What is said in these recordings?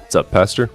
What's up, Pastor?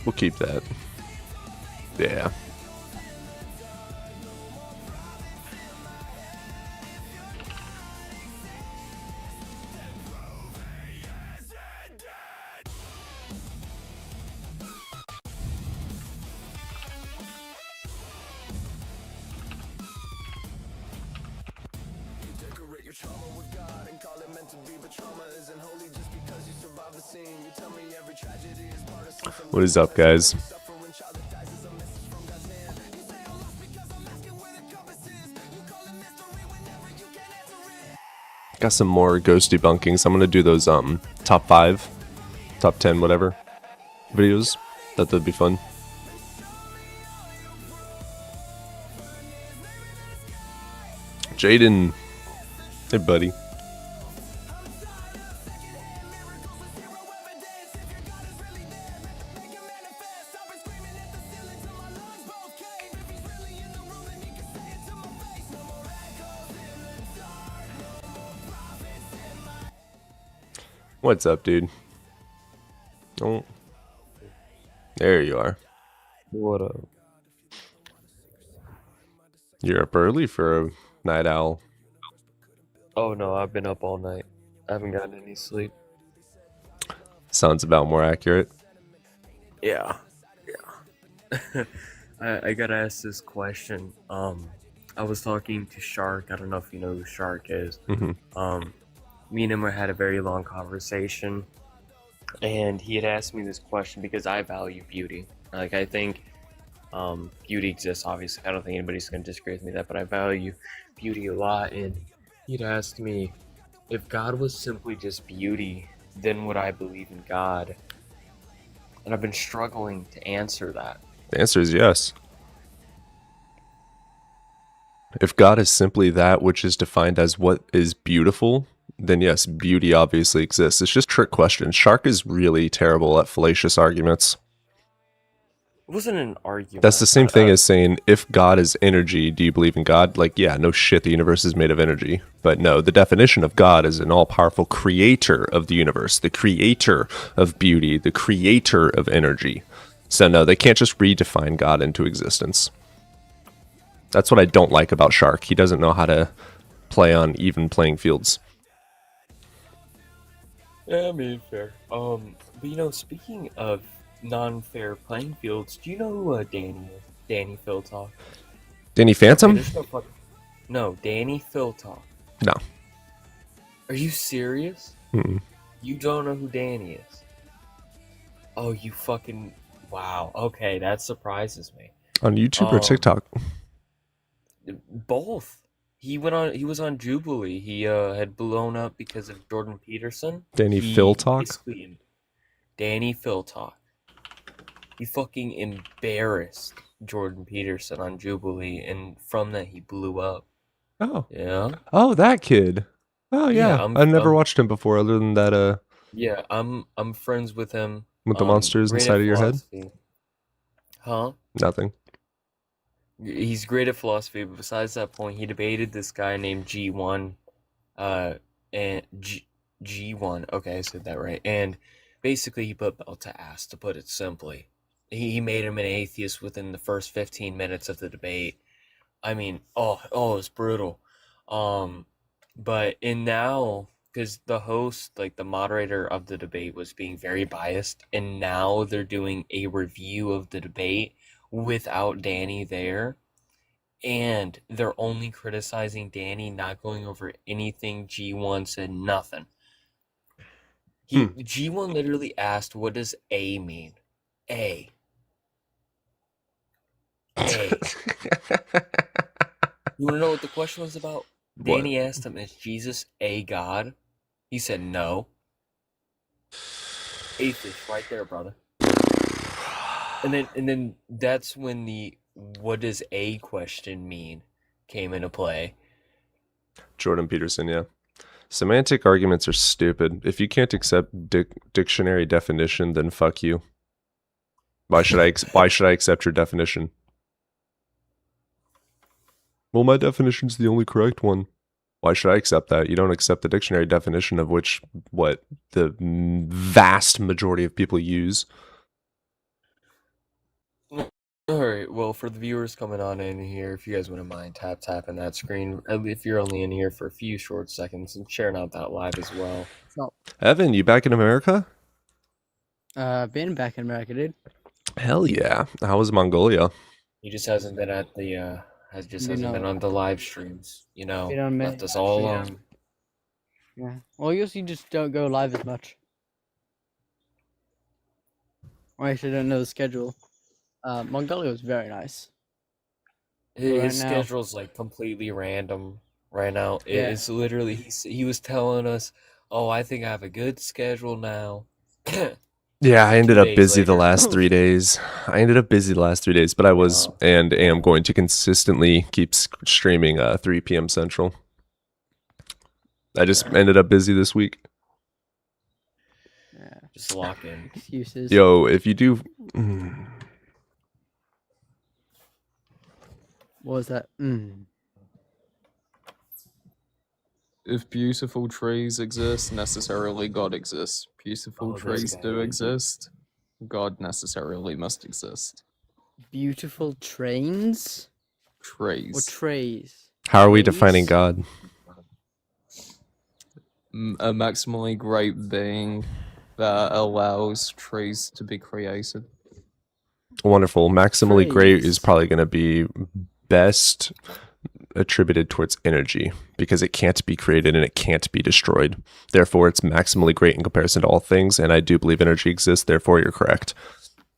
We'll keep that. Yeah. What is up, guys? Got some more ghost debunkings. I'm gonna do those top 5, top 10, whatever videos. That'd be fun. Jaden, hey buddy. What's up, dude? Oh, there you are. What up? You're up early for a night owl. Oh no, I've been up all night. I haven't gotten any sleep. Sounds about more accurate. Yeah. I gotta ask this question. I was talking to Shark. I don't know if you know who Shark is. Mm-hmm. Me and him had a very long conversation, and he had asked me this question because I value beauty. Like, I think beauty exists, obviously. I don't think anybody's gonna disagree with me that, but I value beauty a lot. And he'd asked me, if God was simply just beauty, then would I believe in God? And I've been struggling to answer that. The answer is yes. If God is simply that which is defined as what is beautiful, then yes, beauty obviously exists. It's just a trick question. Shark is really terrible at fallacious arguments. It wasn't an argument. That's the same thing as saying, if God is energy, do you believe in God? Like, yeah, no shit, the universe is made of energy. But no, the definition of God is an all-powerful creator of the universe, the creator of beauty, the creator of energy. So no, they can't just redefine God into existence. That's what I don't like about Shark. He doesn't know how to play on even playing fields. Yeah, I mean, fair. But you know, speaking of non-fair playing fields, do you know who Danny is? Danny Philtalk. Danny Phantom? No, Danny Philtalk. No. Are you serious? Mm-mm. You don't know who Danny is? Oh, you fucking... Wow. Okay, that surprises me. On YouTube or TikTok? Both. He was on Jubilee. He had blown up because of Jordan Peterson. Danny Philtalk? Danny Philtalk. He fucking embarrassed Jordan Peterson on Jubilee, and from that he blew up. Oh. Yeah. Oh, that kid. Oh yeah. I've never watched him before other than that Yeah, I'm friends with him. With the monsters inside of your head? Huh? Nothing. He's great at philosophy, but besides that point, he debated this guy named G1, and G1. Okay, I said that right. And basically, he put Bell to ass, to put it simply. He made him an atheist within the first 15 minutes of the debate. I mean, it was brutal. But now because the host, like the moderator of the debate, was being very biased, and now they're doing a review of the debate without Danny there, and they're only criticizing Danny, not going over anything G1 said, nothing. G1 literally asked, "What does A mean?" A. A. You want to know what the question was about? What? Danny asked him, "Is Jesus a god?" He said no. Atheist right there, brother. And then that's when the "what does a question mean" came into play. Jordan Peterson, yeah. Semantic arguments are stupid. If you can't accept dictionary definition, then fuck you. Why should I accept your definition? Well, my definition's the only correct one. Why should I accept that? You don't accept the dictionary definition of what the vast majority of people use. All right. Well, for the viewers coming on in here, if you guys wouldn't mind tapping that screen, if you're only in here for a few short seconds, and sharing out that live as well. So, Evan, you back in America? been back in America, dude. Hell yeah. How was Mongolia? He just hasn't been at the hasn't been on the live streams. Been on Left many us all live alone. streams. Yeah. Well, I guess you just don't go live as much. I actually don't know the schedule. Mongolia was very nice. His Right now. schedule's like completely random right now. Yeah. It's literally he was telling us, "Oh, I think I have a good schedule now." Yeah, I ended 2 up days busy the later. last 3 days. But I was Wow. and am going to consistently keep streaming 3 p.m. Central. I just ended up busy this week. Yeah. Just lock in. Excuses. Yo, if you do... What was that? If beautiful trees exist, necessarily God exists. Beautiful Oh, this trees guy. do exist, God necessarily must exist. Beautiful trains or Trees. trays? How are we Trays? defining God? A maximally great being that allows trees to be created. Wonderful. Maximally great is Trees. probably going to be best attributed towards energy because it can't be created and it can't be destroyed. Therefore, it's maximally great in comparison to all things, and I do believe energy exists. Therefore, you're correct.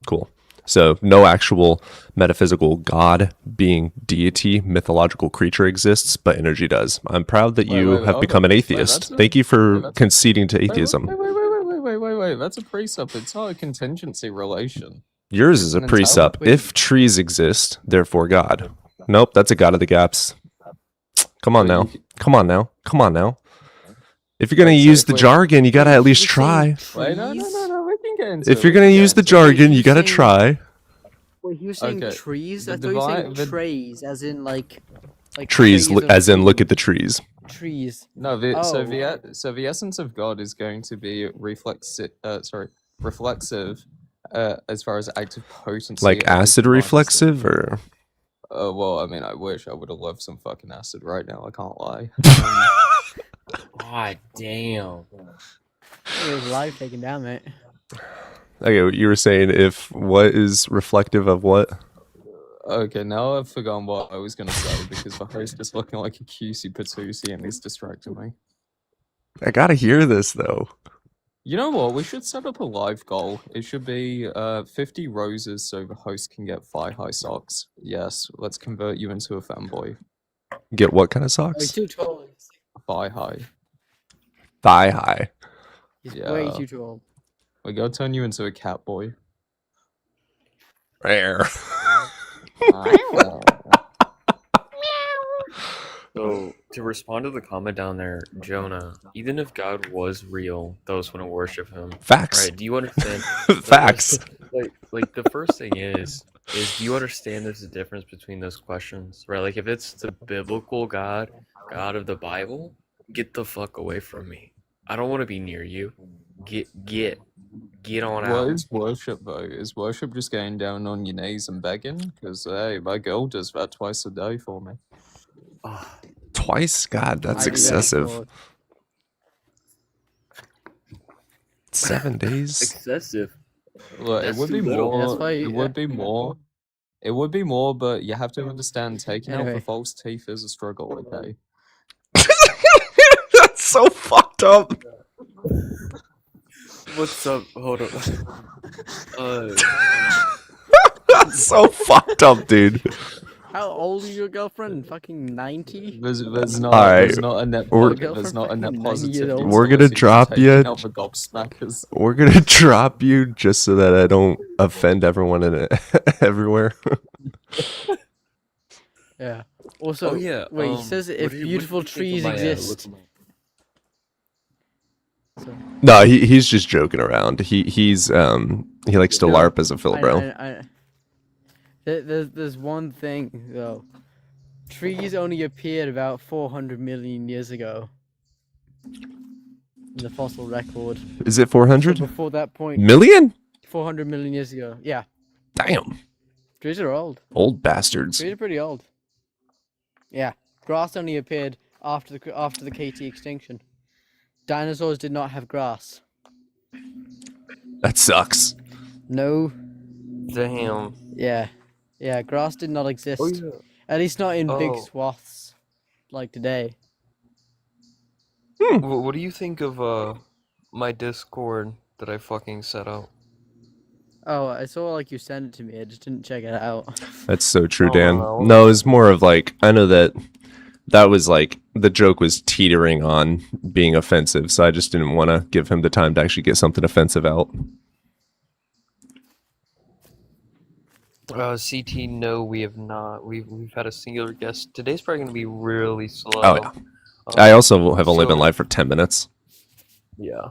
Cool. So, no actual metaphysical God, being deity, mythological creature exists, but energy does. I'm proud that you have become an atheist. Thank you for conceding to atheism. Wait. That's a precept. It's not a contingency relation. Yours is a An precept. entirely- If trees exist, therefore God. Nope, that's a God of the gaps. Come on now. Come on now. Come on now. If you're going to use the jargon, you got to at least try. Wait, no, we can get into If you're going to use the jargon, you got to try. Wait, he was saying Okay. trees? The I thought you were saying divine- the- trays, as in like Trees, trays of as in look food. at the trees. trees. No, Oh. so the essence of God is going to be reflexive, as far as active potency. Like of acid his reflexive or... well, I mean, I wish I would have loved some fucking acid right now. I can't lie. God damn. It was live taken down, mate. Okay, you were saying if what is reflective of what? Okay, now I've forgotten what I was gonna say because the host is looking like a cutesy patoosie and he's distracting me. I gotta hear this though. You know what? We should set up a live goal. It should be 50 roses so the host can get thigh-high socks. Yes, let's convert you into a fanboy. Get what kind of Oh, he's socks? too tall. Thigh-high. Thigh high. He's way Yeah. too tall. We gotta turn you into a cat boy. Rare. So to respond to the comment down there, Jonah, even if God was real, those wouldn't worship him. Facts. Right? Do you understand? Facts. Like the first thing is do you understand there's a difference between those questions? Right? Like if it's the biblical God, God of the Bible, get the fuck away from me. I don't want to be near you. Get on What out. is worship though? Is worship just going down on your knees and begging? Because hey, my girl does that twice a day for me. Ah, Twice? God, that's I do that excessive. for 7 days. Excessive. Look, it That's would too be little. more. That's why- It would be more. It would be more, but you have to understand taking out the Anyway. false teeth is a struggle. Okay. That's so fucked up. What's up? Hold on. That's so fucked up, dude. How old is your girlfriend? Fucking 90? There's not Alright, there's not a net we're- there's not a net Fucking 90 years positivity. old. We're gonna It's just drop taking you. out the gobsmackers. We're gonna drop you just so that I don't offend everyone in it everywhere. Yeah. Also, Oh yeah. wait, he says if beautiful trees exist. So, No, he's just joking around. He likes to No, LARP as a Phil, bro. There's one thing though. Trees only appeared about 400 million years ago in the fossil record. Is it So 400 before that point, million? 400 million years ago. Yeah, Damn, trees are old. old bastards. Trees are pretty old. Yeah, grass only appeared after the KT extinction. Dinosaurs did not have grass. That sucks. No. Damn. Yeah, grass did not exist. Oh yeah. At least not in big Oh. swaths like today. What do you think of my Discord that I fucking set up? Oh, I saw like you sent it to me. I just didn't check it out. That's so true, Oh, Dan. wow. No, it's more of like I know that was like the joke was teetering on being offensive, so I just didn't want to give him the time to actually get something offensive out. CT, no, we have not. We've had a singular guest. Today's probably gonna be really slow. Oh yeah. I also have only been so- live for 10 minutes. Yeah.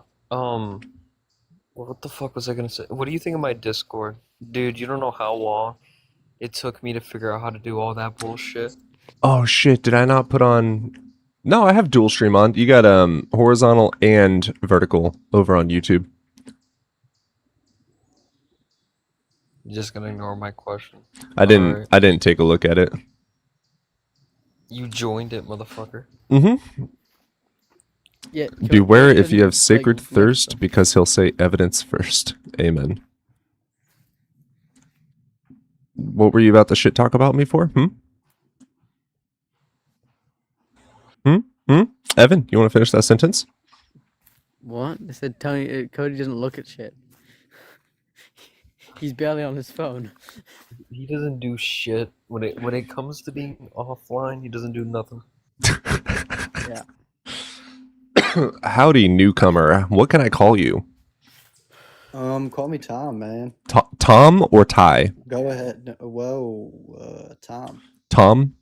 What the fuck was I gonna say? What do you think of my Discord? Dude, you don't know how long it took me to figure out how to do all that bullshit. Oh shit, did I not put on No, I have dual stream on. You got horizontal and vertical over on YouTube. You're just gonna ignore my question. I didn't Alright. I didn't take a look at it. You joined it, motherfucker. Mm-hmm. Yeah. Beware if you have sacred like, thirst, because he'll say evidence first. Amen. What were you about to shit talk about me for? Evan, you want to finish that sentence? What? They said Tony Cody doesn't look at shit. He's barely on his phone. He doesn't do shit when it comes to being offline. He doesn't do nothing. Yeah. Howdy, newcomer. What can I call you? Call me Tom, man. Tom or Ty? Go ahead. No, whoa, Tom. Tom?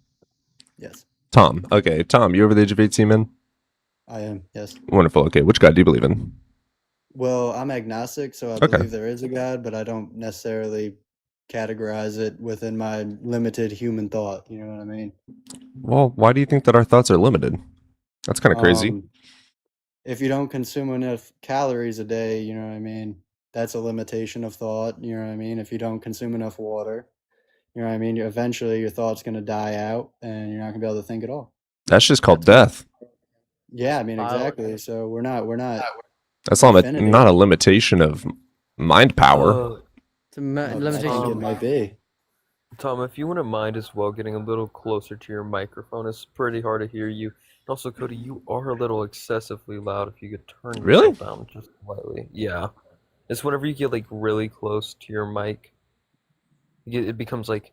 Yes, Tom. Okay, Tom, you over the age of 18, man? I am. Yes. Wonderful. Okay, which God do you believe in? Well, I'm agnostic, so I Okay. believe there is a God, but I don't necessarily categorize it within my limited human thought. You know what I mean? Well, why do you think that our thoughts are limited? That's kind of crazy. If you don't consume enough calories a day, you know what I mean? That's a limitation of thought. You know what I mean? If you don't consume enough water, you know what I mean? Eventually, your thought's going to die out, and you're not going to be able to think at all. That's just called death. Yeah, I mean, Wow. exactly. So we're not. That's not Infinity. not a limitation of mind power. It's a I limitation. think it might be. Tom, if you wouldn't mind as well getting a little closer to your microphone, it's pretty hard to hear you. And also, Cody, you are a little excessively loud. If you could turn Really? yourself down just slightly. Yeah. It's whenever you get like really close to your mic, it becomes like.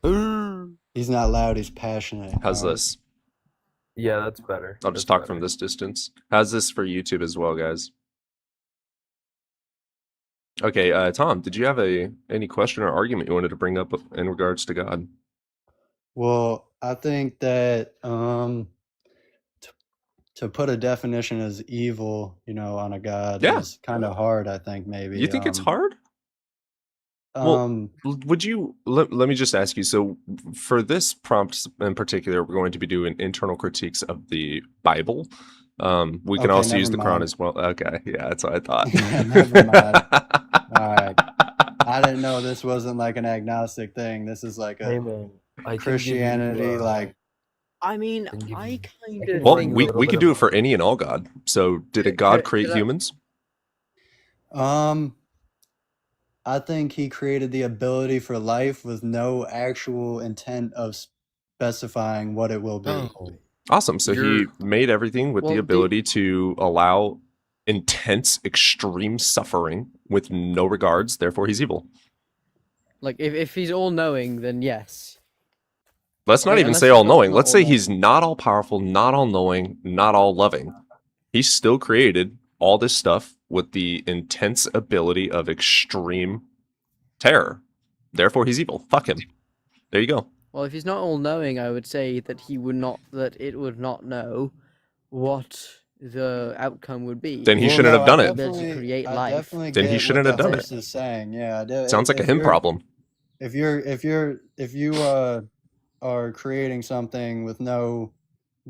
He's not loud. He's passionate. How's Alright. this? Yeah, that's better. I'll just That's talk from better. this distance. How's this for YouTube as well, guys? Okay, Tom, did you have any question or argument you wanted to bring up in regards to God? Well, I think that to put a definition as evil, on a god Yeah. is kind of hard. I think maybe. You think it's hard? Well, would you let me just ask you, so for this prompt in particular, we're going to be doing internal critiques of the Bible. We can Okay, also use the never Quran mind. as well. Okay, yeah, that's what I thought. Never mind. All right. I didn't know this wasn't like an agnostic thing. This is like Hey a man, I can give you, Christianity, like I mean, Can give I you- kind of Well, think. we little we bit could of do a- it for any and all God. So did a God Could- create could I- humans? I think he created the ability for life with no actual intent of specifying what it will be. Oh, Awesome. So he You're- made everything with the Well, ability to allow intense, extreme suffering with no regards. Therefore, he's evil. like if he's all knowing, then yes. Let's not Okay, even unless say he's all knowing. not Let's say all-knowing. he's not all powerful, not all knowing, not all loving. He still created all this stuff with the intense ability of extreme terror. Therefore, he's evil. Fuck him. There you go. Well, if he's not all knowing, I would say that it would not know what the outcome would be. Then he Well, shouldn't no, have done I it. Ability to definitely, create I life. definitely Then he get shouldn't what have the done host is saying. Yeah, Sounds like a him problem. If you are creating something with no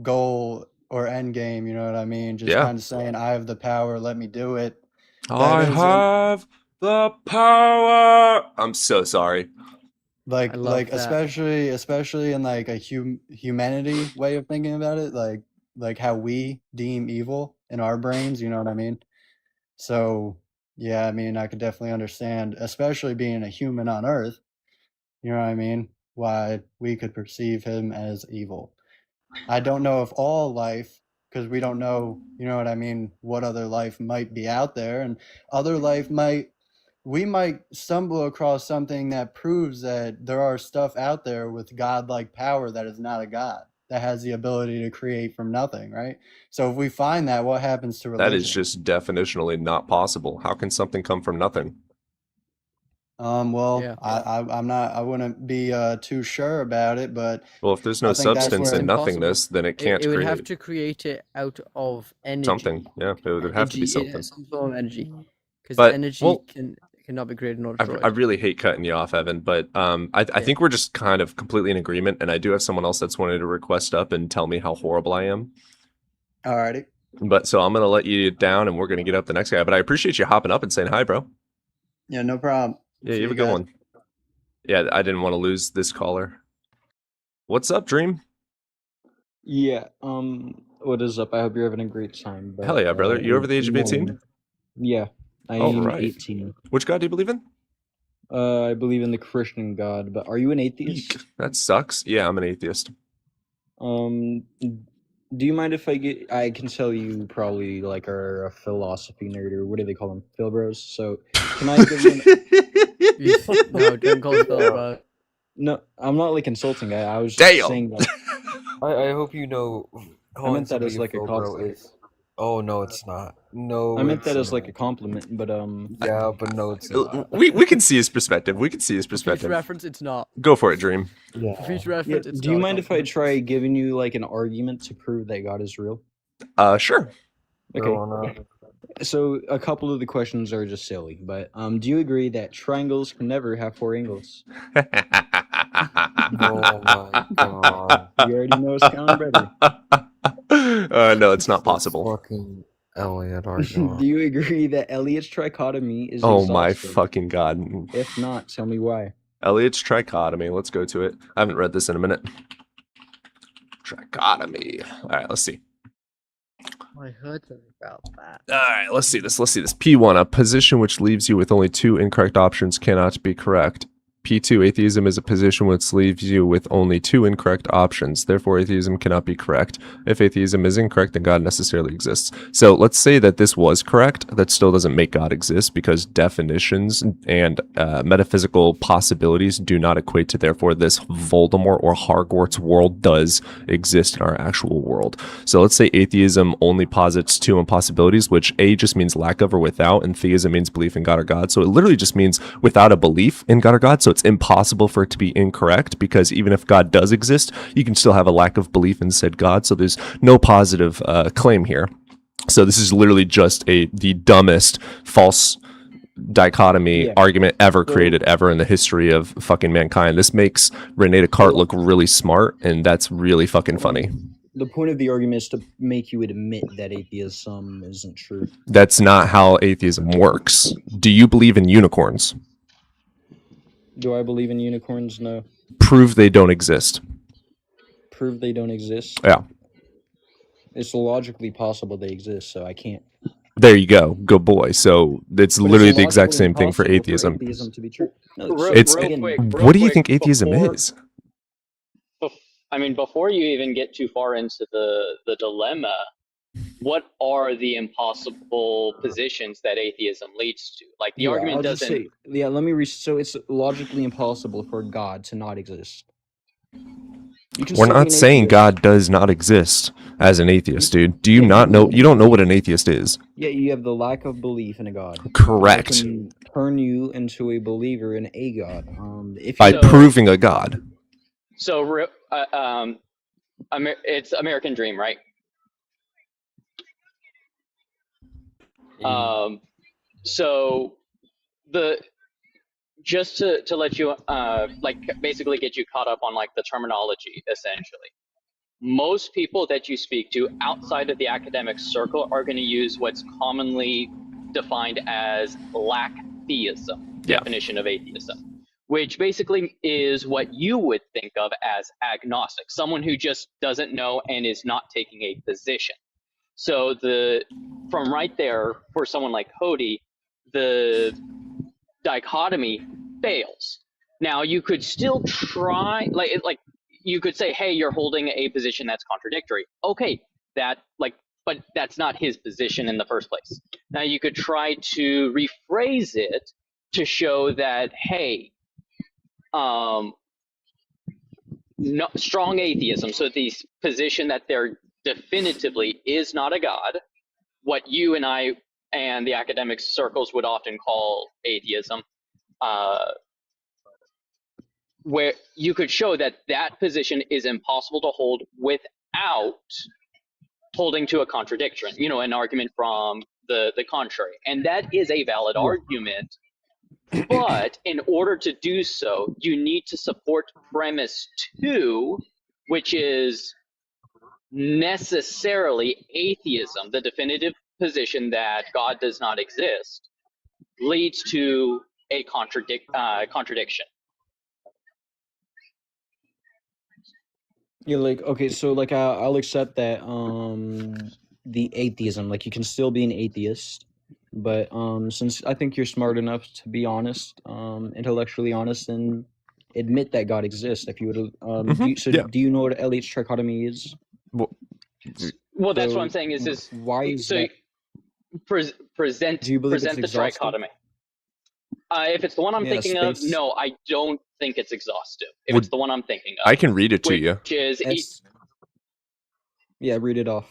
goal or end game, you know what I mean? Just Yeah. kind of saying, "I have the power, let me do it." I is have the power. I'm so sorry. Like I love that. especially in like a humanity way of thinking about it, like how we deem evil in our brains, you know what I mean? So yeah, I mean, I could definitely understand, especially being a human on Earth, you know what I mean, why we could perceive him as evil. I don't know if all life, because we don't know, you know what I mean, what other life might be out there, and other life we might stumble across something that proves that there are stuff out there with godlike power that is not a god, that has the ability to create from nothing, right? So if we find that, what happens to religion? That is just definitionally not possible. How can something come from nothing? Well, Yeah. I wouldn't be too sure about it, but Well, if there's no I think that's substance where- and nothingness, then it can't It would create have to create it out of energy. something. Yeah, it would have to be Energy, something. some form of energy, because But, energy well, cannot be created nor I destroyed. really hate cutting you off, Evan, but I think we're just kind of completely in agreement, and I do have someone else that's wanted to request up and tell me how horrible I am. Alrighty. But so I'm gonna let you down, and we're gonna get up the next guy. But I appreciate you hopping up and saying hi, bro. Yeah, no problem. Yeah, See you have a you good guys. one. Yeah, I didn't want to lose this caller. What's up, Dream? Yeah, what is up? I hope you're having a great time. But, Hell yeah, brother. You over the age of 18? Yeah, I All am right. 18. Which god do you believe in? I believe in the Christian God, but are you an atheist? Eek. That sucks. Yeah, I'm an atheist. Do you mind if I can tell you probably like are a philosophy nerd, or what do they call them? Phil bros. So can I give you No, don't call it Phil, bro. No, I'm not like insulting. I was Damn. saying that I hope you know. Calling meant that as somebody like a Phil bro compliment. is. Oh no, it's not. No, I meant that it's as like a not. compliment, but Yeah, but no, it's not. we can see his perspective. We can see his For future perspective. reference, it's not. Go for it, Dream. For Yeah. future yeah, reference, it's do you not a mind if I compliment. try giving you like an argument to prove that God is real? Sure. Okay. Go on up. So a couple of the questions are just silly, but do you agree that triangles can never have four angles? Oh my god. You already know it's kind of better. No, it's not possible. Fucking Elliot, are you? Do you agree that Elliot's trichotomy is Oh my exhaustive? fucking god. If not, tell me why. Elliot's trichotomy. Let's go to it. I haven't read this in a minute. Trichotomy. All right, let's see. I heard something about that. All right, let's see this. P1, a position which leaves you with only two incorrect options cannot be correct. P2, atheism is a position which leaves you with only two incorrect options. Therefore, atheism cannot be correct. If atheism is incorrect, then God necessarily exists. So let's say that this was correct. That still doesn't make God exist because definitions and metaphysical possibilities do not equate to therefore this Voldemort or Hogwarts world does exist in our actual world. So let's say atheism only posits two impossibilities, which A just means lack of or without, and theism means belief in God or God. So it literally just means without a belief in God or God. So it's impossible for it to be incorrect because even if God does exist, you can still have a lack of belief in said God. So there's no positive claim here. So this is literally just the dumbest false dichotomy argument ever created ever in the history of fucking mankind. This makes Rene Descartes look really smart, and that's really fucking funny. The point of the argument is to make you admit that atheism isn't true. That's not how atheism works. Do you believe in unicorns? Do I believe in unicorns? No. Prove they don't exist. Prove they don't exist? Yeah. It's logically possible they exist, so I can't There you go. Good boy. So it's But literally it's the exact logically same thing for impossible atheism. to be true. No, Real, so It's real again, quick, what real do you quick, think atheism before, is? I mean, before you even get too far into the dilemma, what are the impossible positions that atheism leads to? Like the yeah, argument I'll just doesn't. say, yeah, let me so it's logically impossible for God to not exist. You can We're still be not an saying atheist. God does not exist as an atheist, dude. Do you Yeah, not know? You don't know what an atheist is. Yeah, you have the lack of belief in a God. I Correct. can turn you into a believer in a God. If By you proving a God. So, it's American Dream, right? So the just to let you like basically get you caught up on like the terminology, essentially. Most people that you speak to outside of the academic circle are going to use what's commonly defined as lack theism, Yeah. definition of atheism, which basically is what you would think of as agnostic, someone who just doesn't know and is not taking a position. So from right there, for someone like Cody, the dichotomy fails. Now you could still try, like you could say, hey, you're holding a position that's contradictory. Okay, but that's not his position in the first place. Now you could try to rephrase it to show that, hey, no, strong atheism. So the position that there definitively is not a God, what you and I and the academic circles would often call atheism, where you could show that that position is impossible to hold without holding to a contradiction, an argument from the contrary. And that is a valid argument. But in order to do so, you need to support premise 2, which is necessarily atheism, the definitive position that God does not exist, leads to a contradiction. Yeah, like okay, so like I'll accept that the atheism, like you can still be an atheist, but since I think you're smart enough to be honest, intellectually honest, and admit that God exists, if you would do you know what Eliot's trichotomy is? Well, that's what I'm saying is why is so that? present Do you believe present the it's exhaustive? trichotomy. If it's the one I'm thinking of, no, I don't think it's exhaustive. If it's the one I'm thinking of, I can read it to you. Which is yeah, read it off.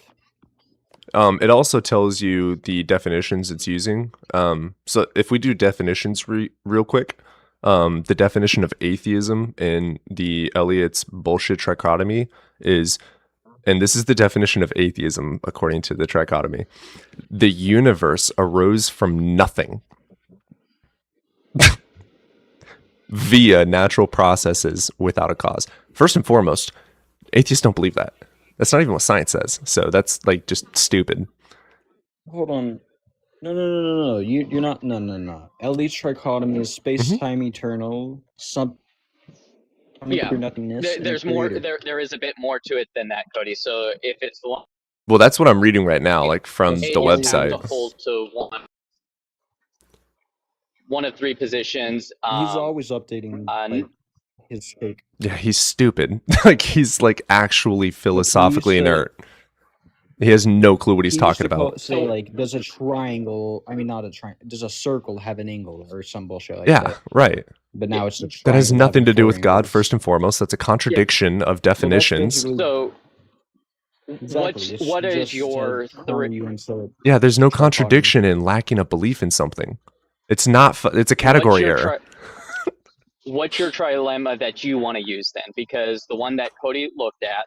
It also tells you the definitions it's using. So if we do definitions real quick, the definition of atheism in the Eliot's bullshit trichotomy is, and this is the definition of atheism according to the trichotomy: the universe arose from nothing via natural processes without a cause. First and foremost, atheists don't believe that. That's not even what science says. So that's like just stupid. Hold on. No. You're not. No. Eliot's trichotomy is space-time eternal. yeah. Nothingness. There's more. There is a bit more to it than that, Cody. So if it's the one, well, that's what I'm reading right now, like from the website. Have to hold to one of 3 positions. He's always updating like, his take. Yeah, he's stupid. Like he's like actually philosophically inert. He has no clue what he's talking about. Say like, does a triangle? I mean, not a triangle. Does a circle have an angle or some bullshit like that? Yeah, right. But now it's a triangle. That has nothing to do with God. First and foremost, that's a contradiction of definitions. So, exactly. what is your yeah? There's no contradiction in lacking a belief in something. It's not. It's a category error. What's your trilemma that you want to use then? Because the one that Cody looked at,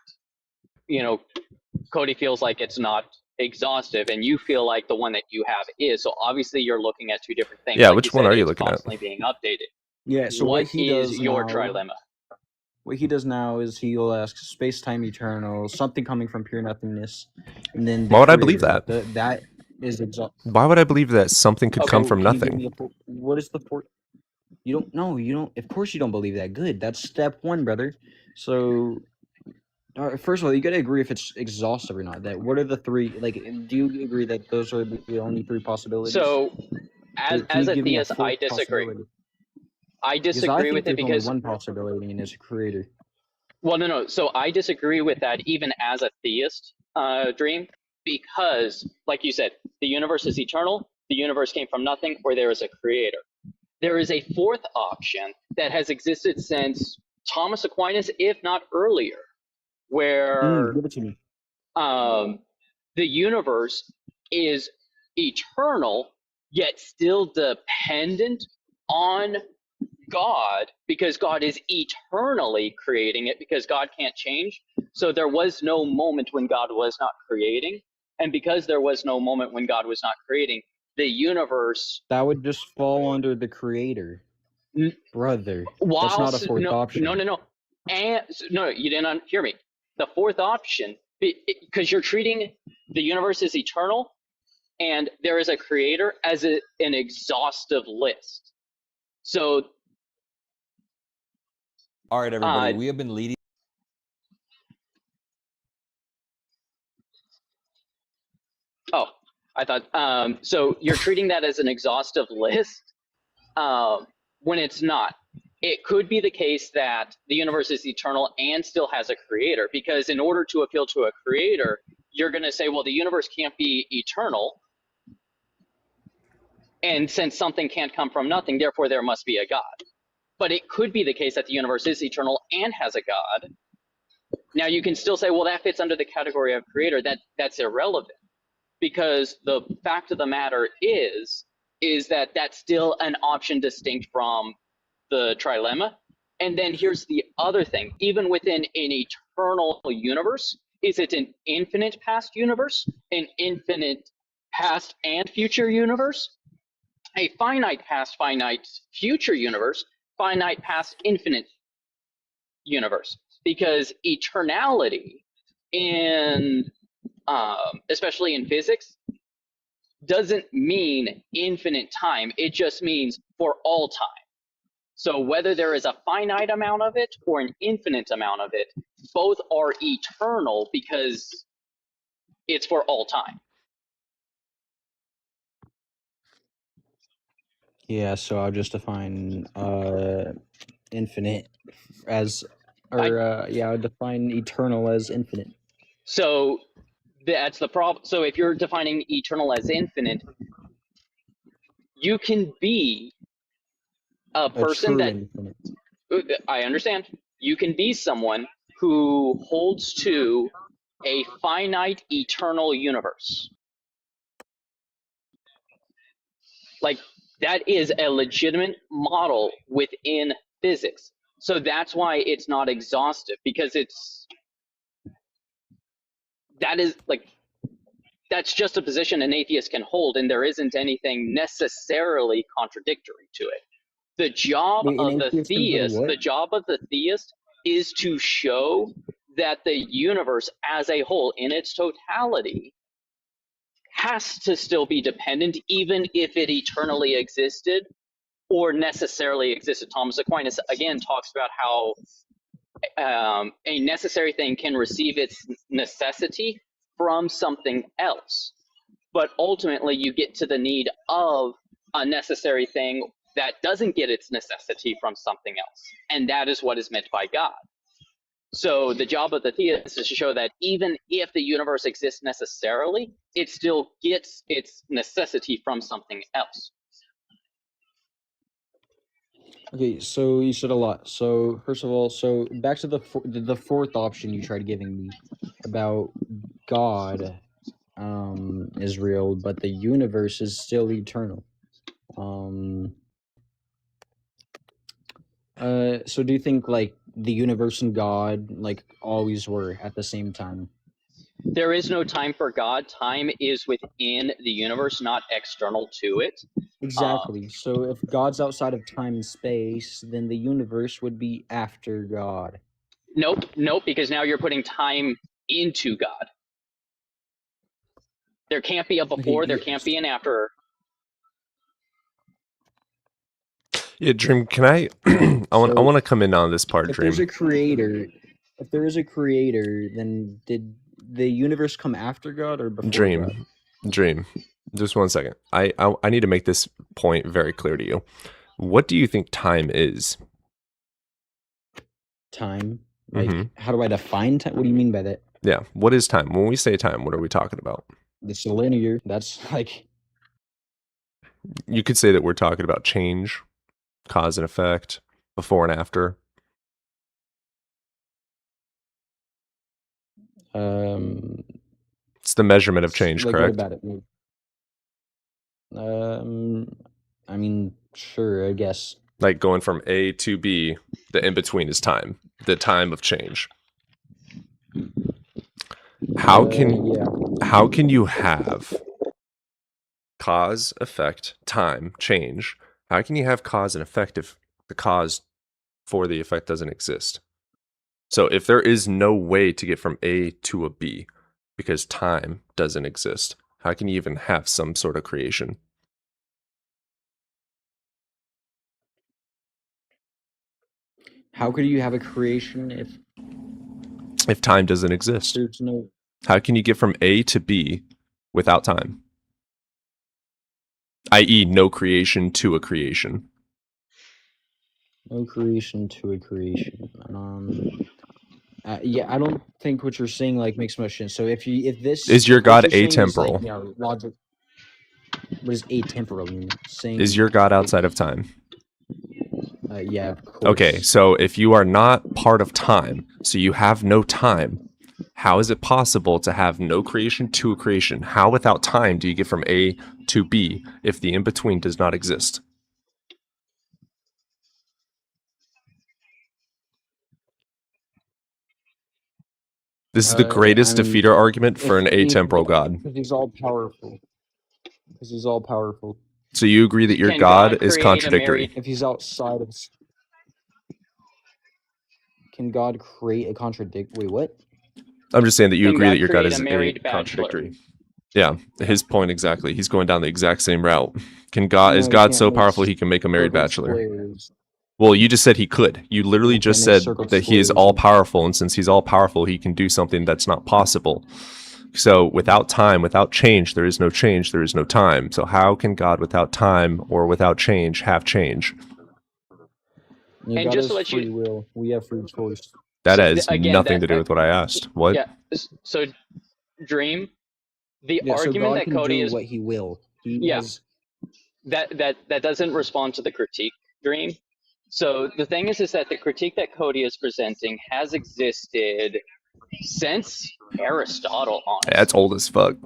Cody feels like it's not exhaustive, and you feel like the one that you have is. So obviously, you're looking at 2 different things. Yeah, like which one are you looking at? Constantly being updated. Yeah. So what he does your trilemma? What he does now is he'll ask space-time eternal, something coming from pure nothingness, and then why would I believe that? That is exhaustive. Why would I believe that something could come from nothing? What is the You don't know. You don't. Of course, you don't believe that. Good. That's step 1, brother. So, First of all, you gotta agree if it's exhaustive or not. That what are the three? Like, do you agree that those are the only three possibilities? So, Or can as you a give me a theist, I fourth disagree. possibility? I Because I disagree think with it there's only because, one possibility, and it's a creator. well, no. So I disagree with that even as a theist, Dream, because, like you said, the universe is eternal, the universe came from nothing, or there is a creator. There is a fourth option that has existed since Thomas Aquinas, if not earlier, where Give it to me. the universe is eternal, yet still dependent on God, because God is eternally creating it, because God can't change. So there was no moment when God was not creating. And because there was no moment when God was not creating, the universe, That would just fall under the creator, brother. That's not a whilst fourth no, option. no, and no, you didn't hear me. The fourth option, because you're treating the universe as eternal, and there is a creator as an exhaustive list. So, All right, everybody, we have been leading. oh, I thought, so you're treating that as an exhaustive list when it's not. It could be the case that the universe is eternal and still has a creator, because in order to appeal to a creator, you're going to say, well, the universe can't be eternal. And since something can't come from nothing, therefore there must be a God. But it could be the case that the universe is eternal and has a God. Now you can still say, well, that fits under the category of creator. That's irrelevant, because the fact of the matter is that that's still an option distinct from the trilemma. And then here's the other thing. Even within an eternal universe, is it an infinite past universe, an infinite past and future universe, a finite past, finite future universe, finite past, infinite universe? Because eternality, in especially in physics, doesn't mean infinite time. It just means for all time. So whether there is a finite amount of it or an infinite amount of it, both are eternal because it's for all time. Yeah, so I'll just define infinite as, or I'll define eternal as infinite. So that's the problem. So if you're defining eternal as infinite, you can be a person that, infinite. I understand, you can be someone who holds to a finite eternal universe. Like, that is a legitimate model within physics. So that's why it's not exhaustive, because that's just a position an atheist can hold, and there isn't anything necessarily contradictory to it. The job Wait, of the theist is to show that the universe as a whole, in its totality, has to still be dependent, even if it eternally existed or necessarily existed. Thomas Aquinas again talks about how a necessary thing can receive its necessity from something else, but ultimately you get to the need of a necessary thing that doesn't get its necessity from something else, and that is what is meant by God. So the job of the theist is to show that even if the universe exists necessarily, it still gets its necessity from something else. Okay, so you said a lot. So first of all, so back to the fourth option you tried giving me about God is real, but the universe is still eternal. So do you think like the universe and God like always were at the same time? There is no time for God. Time is within the universe, not external to it. Exactly. So if God's outside of time and space, then the universe would be after God. Nope, because now you're putting time into God. There can't be a before, Okay, there can't be an after. Yeah, Dream, can I I want to come in on this part, if there's Dream. a creator, if there is a creator, then did the universe come after God or before God? Dream. Just 1 second. I need to make this point very clear to you. What do you think time is? Time? Like, Mhm. how do I define time? What do you mean by that? Yeah. What is time? When we say time, what are we talking about? It's linear. That's like, You could say that we're talking about change, cause and effect, before and after. It's the measurement of change, like, correct? what about it? I mean, sure, I guess. Like going from A to B, the in between is time, the time of change. How can you have cause, effect, time, change? How can you have cause and effect if the cause for the effect doesn't exist? So if there is no way to get from A to a B because time doesn't exist, how can you even have some sort of creation? How could you have a creation If time doesn't exist? there's no How can you get from A to B without time? I.e., no creation to a creation. creation to a creation? Yeah, I don't think what you're saying like makes much sense. So if this Is your what God you're saying is, atemporal? like, logic. What does atemporal mean? Saying Is your God outside of time? yeah, of course. Okay, so if you are not part of time, so you have no time, how is it possible to have no creation to a creation? How without time do you get from A to B if the in-between does not exist? This is the greatest defeater argument for an atemporal God. Because he's all powerful. Because he's all powerful. So you agree that your Can God God is create a contradictory? married- If he's outside of, can God create a contradict? Wait, what? I'm just saying that you Can agree God that your God create is a a married bachelor? contradictory. Yeah, his point exactly. He's going down the exact same route. Is God can't so make powerful he can make a married circle bachelor? squares. Well, you just said he could. You literally You just can't make said circle that he is squares. all powerful, and since he's all powerful, he can do something that's not possible. So without time, without change, there is no change, there is no time. So how can God without time or without change have change? Yeah, And God just has to let free you- will. We have free choice. That So, has again, nothing to do with what I asked. What? Yeah. So, Dream, the Yeah, so argument God that can Cody do is what he will. He Yeah. has that doesn't respond to the critique, Dream. So the thing is that the critique that Cody is presenting has existed since Aristotle, honestly. That's old as fuck.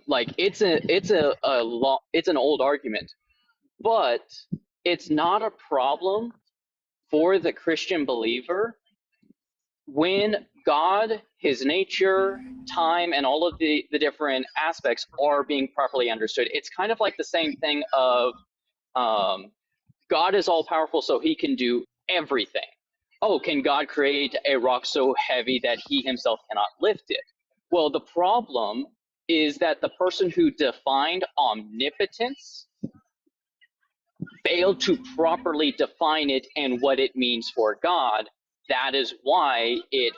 Like it's an old argument, but it's not a problem for the Christian believer when God, his nature, time, and all of the different aspects are being properly understood. It's kind of like the same thing of God is all powerful, so he can do everything. Oh, can God create a rock so heavy that he himself cannot lift it? Well, the problem is that the person who defined omnipotence failed to properly define it and what it means for God. That is why it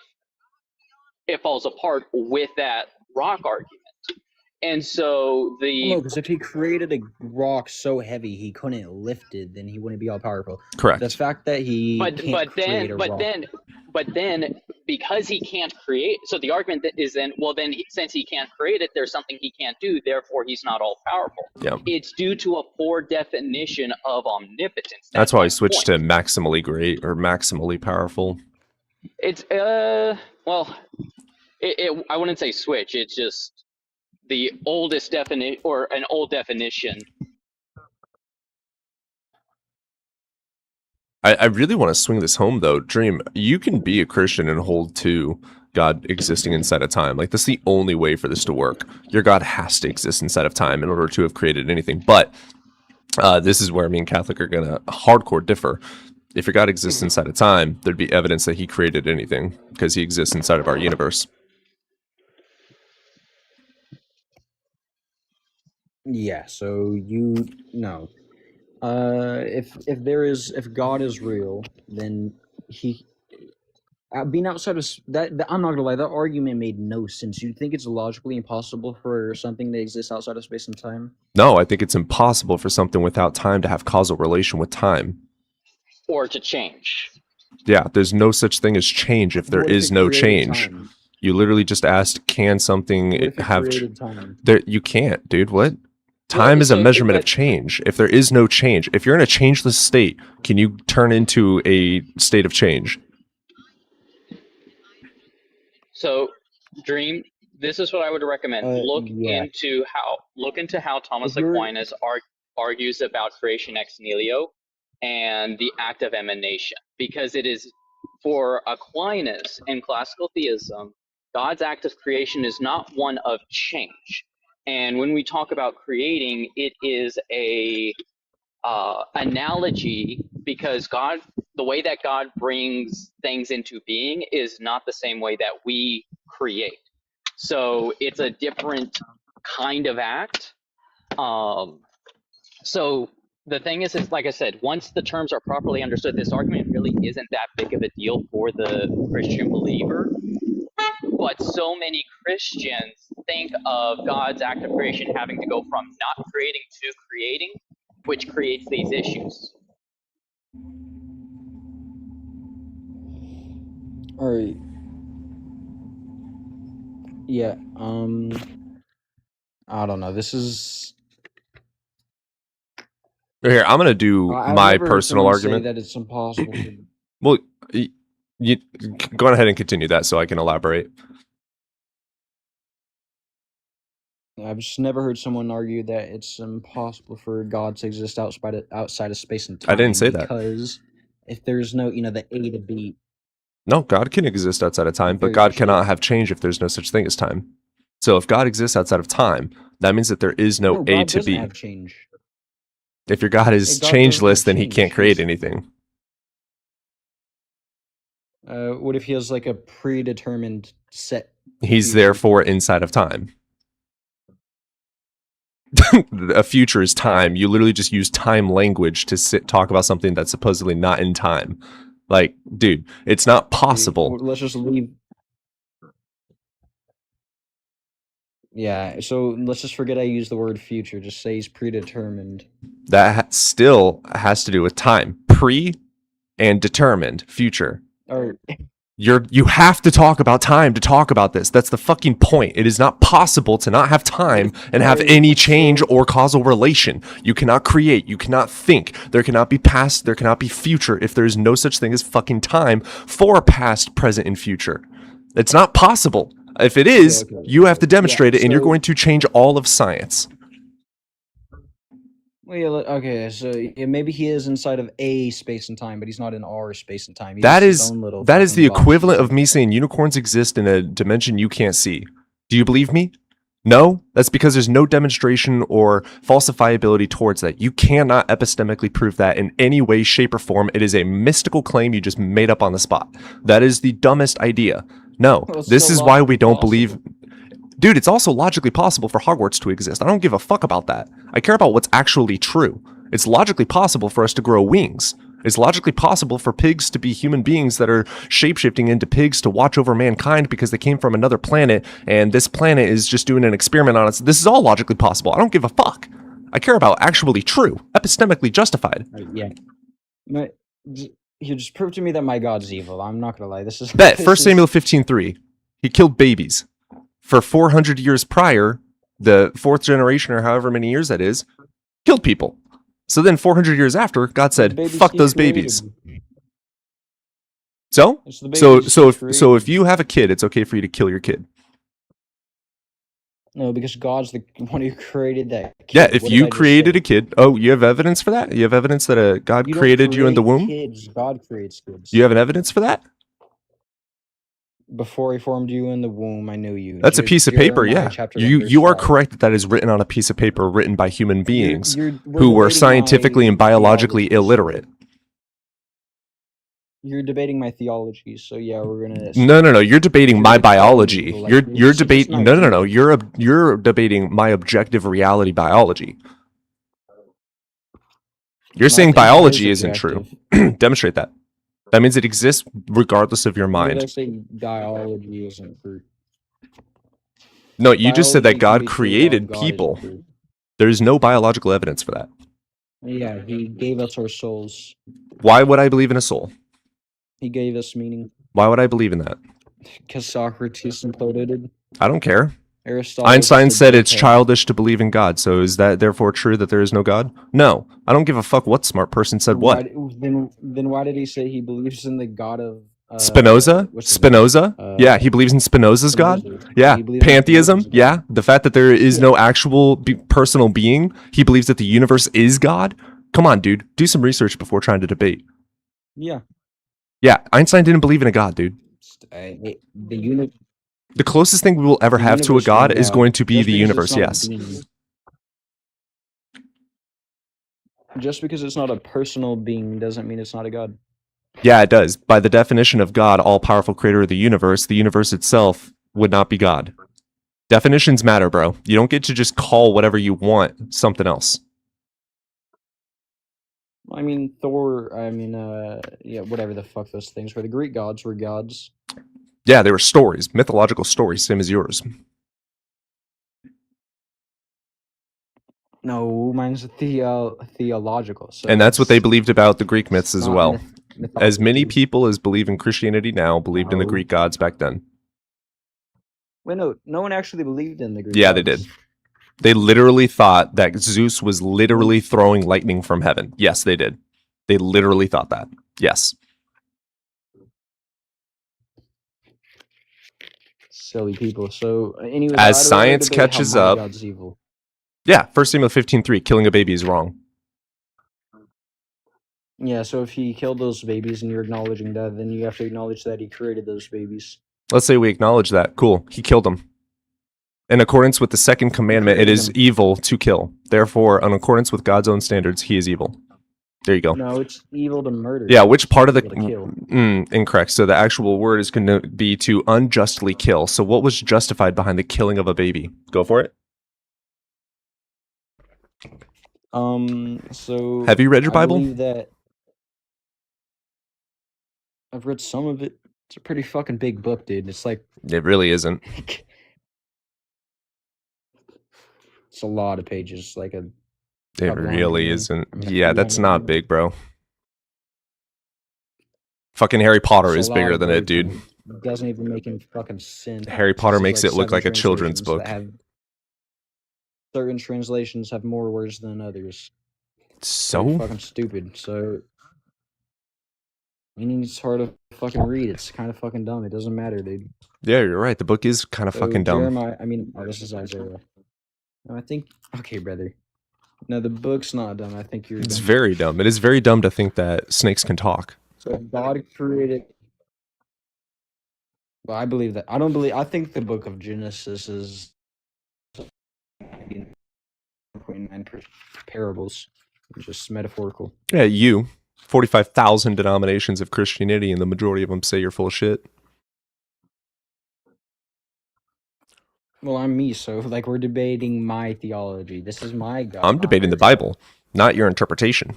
falls apart with that rock argument. And so no, because if he created a rock so heavy he couldn't lift it, then he wouldn't be all powerful. Correct. The fact that he can't create a rock. But then because he can't create, so the argument is then, well, then since he can't create it, there's something he can't do, therefore he's not all powerful. Yeah. It's due to a poor definition of omnipotence. That's why I switched to maximally great or maximally powerful. It's well, I wouldn't say switch. It's just the oldest definition or an old definition. I really want to swing this home though. Dream, you can be a Christian and hold to God existing inside of time. Like that's the only way for this to work. Your God has to exist inside of time in order to have created anything. But this is where me and Catholic are gonna hardcore differ. If your God exists inside of time, there'd be evidence that he created anything because he exists inside of our universe. Yeah, so if God is real, then being outside of that, I'm not gonna lie, that argument made no sense. You think it's logically impossible for something to exist outside of space and time? No, I think it's impossible for something without time to have causal relation with time. Or to change. Yeah, there's no such thing as change if there What if is it no created change. time? You literally just asked, can something What if it have created time? there? You can't, dude. What? Time is a so- measurement of but- change. If there is no change, if you're in a changeless state, can you turn into a state of change? So, Dream, this is what I would recommend. Look Yeah. into how Thomas If you're- Aquinas argues about creation ex nihilo and the act of emanation, because it is for Aquinas in classical theism, God's act of creation is not one of change. And when we talk about creating, it is a analogy, because God, the way that God brings things into being is not the same way that we create. So it's a different kind of act. So the thing is like I said, once the terms are properly understood, this argument really isn't that big of a deal for the Christian believer. But so many Christians think of God's act of creation having to go from not creating to creating, which creates these issues. All right. Yeah. I don't know. This is. Here, I'm gonna do I've my never heard personal someone say argument. that it's impossible. Well, you go ahead and continue that so I can elaborate. I've just never heard someone argue that it's impossible for God to exist outside of space and time. I didn't say that. Because if there's no, the A to B. No, God can exist outside of time, but Very God much cannot so. have change if there's no such thing as time. So if God exists outside of time, that means that there is no A God to doesn't B. have change. If your God is God doesn't changeless, have then he change. can't create anything. What if he has like a predetermined set? He's future? therefore inside of time. A future is time. You literally just use time language to talk about something that's supposedly not in time. Like, dude, it's not possible. Let's just leave. Yeah, so let's just forget I used the word future. Just say he's predetermined. That still has to do with time. Pre and determined future. Or You have to talk about time to talk about this. That's the fucking point. It is not possible to not have time and have any change or causal relation. You cannot create. You cannot think. There cannot be past. There cannot be future if there is no such thing as fucking time for past, present, and future. It's not possible. If it is, Okay. you have to demonstrate it, and you're so- going to change all of science. well, yeah, okay, so maybe he is inside of a space and time, but he's not in our space and time. He's That his is own little that is the fucking box. equivalent of me saying unicorns exist in a dimension you can't see. Do you believe me? No? That's because there's no demonstration or falsifiability towards that. You cannot epistemically prove that in any way, shape, or form. It is a mystical claim you just made up on the spot. That is the dumbest idea. No, Well, it's this still is why we logically don't possible. believe. Dude, it's also logically possible for Hogwarts to exist. I don't give a fuck about that. I care about what's actually true. It's logically possible for us to grow wings. It's logically possible for pigs to be human beings that are shapeshifting into pigs to watch over mankind because they came from another planet and this planet is just doing an experiment on us. This is all logically possible. I don't give a fuck. I care about actually true, epistemically justified. Yeah. You just prove to me that my god's evil. I'm not gonna lie. This is Bet, this 1 is- Samuel 15:3. He killed babies. For 400 years prior, the fourth generation or however many years that is, killed people. So then 400 years after, God said, babies fuck he those created. babies. So? It's the So babies so he if so created. if you have a kid, it's okay for you to kill your kid. No, because God's the one who created that kid. Yeah, if What you did I just created say? a kid, oh, you have evidence for that? You have evidence that God You don't created you in the create womb? Kids, God creates kids. Do you have an evidence for that? Before he formed you in the womb, I knew you. That's a piece of paper, Jeremiah yeah. chapter 1, You verse are 5. correct that that is written on a piece of paper written by human beings We're who were debating scientifically my and biologically theology, illiterate. You're debating my theology, so yeah, we're gonna. No. You're debating You're my just calling biology. people like You're this. you're It's just debating. not No. true. You're debating my objective reality biology. You're saying I think that is biology isn't true. objective. Demonstrate that. That means it exists regardless of your When did I mind. say biology isn't true? No, you just said that Biology can God be true while created God isn't people. true. There's no biological evidence for that. Yeah, he gave us our souls. Why would I believe in a soul? He gave us meaning. Why would I believe in that? Because Socrates imploded. I don't care. Aristotle Einstein just a said it's dickhead. childish to believe in God, so is that therefore true that there is no God? No. I don't give a fuck what smart person said what. Then why did he say he believes in the God of Spinoza? what's his name? Spinoza? Yeah, he believes in Spinoza's God? Spinoza. Yeah. He believes in Pantheism? Spinoza's God. Yeah. The fact that there is no actual personal being, he believes that the universe is God? Come on, dude. Do some research before trying to debate. Yeah. Yeah, Einstein didn't believe in a God, dude. The closest thing we will ever have to a God is going to be the universe, yes. Just because it's not a personal being doesn't mean it's not a God. Yeah, it does. By the definition of God, all-powerful creator of the universe itself would not be God. Definitions matter, bro. You don't get to just call whatever you want something else. I mean, Thor, yeah, whatever the fuck those things were. The Greek gods were gods. Yeah, they were stories, mythological stories, same as yours. No, mine's theological. So And that's what they it's believed about the Greek myths as not well. As many mythology. people as believe in Christianity now believed in the No. Greek gods back then. Wait, no one actually believed in the Greek Yeah, gods. they did. They literally thought that Zeus was literally throwing lightning from heaven. Yes, they did. They literally thought that. Yes. Silly people. So, anyways, As I'd rather science debate how catches my up. God's evil. Yeah, 1 Samuel 15:3, killing a baby is wrong. Yeah, so if he killed those babies and you're acknowledging that, then you have to acknowledge that he created those babies. Let's say we acknowledge that. Cool. He killed them. In accordance with the second commandment, it is evil to kill. Therefore, in accordance with God's own standards, he is evil. There you go. No, it's evil to murder. Yeah, which part of the... Evil to kill. Incorrect. So the actual word is going to be to unjustly kill. So what was justified behind the killing of a baby? Go for it. So... Have you read your I Bible? believe that... I've read some of it. It's a pretty fucking big book, dude. It's like... It really isn't. It's a lot of pages, like a... It couple really hundred, isn't. I mean, Yeah, that's not 300. big, bro. Fucking Harry Potter It's is a bigger lot, than bro. it, dude. It doesn't even make any fucking sense. Harry Potter There's makes it look 7 like a children's translations book. that have... Certain translations have more words than others. Pretty So? fucking stupid. So... Meaning it's hard to fucking read. It's kind of fucking dumb. It doesn't matter, dude. Yeah, you're right. The book is kind of So fucking dumb. Jeremiah, this is Isaiah. No, I think... Okay, brother. No, the book's not dumb. I think you're It's dumb. very dumb. It is very dumb to think that snakes can talk. So God created... Well, I believe that. I think the book of Genesis is... 9.9 parables. It's just metaphorical. Yeah, you. 45,000 denominations of Christianity, and the majority of them say you're full of shit. Well, I'm me, so like we're debating my theology. This is my God. I'm not debating the theirs. Bible, not your interpretation.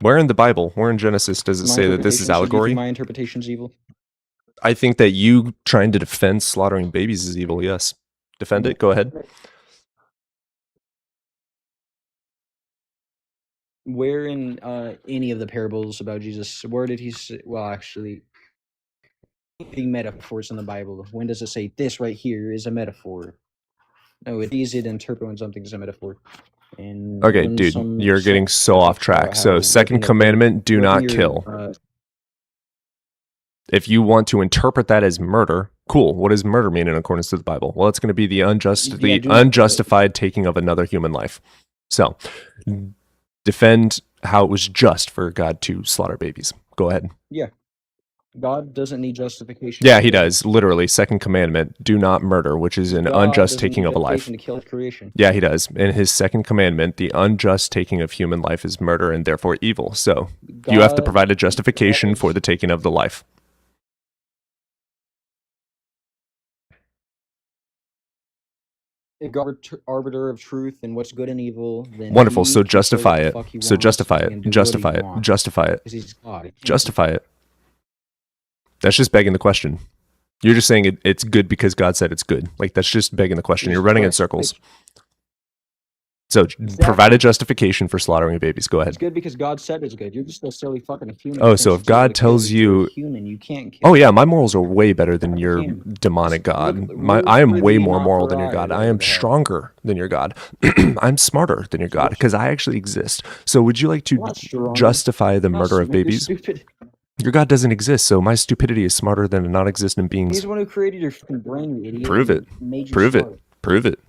Where in the Bible, where in Genesis does it My say that this is interpretation, so do you allegory? think my interpretation's evil? I think that you trying to defend slaughtering babies is evil, yes. Defend it, go ahead. Where in any of the parables about Jesus, where did he say, well, actually, being metaphors in the Bible, when does it say this right here is a metaphor? No, it's easy to interpret when something's a metaphor. And Okay, when dude, some you're getting so off track. how So, second whipping a commandment, do whipping not your, kill. If you want to interpret that as murder, cool. What does murder mean in accordance to the Bible? Well, it's going to be the unjustified taking of another human life. So, defend how it was just for God to slaughter babies. Go ahead. Yeah. God doesn't need justification. Yeah, he does. Literally, second commandment, do not murder, which is an God unjust doesn't taking need of a life. justification to kill creation. Yeah, he does. In his second commandment, the unjust taking of human life is murder and therefore evil. So, you have to provide a justification for the taking of the life. if God arbiter of truth and what's good and evil, then Wonderful. he So can say justify what the it. fuck he So wants justify and it. do Justify what he it. wants, Justify it. 'cause he's God. He can't Justify it. That's just begging the question. You're just saying it's good because God said it's good. Like, that's just begging the question. You're running in circles. So provide a justification for slaughtering babies. Go It's ahead. good because God said it's good. You're just a silly fucking human. Oh, who so thinks if it's evil God to kill tells because you're a you, human, you can't kill. oh yeah, my morals are way better than your You can't. demonic God. Look I am for way thee, more not moral for than your I, God. or I am whatever the hell. stronger than your God. I'm smarter than your God because I actually exist. So would you like to Not stronger. justify the Not murder of you're babies? stupid. Your God doesn't exist, so my stupidity is smarter than a non-existent being's. He's the one who created your fucking brain, you idiot. Prove it. and Made you Prove it. smart. Prove it.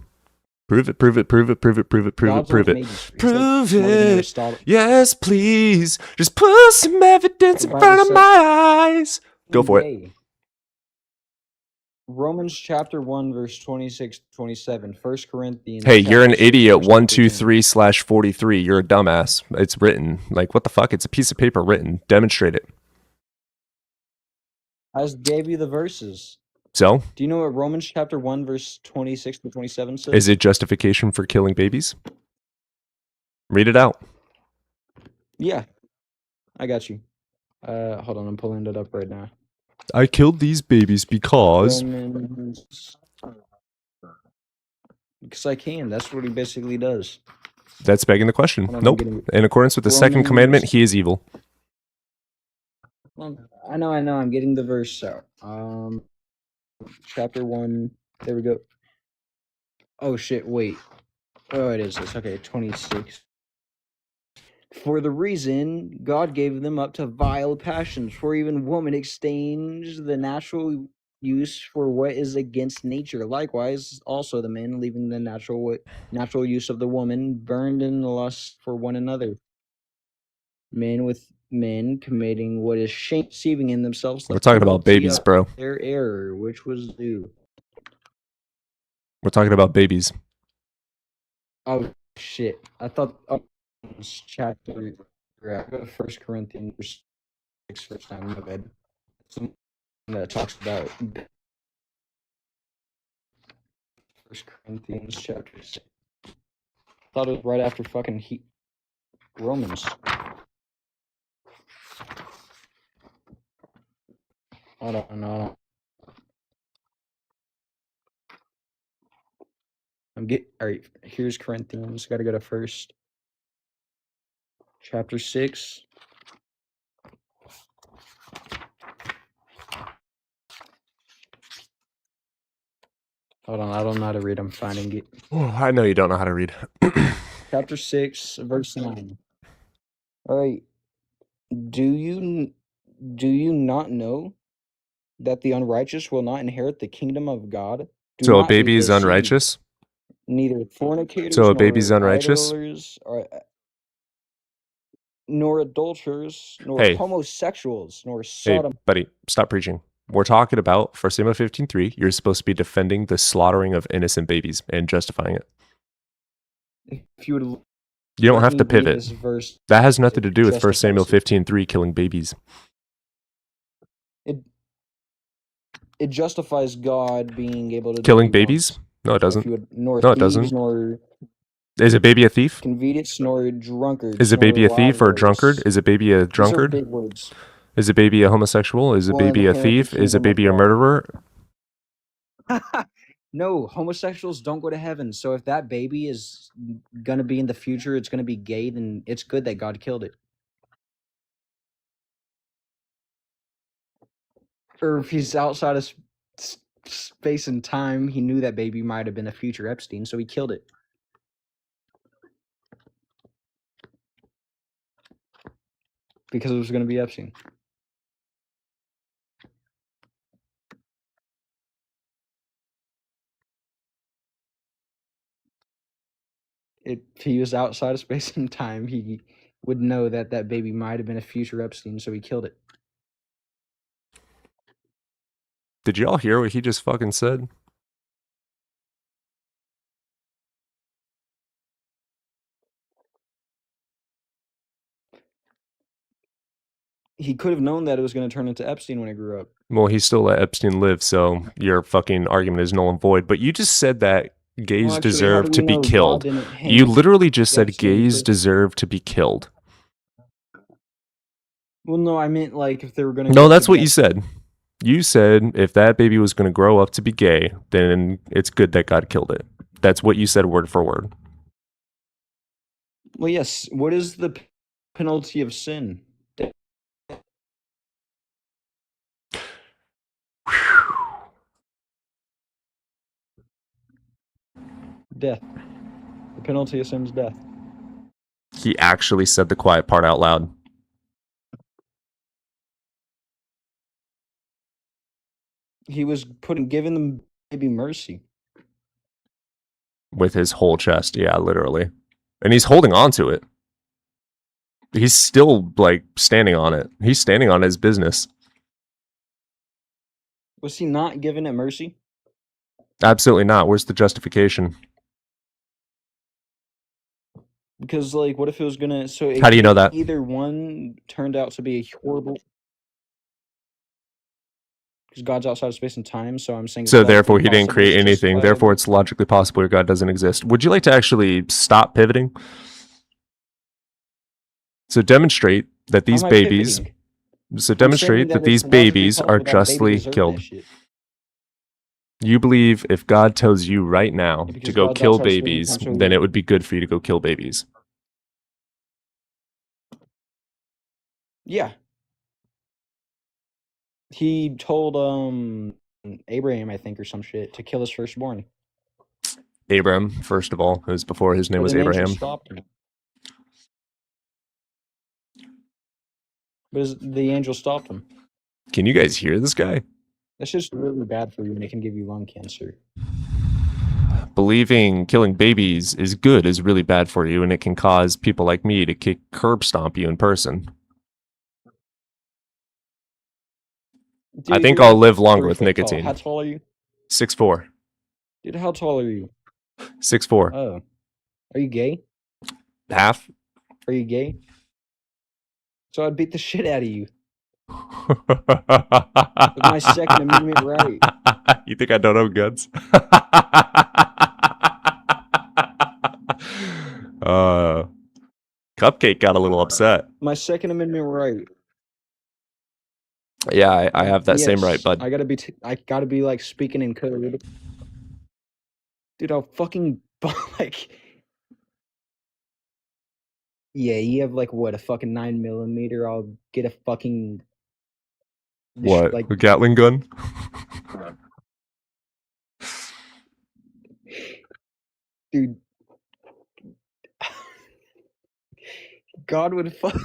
Prove it. Prove it. Prove it. Prove it. Prove it. Prove it. God's the one Prove who it. made you smart. Prove He's like smarter than it. Aristotle. Yes, please. Just put some evidence The in Bible front of says- my eyes. Go for it. Yay. Romans chapter 1 verse 26 27. 1 Corinthians. Hey, you're an chapter 6, idiot. verse 123 13. slash 43. You're a dumbass. It's written. Like, what the fuck? It's a piece of paper written. Demonstrate it. I just gave you the verses. So, Do you know what Romans chapter 1 verse 26 to 27 says? is it justification for killing babies? Read it out. Yeah. I got you. Hold on, I'm pulling it up right now. I killed these babies because. Romans. Because I can. That's what he basically does. That's begging the question. Hold on, I'm Nope. getting- In accordance with the second Romans- commandment, he is evil. Well, I know. I'm getting the verse out. Chapter 1. There we go. Oh shit! Wait. Oh, it is this. Okay, 26. For the reason God gave them up to vile passions, for even woman exchanged the natural use for what is against nature. Likewise, also the men, leaving the natural use of the woman, burned in lust for one another. Men with men committing what is shame, deceiving in themselves. We're talking about penalty babies, of bro. Their error, which was due. We're talking about babies. Oh shit! I thought chapter. Yeah, go to 1 Corinthians 6 first time. My bad. Some that talks about 1 Corinthians chapter 6. Thought it was right after fucking Romans. I don't know. Alright, here's Corinthians. Gotta go to first. Chapter 6. Hold on, I don't know how to read. I'm finding it. Oh, I know you don't know how to read. Chapter 6, verse 9. Alright. Do you not know that the unrighteous will not inherit the kingdom of God? Do So a not baby is listen, unrighteous? neither fornicators, So a baby's nor unrighteous? idolaters, nor adulterers, nor Hey. homosexuals, nor Hey, sodomites. buddy, stop preaching. We're talking about 1 Samuel 15:3. You're supposed to be defending the slaughtering of innocent babies and justifying it. If you would You don't let have me to read pivot. this verse, That has nothing to do with 1 justifies Samuel it. 15:3 killing babies. It justifies God being able to do Killing what he babies? wants. No, it So if doesn't. you would, nor No, it thieves, doesn't. nor Is a baby a thief? covetous, nor drunkards. Is a baby nor a thief or a rioters. drunkard? Is a baby a These are drunkard? big words. Is a baby a homosexual? Is a Will baby a inherit the thief? Is a kingdom of baby a God. murderer? No, homosexuals don't go to heaven. So if that baby is gonna be in the future, it's gonna be gay, then it's good that God killed it. Or if he's outside of space and time, he knew that baby might have been a future Epstein, so he killed it. Because it was gonna be Epstein. If he was outside of space and time, he would know that that baby might have been a future Epstein, so he killed it. Did y'all hear what he just fucking said? He could have known that it was going to turn into Epstein when he grew up. Well, he still let Epstein live, so your fucking argument is null and void. But you just said that Gays Well, actually, how deserve do to we be know God killed. didn't hang You literally just said Epstein gays first? deserve to be killed. Well, no, I meant like if they were gonna. No, go that's what you together. said. You said if that baby was going to grow up to be gay, then it's good that God killed it. That's what you said word for word. Well, yes. What is the penalty of sin? Death. The penalty of sin is death. He actually said the quiet part out loud. He was giving the baby mercy. With his whole chest. Yeah, literally. And he's holding on to it. He's still, like, standing on it. He's standing on his business. Was he not giving it mercy? Absolutely not. Where's the justification? Because, like, what if it was gonna? So How do you know that? Either one turned out to be a horrible. Because God's outside of space and time, so I'm saying. So therefore, he didn't create anything. Therefore, it's logically possible your God doesn't exist. Would you like to actually stop pivoting? So demonstrate that these babies. So demonstrate that these babies are justly killed. You believe if God tells you right now to go kill babies, then it would be good for you to go kill babies. Yeah. He told Abraham, I think, or some shit, to kill his firstborn. Abram, first of all, it was before his name was an angel Abraham. stopped him. But the angel stopped him. Can you guys hear this guy? That's just really bad for you, and it can give you lung cancer. Believing killing babies is good is really bad for you, and it can cause people like me to curb stomp you in person. Dude, I think I'll live longer with nicotine. How tall are you? 6'4". Dude, how tall are you? 6'4". Oh. Are you gay? Half? Are you gay? So I'd beat the shit out of you. With my Second Amendment right. You think I don't have guns? Cupcake got a little upset. My Second Amendment right. Yeah, I have that same right, bud. I gotta be like speaking in code. Dude, I'll fucking like. Yeah, you have like what, a fucking 9mm? I'll get a fucking. What? Like a Gatling gun? Dude. God would fuck.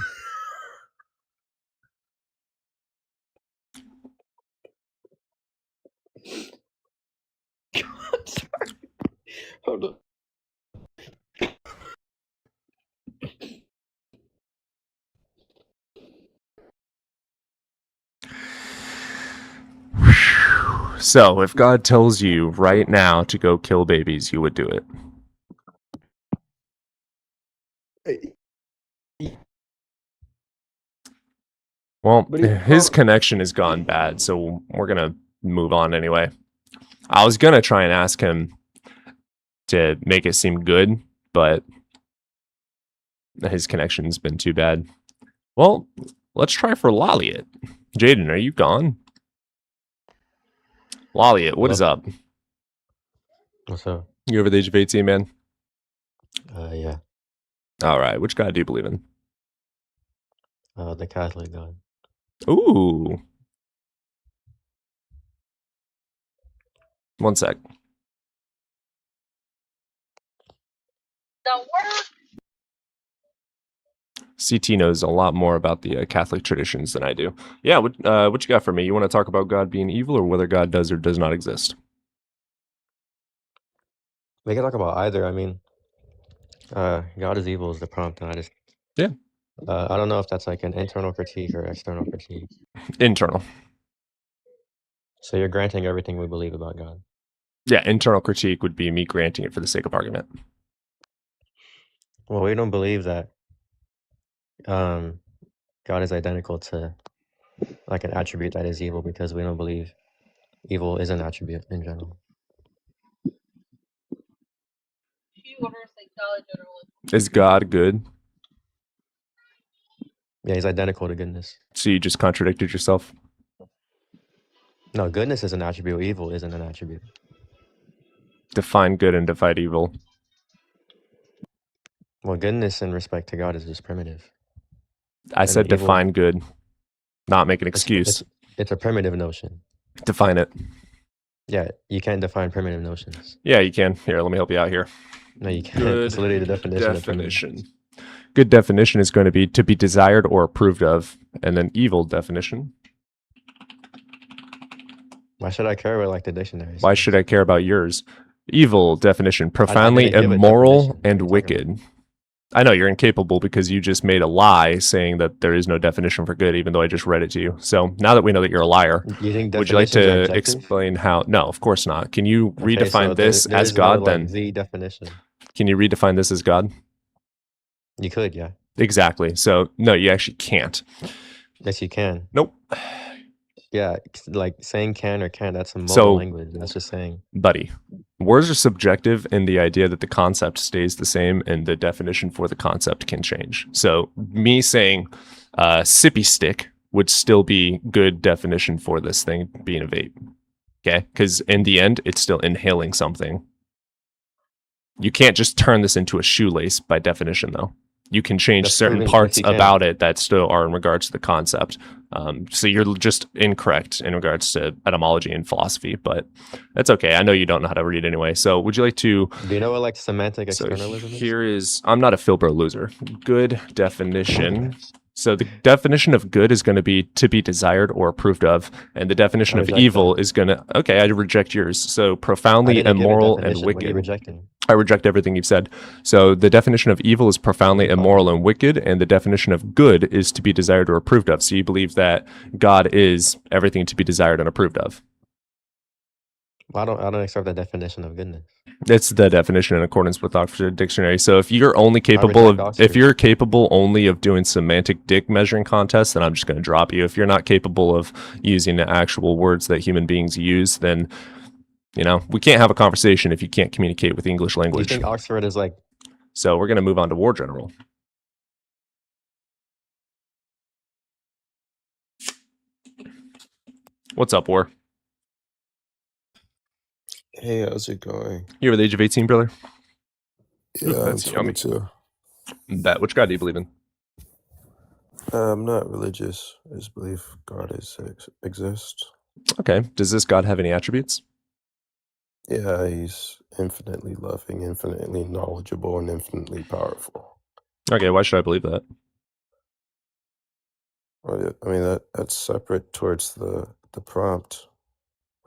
God, sorry. Hold on. So, if God tells you right now to go kill babies, you would do it. Well, his connection has gone bad, so we're going to move on anyway. I was going to try and ask him to make it seem good, but his connection's been too bad. Well, let's try for Lolliot. Jaden, are you gone? Lolliot, what is up? What's up? You over the age of 18, man? Yeah. All right. Which God do you believe in? The Catholic God. Ooh. One sec. CT knows a lot more about the Catholic traditions than I do. Yeah, what you got for me? You want to talk about God being evil or whether God does or does not exist? We can talk about either. I mean, God is evil is the prompt, and I just... Yeah. I don't know if that's like an internal critique or external critique. Internal. So you're granting everything we believe about God? Yeah, internal critique would be me granting it for the sake of argument. Well, we don't believe that God is identical to like an attribute that is evil because we don't believe evil is an attribute in general. Is God good? Yeah, he's identical to goodness. So you just contradicted yourself. No, goodness is an attribute. Evil isn't an attribute. Define good and define evil. Well, goodness in respect to God is just primitive. I said evil- define good, not make an excuse. It's a primitive notion. Define it. Yeah, you can't define primitive notions. Yeah, you can. Here, let me help you out here. No, you can't. Good It's literally the definition of primitive. definition. Good definition is going to be desired or approved of, and then evil definition. Why should I care about like the dictionary? Why should I care about yours? Evil definition: didn't profoundly give a immoral definition. and What are you talking wicked. I know you're incapable because you just made a lie saying that there is no definition for good, even though I just read it to you. So now that we know that you're a liar, You think would you like definitions are to objective? explain how? No, of course not. Can you Okay, redefine so this there as is God no, then? like, the definition. Can you redefine this as God? You could, yeah. Exactly. So no, you actually can't. Yes, you can. Nope. Yeah, like saying can or can't, that's a modal So- language. That's just saying. Buddy, words are subjective in the idea that the concept stays the same and the definition for the concept can change. So me saying sippy stick would still be good definition for this thing being a vape. Okay? Because in the end, it's still inhaling something. You can't just turn this into a shoelace by definition, though. You can change That's certain proven- parts yes, you can. about it that still are in regards to the concept. So you're just incorrect in regards to etymology and philosophy, but that's okay. I know you don't know how to read anyway. So would you like to? Do you know what like semantic So externalism is? here is, I'm not a Filbert loser. Good definition. So the definition of good is going to be desired or approved of, and the definition I of reject evil that. is going to. Okay, I reject yours. So I profoundly didn't give a immoral and definition. What are you wicked. rejecting? I reject everything you've said. So the definition of evil is profoundly Okay. immoral and wicked, and the definition of good is to be desired or approved of. So you believe that God is everything to be desired and approved of. I don't accept that definition of goodness. It's the definition in accordance with Oxford Dictionary. So if you're only capable reject of, Oxford. if you're capable only of doing semantic dick measuring contests, then I'm just going to drop you. If you're not capable of using the actual words that human beings use, then we can't have a conversation if you can't communicate with the English Do you language. think Oxford is like So we're going to move on to War General. What's up, War? Hey, how's it going? You over the age of 18, brother? Yeah, I'm That's yummy. 22. Bet. Which God do you believe in? I'm not religious. I just believe God exists. Okay. Does this God have any attributes? Yeah, he's infinitely loving, infinitely knowledgeable, and infinitely powerful. Okay. Why should I believe that? Well, I mean, that's separate towards the prompt,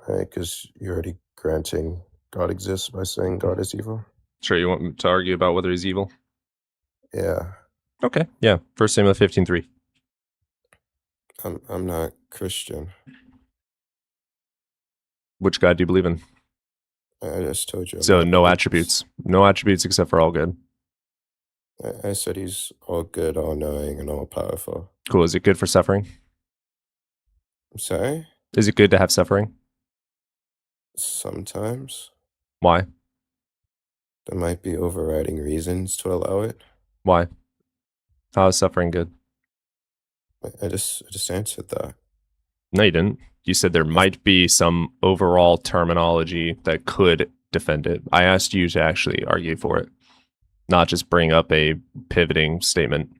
right? Because you're already granting God exists by saying God is evil. Sure. You want me to argue about whether he's evil? Yeah, Okay. Yeah. 1 Samuel 15:3. I'm not Christian. Which God do you believe in? I just told you. I'm So not no religious. attributes. No attributes except for all good. I said he's all good, all knowing, and all powerful. Cool. Is it good for suffering? I'm sorry? Is it good to have suffering? Sometimes Why? there might be overriding reasons to allow it. Why? How is suffering good? I just answered that. No, you didn't. You said there might be some overall terminology that could defend it. I asked you to actually argue for it, not just bring up a pivoting statement.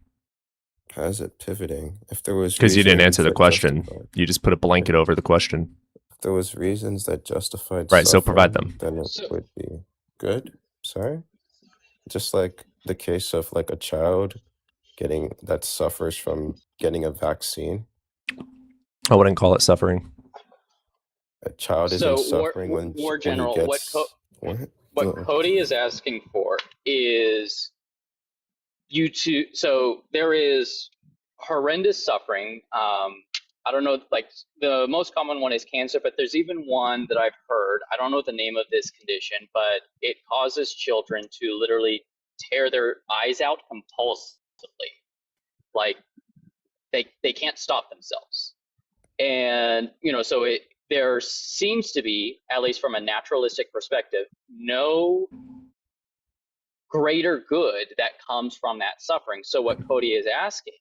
How is it pivoting? If there was Because you didn't reasons answer the that question. justified- You just put a blanket over the question. If there was reasons that justified Right, so provide suffering, them. then it So- would be good. Sorry? Just like the case of like a child that suffers from getting a vaccine. I wouldn't call it suffering. A child So, isn't suffering when War he General, gets what No. Cody is asking for is you to. So there is horrendous suffering. I don't know, like the most common one is cancer, but there's even one that I've heard. I don't know the name of this condition, but it causes children to literally tear their eyes out compulsively. Like they can't stop themselves. And, so there seems to be, at least from a naturalistic perspective, no greater good that comes from that suffering. So what Cody is asking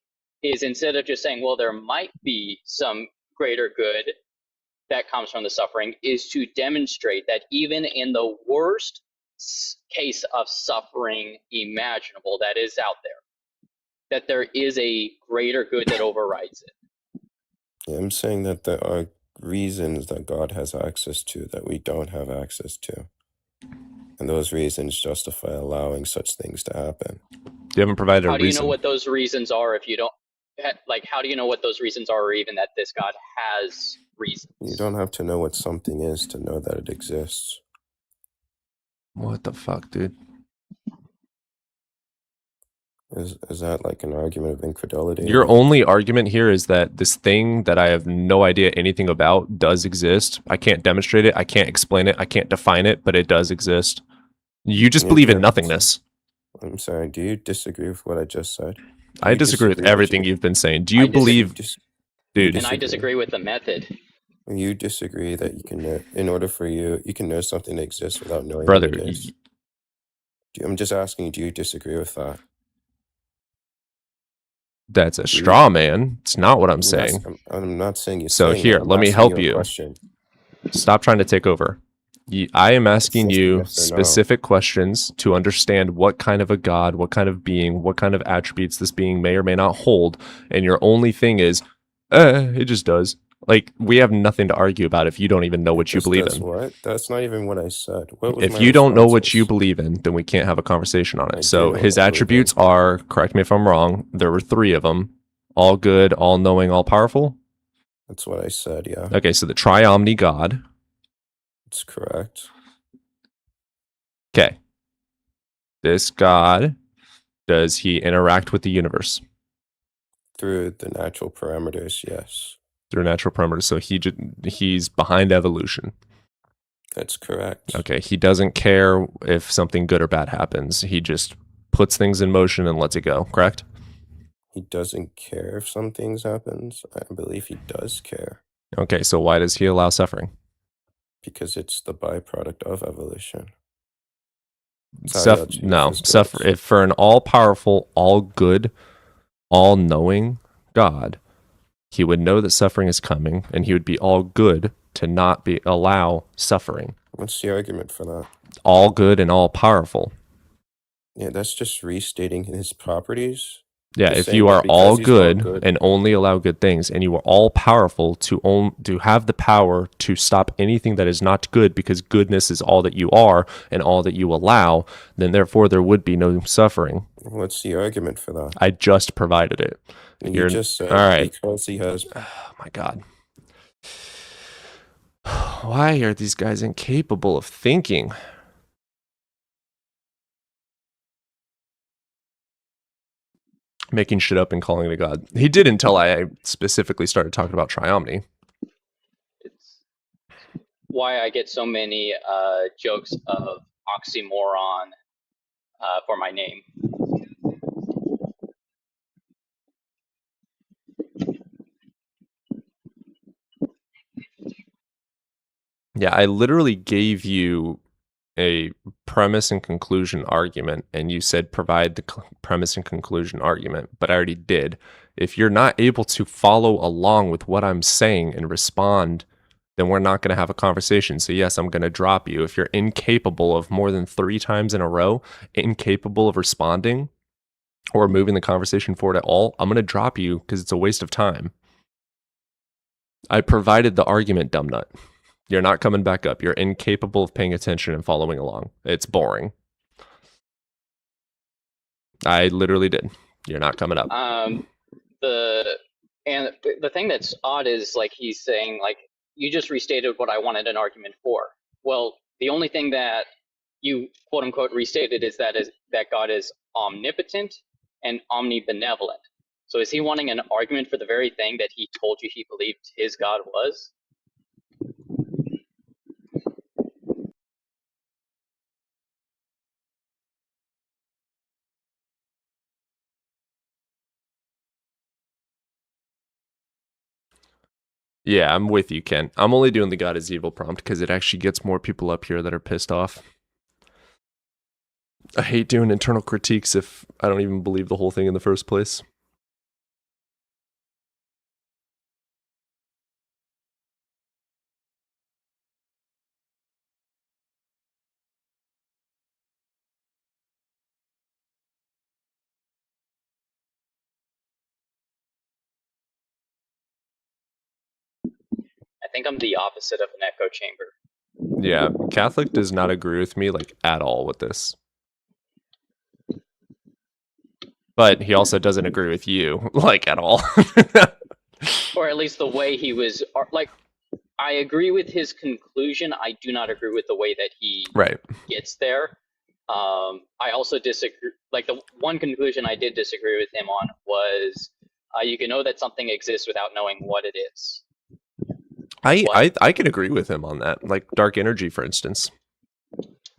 is, instead of just saying, well, there might be some greater good that comes from the suffering, is to demonstrate that even in the worst case of suffering imaginable that is out there, that there is a greater good that overrides it. Yeah, I'm saying that there are reasons that God has access to that we don't have access to. And those reasons justify allowing such things to happen. You haven't provided a How do you know reason. what those reasons are if you don't, like, how do you know what those reasons are, or even that this God has reasons? You don't have to know what something is to know that it exists. What the fuck, dude? Is that like an argument of incredulity? Your only argument here is that this thing that I have no idea anything about does exist. I can't demonstrate it. I can't explain it. I can't define it, but it does exist. You just believe in nothingness. I'm sorry, do you disagree with what I just said? I disagree with everything you've been saying. Do you believe, dude? And I disagree with the method. You disagree that you can know, in order for you can know something exists without knowing Brother, what it is. I'm just asking, do you disagree with that? That's a straw man. It's not what I'm saying. I'm not saying you. So here, let me help you. Stop trying to take over. I am asking you specific questions to understand what kind of a God, what kind of being, what kind of attributes this being may or may not hold. And your only thing is, it just does. Like, we have nothing to argue about if you don't even know what you believe in. What? That's not even what I said. If you don't know what you believe in, then we can't have a conversation on it. So his attributes are, correct me if I'm wrong, there were 3 of them. All good, all knowing, all powerful. That's what I said, yeah. Okay, so the triomni God. That's correct. Okay. This God, does he interact with the universe? Through the natural parameters, yes. Through natural parameters. So he's behind evolution. That's correct. Okay, he doesn't care if something good or bad happens. He just puts things in motion and lets it go, correct? He doesn't care if some things happens. I believe he does care. Okay, so why does he allow suffering? Because it's the byproduct of evolution. If for an all-powerful, all-good, all-knowing God, he would know that suffering is coming, and he would be all good to not allow suffering. What's the argument for that? All good and all powerful. Yeah, that's just restating his properties. Yeah, if you are all good and only allow good things, and you are all powerful to have the power to stop anything that is not good, because goodness is all that you are and all that you allow, then therefore there would be no suffering. What's the argument for that? I just provided it. You just said, all right. Because he has. Oh my God. Why are these guys incapable of thinking? Making shit up and calling it a God. He did until I specifically started talking about triomny. It's why I get so many jokes of oxymoron for my name. Yeah, I literally gave you a premise and conclusion argument, and you said provide the premise and conclusion argument, but I already did. If you're not able to follow along with what I'm saying and respond, then we're not going to have a conversation. So yes, I'm going to drop you. If you're incapable of more than 3 times in a row, incapable of responding or moving the conversation forward at all, I'm going to drop you because it's a waste of time. I provided the argument, dumb nut. You're not coming back up. You're incapable of paying attention and following along. It's boring. I literally did. You're not coming up. The thing that's odd is, like, he's saying, like, you just restated what I wanted an argument for. Well, the only thing that you quote unquote restated is that God is omnipotent and omnibenevolent. So is he wanting an argument for the very thing that he told you he believed his God was? Yeah, I'm with you, Ken. I'm only doing the God is evil prompt because it actually gets more people up here that are pissed off. I hate doing internal critiques if I don't even believe the whole thing in the first place. I think I'm the opposite of an echo chamber. Yeah, Catholic does not agree with me like at all with this. But he also doesn't agree with you like at all. Or at least the way he was like, I agree with his conclusion. I do not agree with the way that he Right. gets there. I also disagree. Like the one conclusion I did disagree with him on was you can know that something exists without knowing what it is. I can agree with him on that, like dark energy, for instance.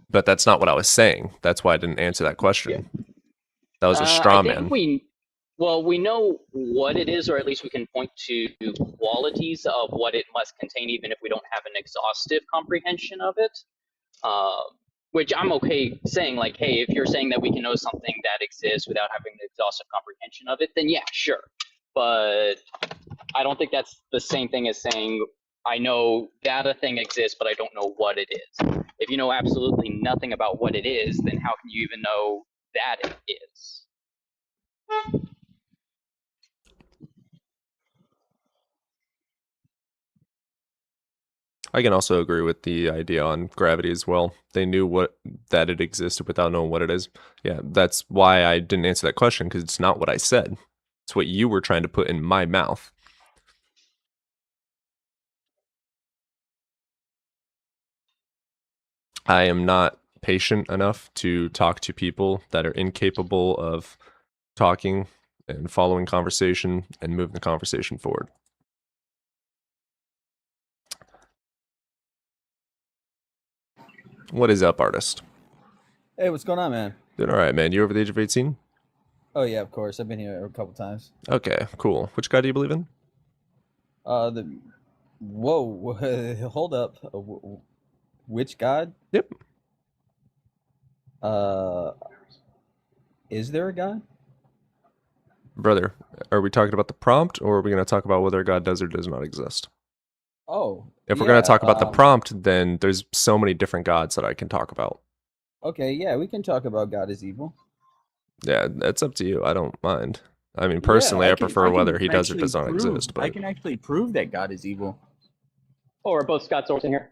But that's not what I was saying. That's why I didn't answer that question. That was a straw man. We know what it is, or at least we can point to qualities of what it must contain, even if we don't have an exhaustive comprehension of it. Which I'm okay saying, like, hey, if you're saying that we can know something that exists without having an exhaustive comprehension of it, then yeah, sure. But I don't think that's the same thing as saying I know that a thing exists, but I don't know what it is. If you know absolutely nothing about what it is, then how can you even know that it is? I can also agree with the idea on gravity as well. They knew that it existed without knowing what it is. Yeah, that's why I didn't answer that question, because it's not what I said. It's what you were trying to put in my mouth. I am not patient enough to talk to people that are incapable of talking and following conversation and moving the conversation forward. What is up, artist? Hey, what's going on, man? Doing all right, man. You over the age of 18? Oh yeah, of course. I've been here a couple times. Okay, cool. Which God do you believe in? Whoa, hold up. Which God? Yep. Is there a God? Brother, are we talking about the prompt, or are we going to talk about whether God does or does not exist? Oh, if we're going to talk about the prompt, then there's so many different gods that I can talk about. Okay, yeah, we can talk about God is evil. Yeah, that's up to you. I don't mind. I mean, personally, I prefer whether he does or does not exist. But I can actually prove that God is evil. Oh, are both Scott Source in here?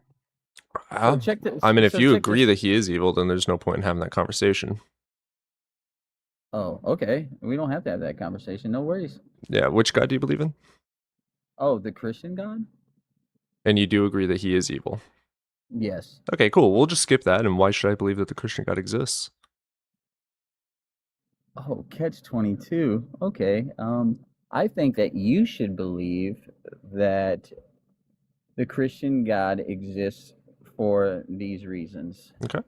So check this, I mean, if you agree that he is evil, then there's no point in having that conversation. Oh, okay. We don't have to have that conversation. No worries. Yeah, which God do you believe in? Oh, the Christian God? And you do agree that he is evil? Yes. Okay, cool. We'll just skip that. And why should I believe that the Christian God exists? Oh, catch-22. Okay. I think that you should believe that the Christian God exists for these reasons. Okay.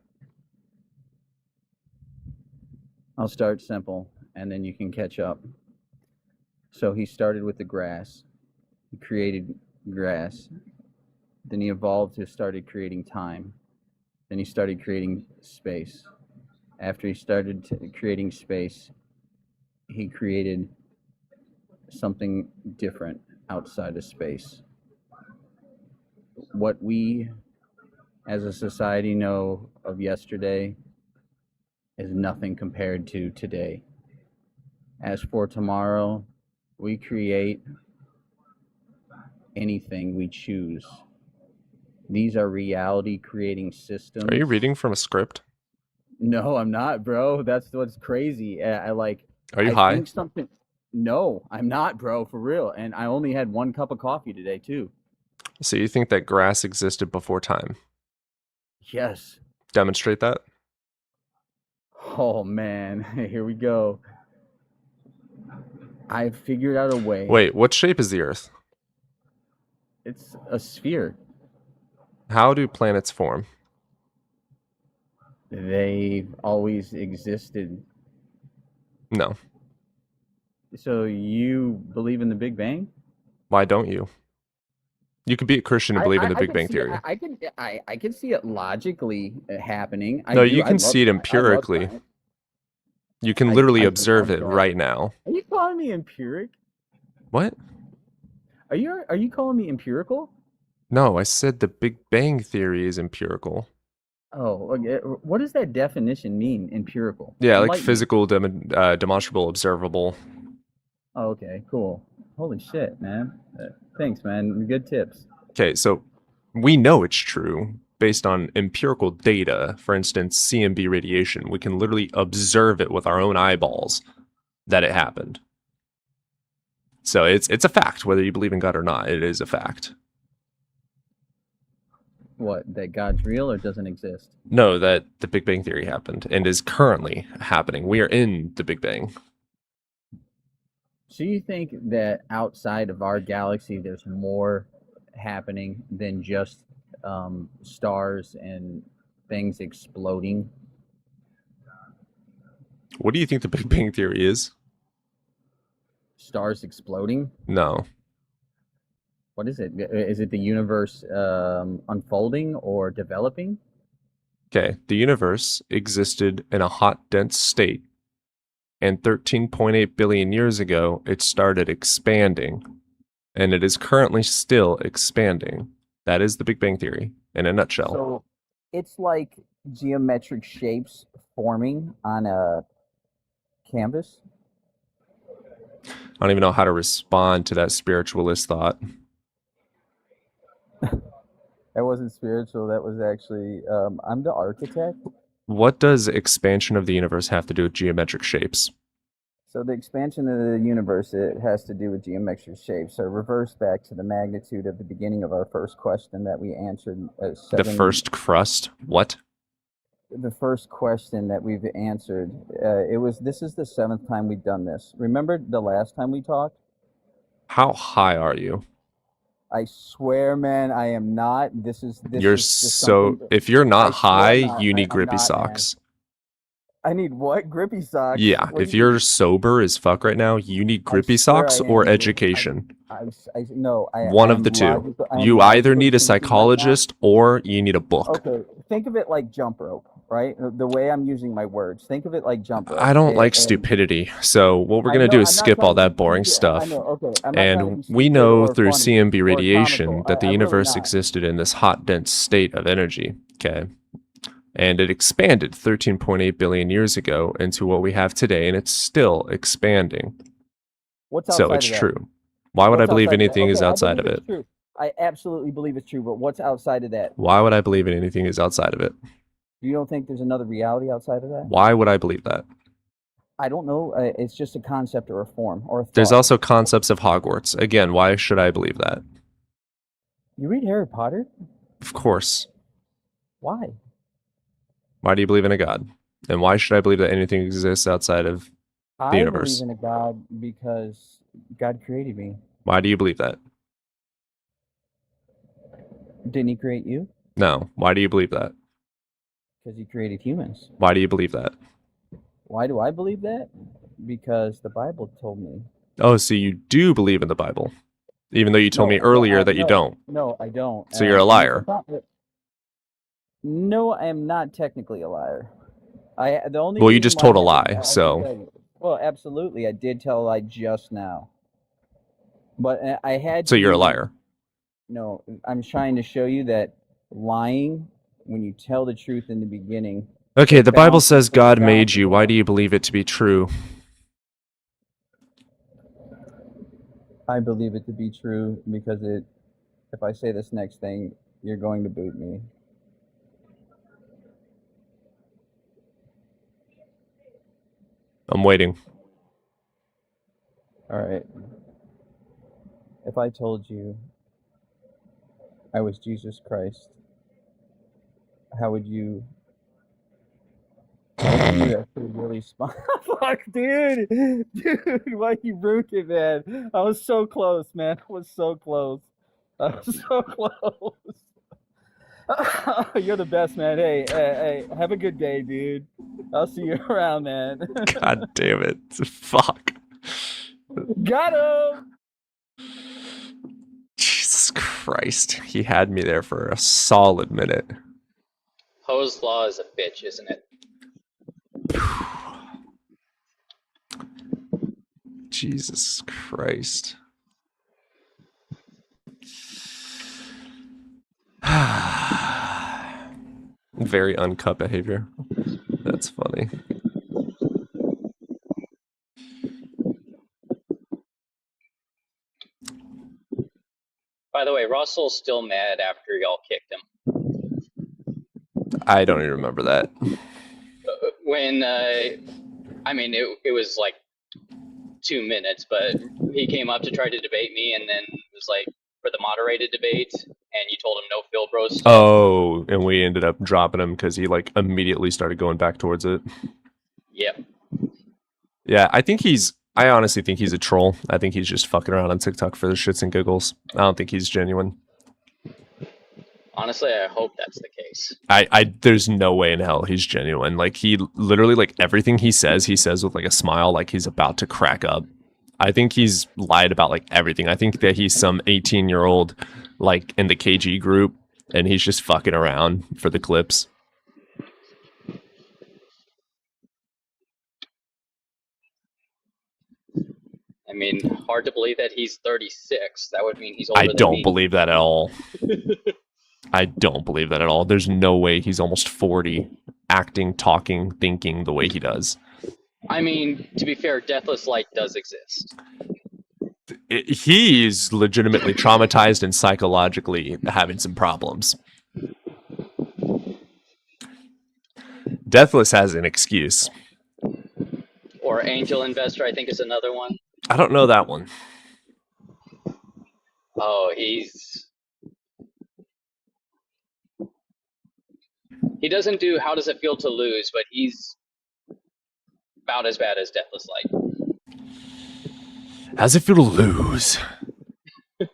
I'll start simple, and then you can catch up. So he started with the grass. He created grass. Then he evolved to started creating time. Then he started creating space. After he started creating space, he created something different outside of space. What we as a society know of yesterday is nothing compared to today. As for tomorrow, we create anything we choose. These are reality creating systems. Are you reading from a script? No, I'm not, bro. That's what's crazy. I like. Are you high? Think something. No, I'm not, bro, for real. And I only had 1 cup of coffee today, too. So you think that grass existed before time? Yes. Demonstrate that. Oh, man. Here we go. I've figured out a way. Wait, what shape is the Earth? It's a sphere. How do planets form? They've always existed. No. So you believe in the Big Bang? Why don't you? You could be a Christian and believe in the Big can Bang see Theory. I can see it logically happening. No, I do. you I can love see it science. I love empirically. science. You can literally I observe love it science. right now. Are you calling me empiric? What? Are you calling me empirical? No, I said the Big Bang Theory is empirical. Oh, okay. What does that definition mean? Empirical. Yeah, like Enlighten me. physical, demonstrable, observable. Oh, okay, cool. Holy shit, man. Thanks, man. Good tips. Okay, so we know it's true based on empirical data. For instance, CMB radiation. We can literally observe it with our own eyeballs that it happened. So it's a fact, whether you believe in God or not. It is a fact. What, that God's real or doesn't exist? No, that the Big Bang Theory happened and is currently happening. We are in the Big Bang. So you think that outside of our galaxy there's more happening than just stars and things exploding? What do you think the Big Bang Theory is? Stars exploding? No. What is it? Is it the universe unfolding or developing? Okay, the universe existed in a hot, dense state, and 13.8 billion years ago, it started expanding, and it is currently still expanding. That is the Big Bang Theory in a nutshell. So it's like geometric shapes forming on a canvas? I don't even know how to respond to that spiritualist thought. That wasn't spiritual. That was actually, I'm the architect. What does expansion of the universe have to do with geometric shapes? So the expansion of the universe, it has to do with geometric shapes. So reverse back to the magnitude of the beginning of our first question that we answered. The first crust? What? The first question that we've answered. This is the 7th time we've done this. Remember the last time we talked? How high are you? I swear, man, I am not. You're so. If you're not high, you need grippy socks. I need what? Grippy socks? Yeah, if you're sober as fuck right now, you need grippy socks or education. No, one of the two. You either need a psychologist or you need a book. Okay, think of it like jump rope, right? The way I'm using my words. Think of it like jump rope. I don't like stupidity, so what we're gonna do is skip all that boring stuff. And we know through CMB radiation that the universe existed in this hot, dense state of energy. Okay. And it expanded 13.8 billion years ago into what we have today, and it's still expanding. So it's true. Why would I believe anything is outside of it? I absolutely believe it's true, but what's outside of that? Why would I believe in anything is outside of it? You don't think there's another reality outside of that? Why would I believe that? I don't know. It's just a concept or a form or a thought. There's also concepts of Hogwarts. Again, why should I believe that? You read Harry Potter? Of course. Why? Why do you believe in a God? And why should I believe that anything exists outside of the universe? I believe in a God because God created me. Why do you believe that? Didn't he create you? No. Why do you believe that? Because he created humans. Why do you believe that? Why do I believe that? Because the Bible told me. Oh, so you do believe in the Bible, even though you told me earlier that you don't. No, I don't. So you're a liar. No, I am not technically a liar. Well, you just told a lie, so. Well, absolutely, I did tell a lie just now. But I had. So you're a liar. No, I'm trying to show you that lying, when you tell the truth in the beginning. Okay, the Bible says God made you. Why do you believe it to be true? I believe it to be true because if I say this next thing, you're going to boot me. I'm waiting. All right. If I told you I was Jesus Christ, how would you actually really respond? Fuck, dude! Dude, why you ruined it, man? I was so close, man. I was so close. You're the best, man. Hey, have a good day, dude. I'll see you around, man. God damn it. Fuck. Got him! Jesus Christ. He had me there for a solid minute. Poe's law is a bitch, isn't it? Jesus Christ. Very uncut behavior. That's funny. By the way, Russell's still mad after y'all kicked him. I don't even remember that. When, I mean, it was like 2 minutes, but he came up to try to debate me and then was like, for the moderated debate, and you told him no Phil Bro stuff. Oh, and we ended up dropping him because he like immediately started going back towards it. Yep. Yeah, I honestly think he's a troll. I think he's just fucking around on TikTok for the shits and giggles. I don't think he's genuine. Honestly, I hope that's the case. There's no way in hell he's genuine. Like, he literally, like, everything he says with like a smile, like he's about to crack up. I think he's lied about like everything. I think that he's some 18-year-old like in the KG group and he's just fucking around for the clips. I mean, hard to believe that he's 36. That would mean he's older I than don't me. believe that at all. I don't believe that at all. There's no way he's almost 40 acting, talking, thinking the way he does. I mean, to be fair, Deathless Light does exist. He's legitimately traumatized and psychologically having some problems. Deathless has an excuse. Or Angel Investor, I think, is another one. I don't know that one. Oh, he doesn't do How Does It Feel to Lose, but he's about as bad as Deathless Light. How's it feel to lose? Do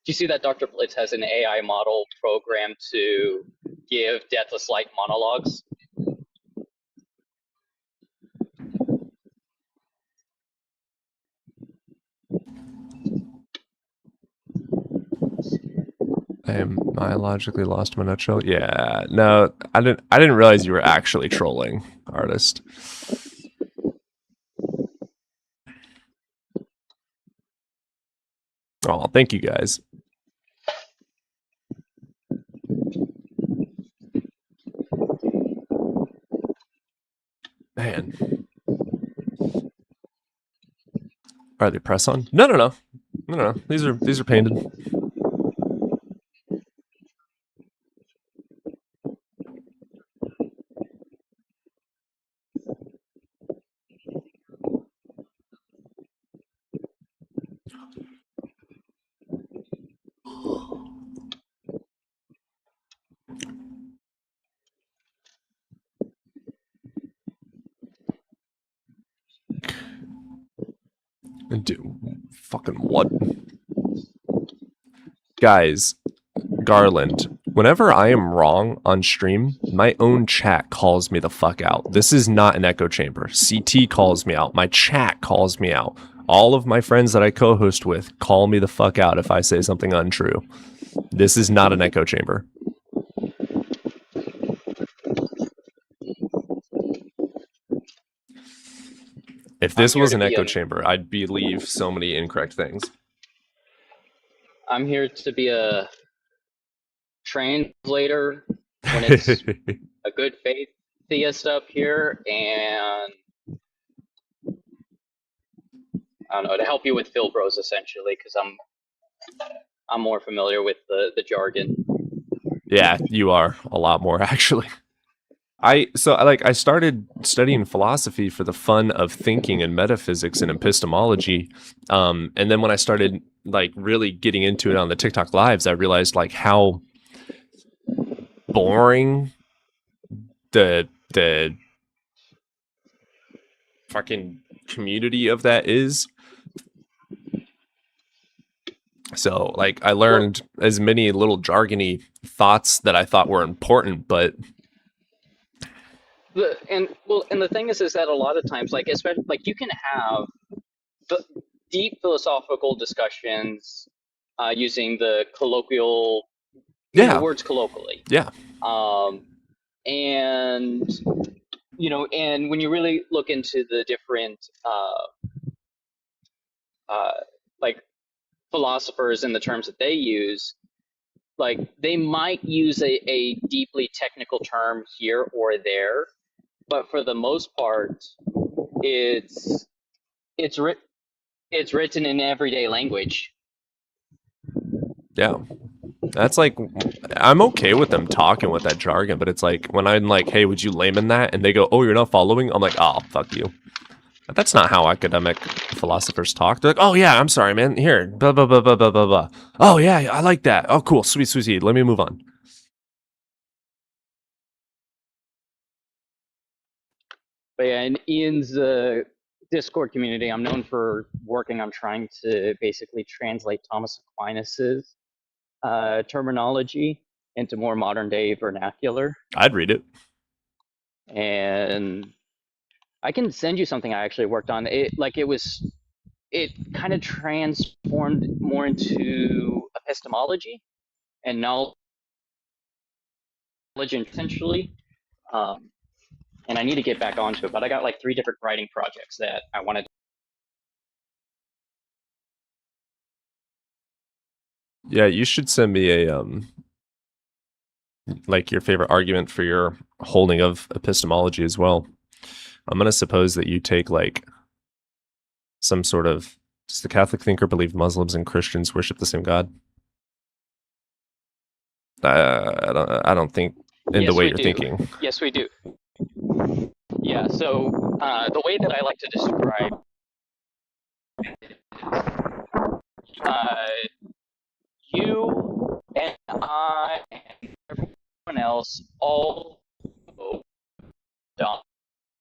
you see that Dr. Blitz has an AI model programmed to give Deathless Light monologues? I am biologically lost in my nutshell. Yeah, no, I didn't realize you were actually trolling, artist. Oh, thank you guys. Man. Are they press on? No. These are painted. Fucking what? Guys, Garland, whenever I am wrong on stream, my own chat calls me the fuck out. This is not an echo chamber. CT calls me out. My chat calls me out. All of my friends that I co-host with call me the fuck out if I say something untrue. This is not an echo chamber. If this was an echo chamber, I'd believe so many incorrect things. I'm here to be a translator when it's a good faith theist up here, and I don't know, to help you with Phil Bros essentially, because I'm more familiar with the jargon. Yeah, you are a lot more actually. I started studying philosophy for the fun of thinking and metaphysics and epistemology, and then when I started like really getting into it on the TikTok lives, I realized like how boring the fucking community of that is. So like I learned as many little jargony thoughts that I thought were important, but And the thing is that a lot of times, like especially like you can have the deep philosophical discussions using the colloquial, Yeah. words colloquially. Yeah. And and when you really look into the different like philosophers and the terms that they use, like they might use a deeply technical term here or there, but for the most part, it's written in everyday language. Yeah. That's like, I'm okay with them talking with that jargon, but it's like when I'm like, hey, would you layman that? And they go, oh, you're not following? I'm like, oh, fuck you. But that's not how academic philosophers talk. They're like, oh, yeah, I'm sorry, man. Here, blah, blah, blah, blah, blah, blah, blah. Oh, yeah, I like that. Oh, cool. Sweet, sweet, sweet. Let me move on. But yeah, in Ian's Discord community, I'm known for working on trying to basically translate Thomas Aquinas's terminology into more modern day vernacular. I'd read it. And I can send you something I actually worked on. It kind of transformed more into epistemology and knowledge essentially. And I need to get back onto it, but I got like 3 different writing projects that I wanted. Yeah, you should send me a like your favorite argument for your holding of epistemology as well. I'm gonna suppose that you take like some sort of, does the Catholic thinker believe Muslims and Christians worship the same God? I don't think in Yes, the way we you're do. thinking. Yes, we do. Yeah, so the way that I like to describe you and I and everyone else all know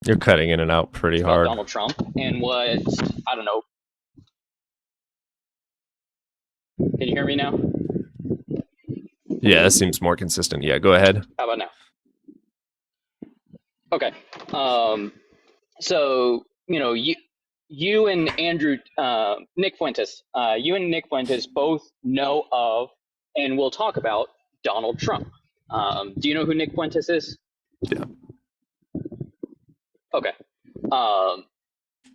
You're cutting in and out pretty hard. Donald Trump and what, I don't know. Can you hear me now? Yeah, that seems more consistent. Yeah, go ahead. How about now? Okay. So, you and Andrew, Nick Fuentes, you and Nick Fuentes both know of and will talk about Donald Trump. Do you know who Nick Fuentes is? Yeah. Okay.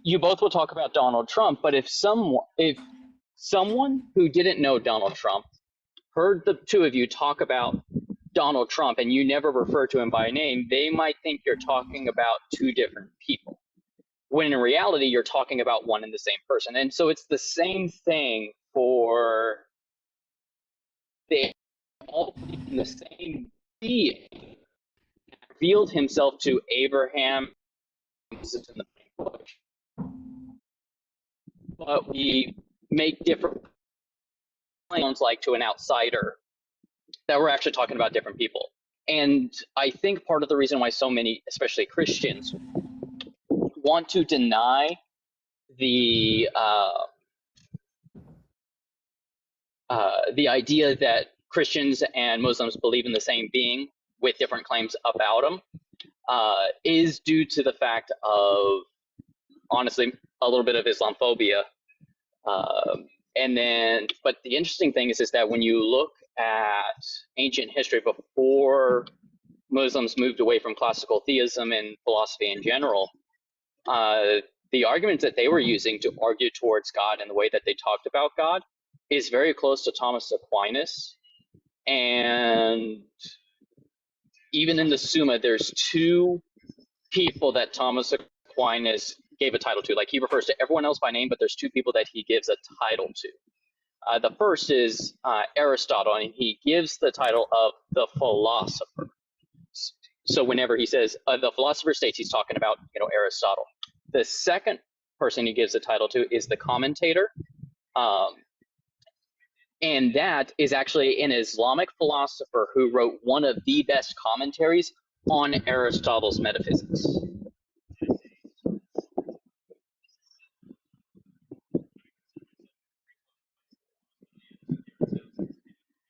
You both will talk about Donald Trump, but if someone who didn't know Donald Trump heard the two of you talk about Donald Trump and you never refer to him by name, they might think you're talking about 2 different people, when in reality you're talking about one and the same person. And so it's the same thing for they all believe in the same being, revealed himself to Abraham in the bush. But we make different claims, like to an outsider, that we're actually talking about different people. And I think part of the reason why so many, especially Christians, want to deny the idea that Christians and Muslims believe in the same being with different claims about them is due to the fact of, honestly, a little bit of Islamophobia. But the interesting thing is that when you look at ancient history before Muslims moved away from classical theism and philosophy in general, the arguments that they were using to argue towards God and the way that they talked about God is very close to Thomas Aquinas. And even in the Summa, there's 2 people that Thomas Aquinas gave a title to. Like, he refers to everyone else by name, but there's 2 people that he gives a title to. The first is Aristotle, and he gives the title of the philosopher. So whenever he says the philosopher states, he's talking about Aristotle. The second person he gives the title to is the commentator, and that is actually an Islamic philosopher who wrote one of the best commentaries on Aristotle's metaphysics.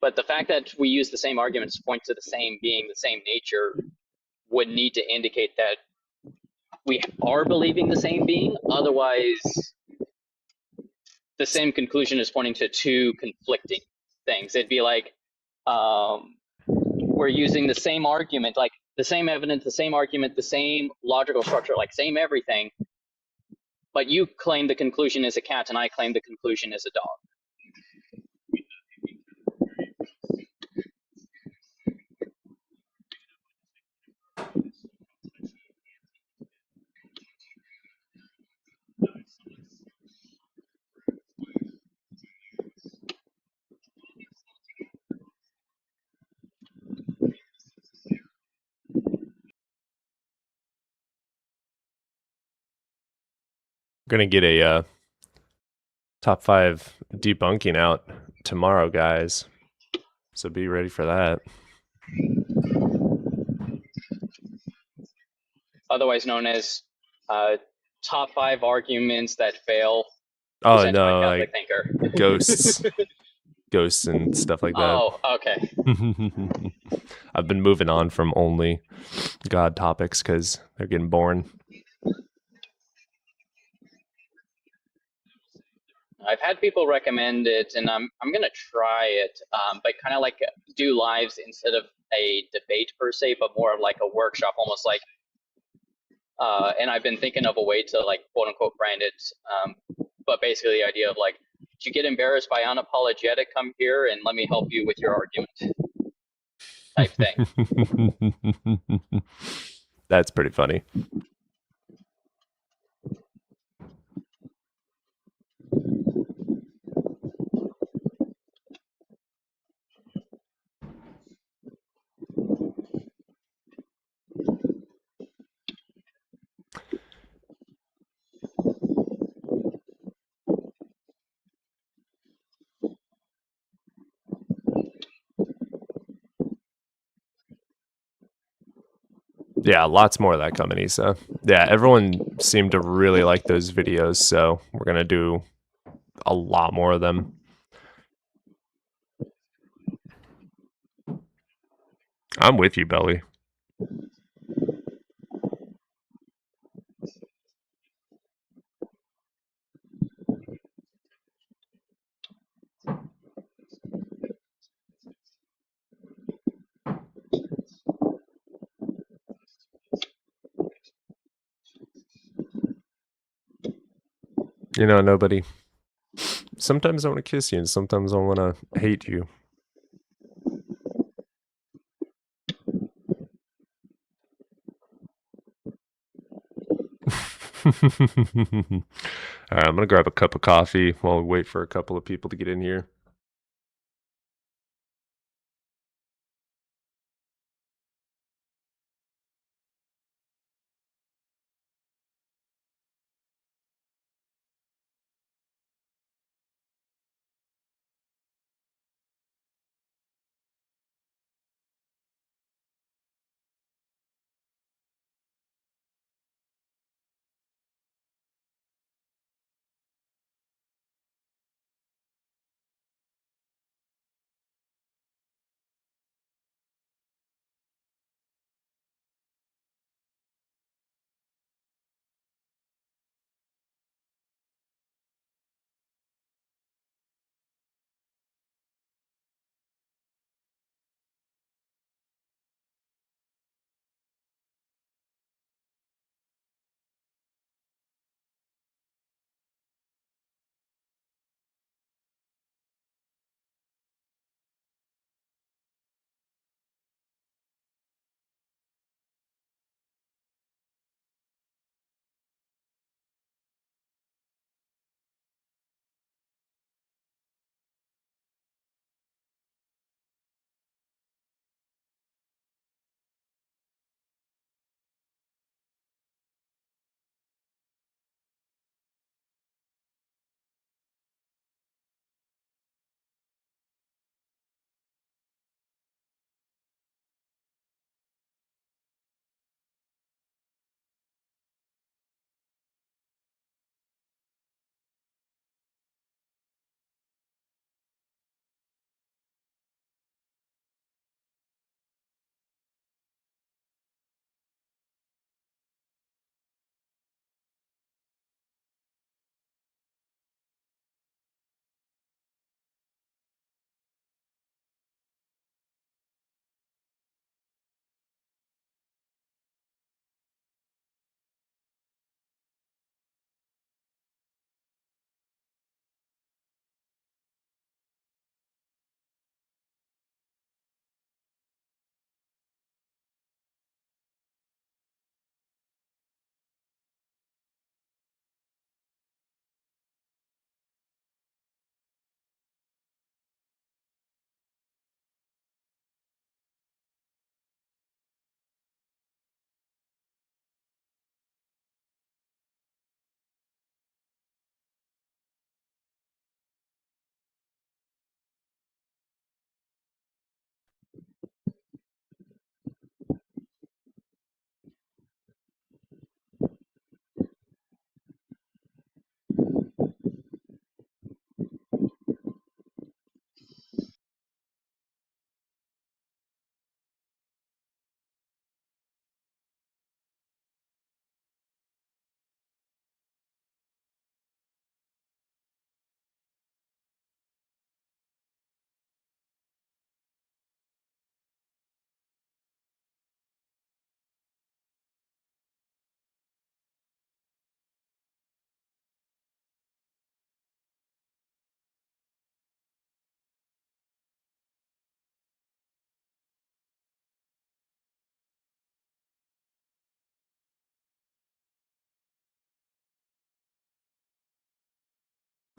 But the fact that we use the same arguments to point to the same being, the same nature, would need to indicate that we are believing the same being. Otherwise, the same conclusion is pointing to two conflicting things. It'd be like we're using the same argument, like the same evidence, the same argument, the same logical structure, like same everything, but you claim the conclusion is a cat and I claim the conclusion is a dog. Gonna get a top 5 debunking out tomorrow, guys. So be ready for that. Otherwise known as top 5 arguments that fail. Oh presented by no, Catholic like thinker. ghosts and stuff like that. Oh, okay. I've been moving on from only God topics because they're getting boring. I've had people recommend it, and I'm gonna try it, but kind of like do lives instead of a debate per se, but more of like a workshop, almost like. And I've been thinking of a way to like quote unquote brand it, but basically the idea of like, if you get embarrassed by unapologetic, come here and let me help you with your argument, type thing. That's pretty funny. Yeah, lots more of that coming, Issa. Yeah, everyone seemed to really like those videos, so we're going to do a lot more of them. I'm with you, Belly. You know, nobody. Sometimes I want to kiss you, and sometimes I want to hate you. All right, I'm going to grab a cup of coffee while we wait for a couple of people to get in here.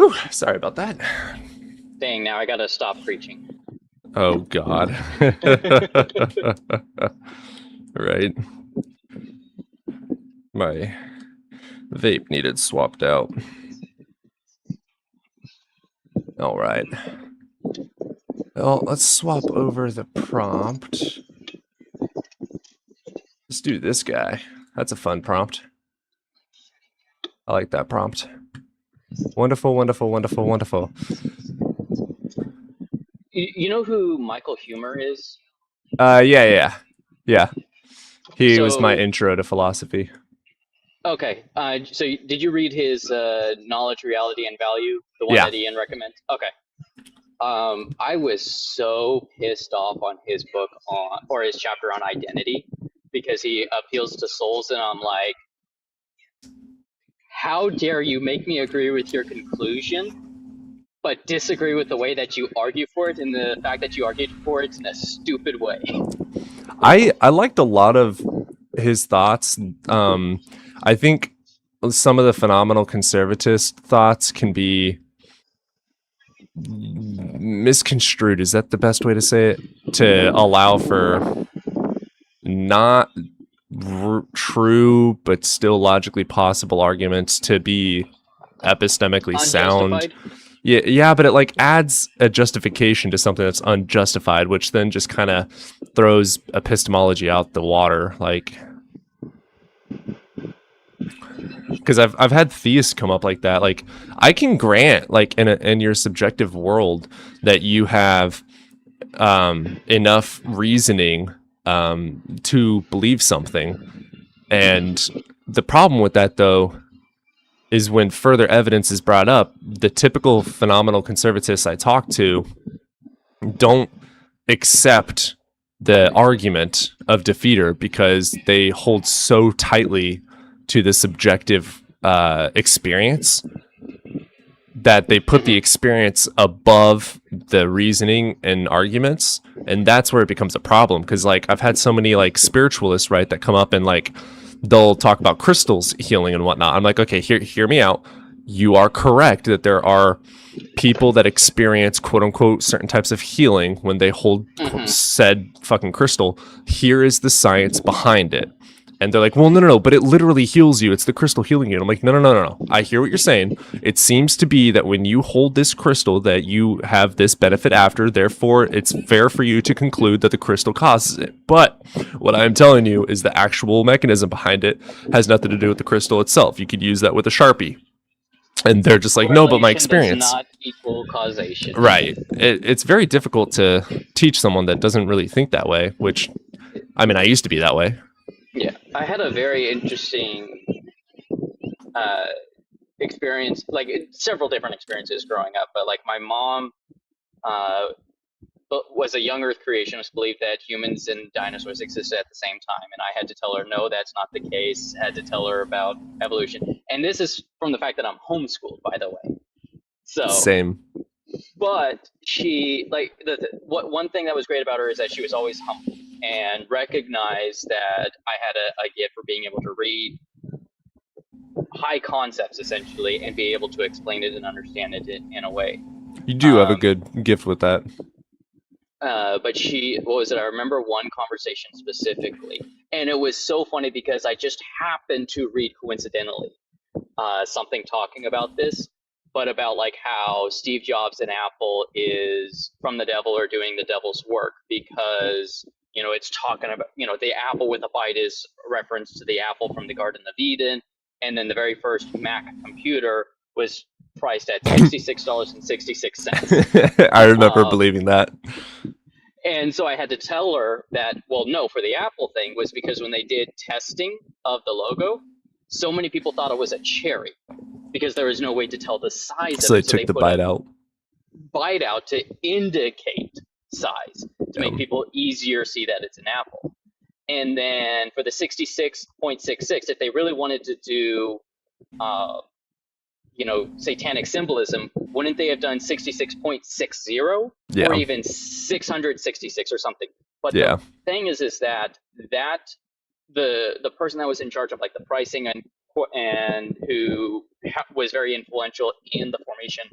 Whew, sorry about that. Dang, now I gotta stop preaching. Oh God. Right. My vape needed swapped out. All right. Well, let's swap over the prompt. Let's do this guy. That's a fun prompt. I like that prompt. Wonderful, wonderful, wonderful, wonderful. You know who Michael Humer is? Yeah. He was my So intro to philosophy. okay, so did you read his Knowledge, Reality, and Value, the one Yeah. that Ian recommends? Okay. I was so pissed off on his book or his chapter on identity, because he appeals to souls, and I'm like, how dare you make me agree with your conclusion, but disagree with the way that you argue for it, and the fact that you argued for it in a stupid way. I liked a lot of his thoughts. I think some of the phenomenal conservatist thoughts can be misconstrued. Is that the best way to say it? To allow for not true but still logically possible arguments to be epistemically sound. Unjustified? Yeah, but it like adds a justification to something that's unjustified, which then just kind of throws epistemology out the water. Like, because I've had theists come up like that. Like, I can grant, like, in your subjective world that you have enough reasoning to believe something, and the problem with that, though, is when further evidence is brought up, the typical phenomenal conservatists I talk to don't accept the argument of defeater because they hold so tightly to the subjective experience that they put the experience above the reasoning and arguments, and that's where it becomes a problem. Because like I've had so many like spiritualists, right, that come up and like they'll talk about crystals healing and whatnot. I'm like, okay, hear me out. You are correct that there are people that experience quote unquote certain types of healing when they hold said fucking crystal. Here is the science behind it. And they're like, well, no, but it literally heals you. It's the crystal healing you. And I'm like, no. I hear what you're saying. It seems to be that when you hold this crystal that you have this benefit after, therefore it's fair for you to conclude that the crystal causes it. But what I'm telling you is the actual mechanism behind it has nothing to do with the crystal itself. You could use that with a Sharpie. And they're just like, no, but my experience does not equal causation. Right. It's very difficult to teach someone that doesn't really think that way, which, I mean, I used to be that way. Yeah, I had a very interesting experience, like several different experiences growing up. But like my mom was a young Earth creationist, believed that humans and dinosaurs existed at the same time, and I had to tell her no, that's not the case. Had to tell her about evolution, and this is from the fact that I'm homeschooled, by the way. So same. But she one thing that was great about her is that she was always humble and recognized that I had a gift for being able to read high concepts essentially and be able to explain it and understand it in a way. You do have a good gift with that. But what was it? I remember one conversation specifically, and it was so funny because I just happened to read coincidentally something talking about this, but about like how Steve Jobs and Apple is from the devil or doing the devil's work because, you know, it's talking about, you know, the apple with a bite is a reference to the apple from the Garden of Eden. And then the very first Mac computer was priced at $66.66. I remember believing that. And so I had to tell her that, well, no, for the Apple thing was because when they did testing of the logo, so many people thought it was a cherry because there was no way to tell the size so of it. So they took the bite out. Bite out to indicate size to make people easier see that it's an apple. And then for the 66.66, if they really wanted to do, you know, satanic symbolism, wouldn't they have done 66.60 or even 666 or something? But the thing is that the person that was in charge of like the pricing and and who was very influential in the formation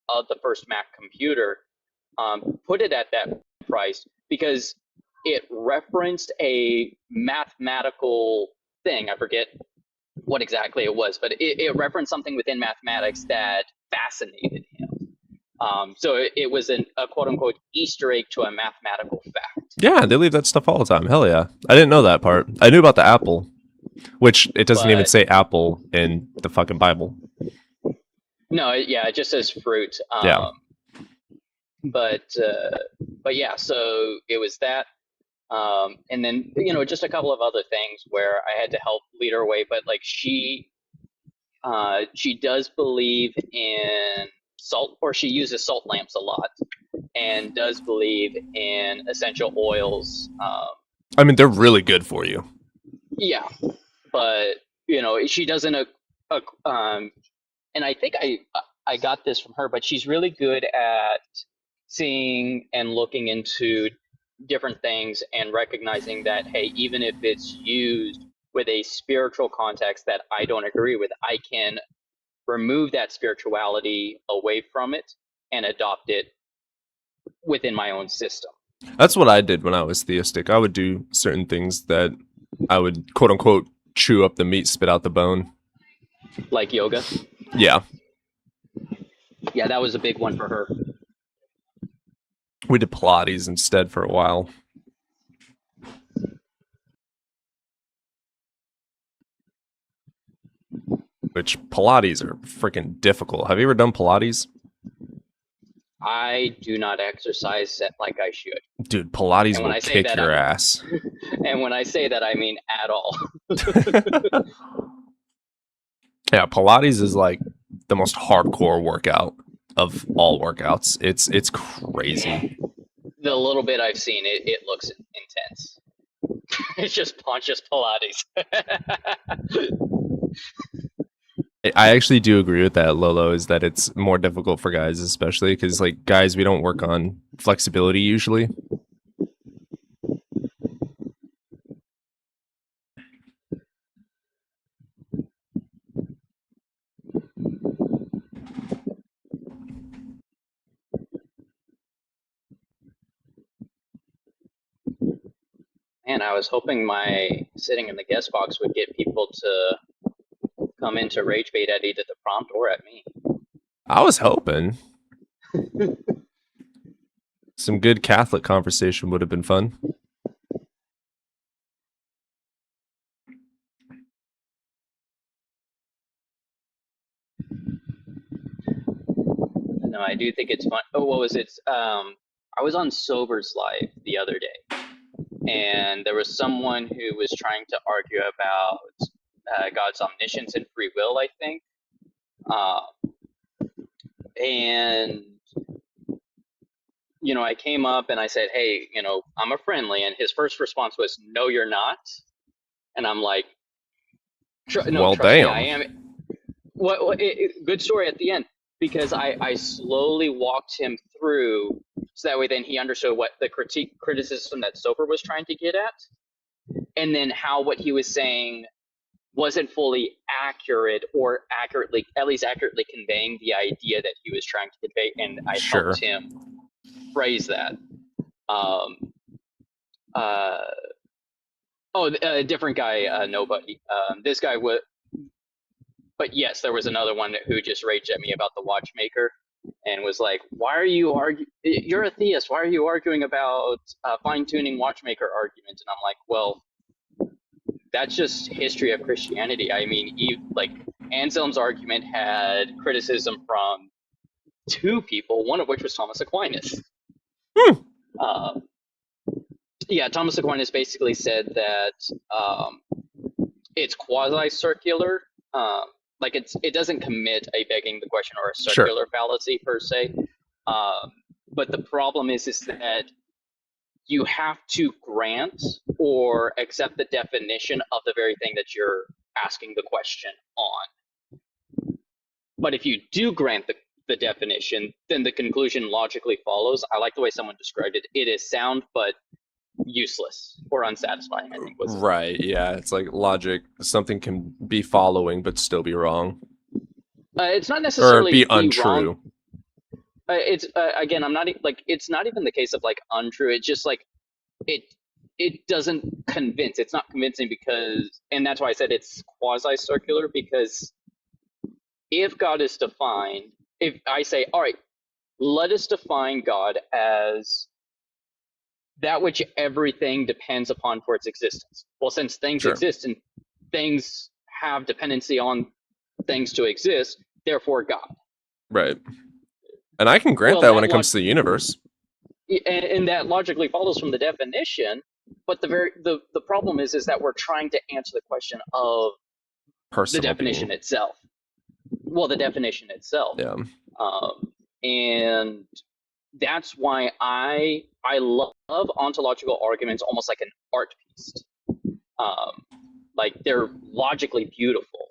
of the first Mac computer, put it at that price because it referenced a mathematical thing. I forget what exactly it was, but it referenced something within mathematics that fascinated him. So it was a quote unquote Easter egg to a mathematical fact. Yeah, they leave that stuff all the time. Hell yeah. I didn't know that part. I knew about the apple, which it doesn't even say apple in the fucking Bible. No, yeah, it just says fruit. Yeah. But yeah, so it was that. And then, just a couple of other things where I had to help lead her away. But like she does believe in salt, or she uses salt lamps a lot, and does believe in essential oils. I mean, they're really good for you. Yeah, but she doesn't. And I think I got this from her, but she's really good at seeing and looking into different things and recognizing that, hey, even if it's used with a spiritual context that I don't agree with, I can remove that spirituality away from it and adopt it within my own system. That's what I did when I was theistic. I would do certain things that I would, quote unquote, chew up the meat, spit out the bone. Like yoga? Yeah. Yeah, that was a big one for her. We did Pilates instead for a while. Which Pilates are freaking difficult. Have you ever done Pilates? I do not exercise like I should. Dude, Pilates will kick your ass. And when I say that, I mean at all. Yeah, Pilates is like the most hardcore workout of all workouts. It's crazy. The little bit I've seen, it looks intense. It's just Pontius Pilates. I actually do agree with that, Lolo, is that it's more difficult for guys, especially because, like, guys, we don't work on flexibility usually. Man, I was hoping my sitting in the guest box would get people to come into rage bait at either the prompt or at me. I was hoping. Some good Catholic conversation would have been fun. No, I do think it's fun. Oh, what was it? I was on Sober's Live the other day, and there was someone who was trying to argue about God's omniscience and free will, I think. And I came up and I said, hey, I'm a friendly. And his first response was, no, you're not. And I'm like, no, well, trust damn. me, I am. Good story at the end, because I slowly walked him through so that way then he understood what the criticism that Soper was trying to get at, and then how what he was saying wasn't fully accurate, or at least accurately conveying the idea that he was trying to convey, and I helped him phrase that. A different guy, nobody. This guy would, but yes, there was another one who just raged at me about the watchmaker and was like, "Why are you arguing? You're a theist. Why are you arguing about fine-tuning watchmaker argument?" And I'm like, "Well, that's just history of Christianity. I mean, like Anselm's argument had criticism from two people, one of which was Thomas Aquinas." Yeah, Thomas Aquinas basically said that it's quasi-circular. Like it doesn't commit a begging the question or a circular fallacy per se. But the problem is that you have to grant or accept the definition of the very thing that you're asking the question on. But if you do grant the definition, then the conclusion logically follows. I like the way someone described it. It is sound, but useless or unsatisfying, I think was it. Right, yeah. It's like logic. Something can be following but still be wrong. It's not Or necessarily be wrong. untrue. It's again, I'm not like it's not even the case of like untrue. It's just like it doesn't convince. It's not convincing because, and that's why I said it's quasi circular, because if God is defined, if I say, all right, let us define God as that which everything depends upon for its existence. Well, since things Sure. exist and things have dependency on things to exist, therefore God. Right. And I can grant Well, that when that it comes to the universe. and that logically follows from the definition, but the problem is that we're trying to answer the question of the Personal definition being. itself. Well, the definition itself. Yeah. And that's why I love ontological arguments almost like an art piece. Like they're logically beautiful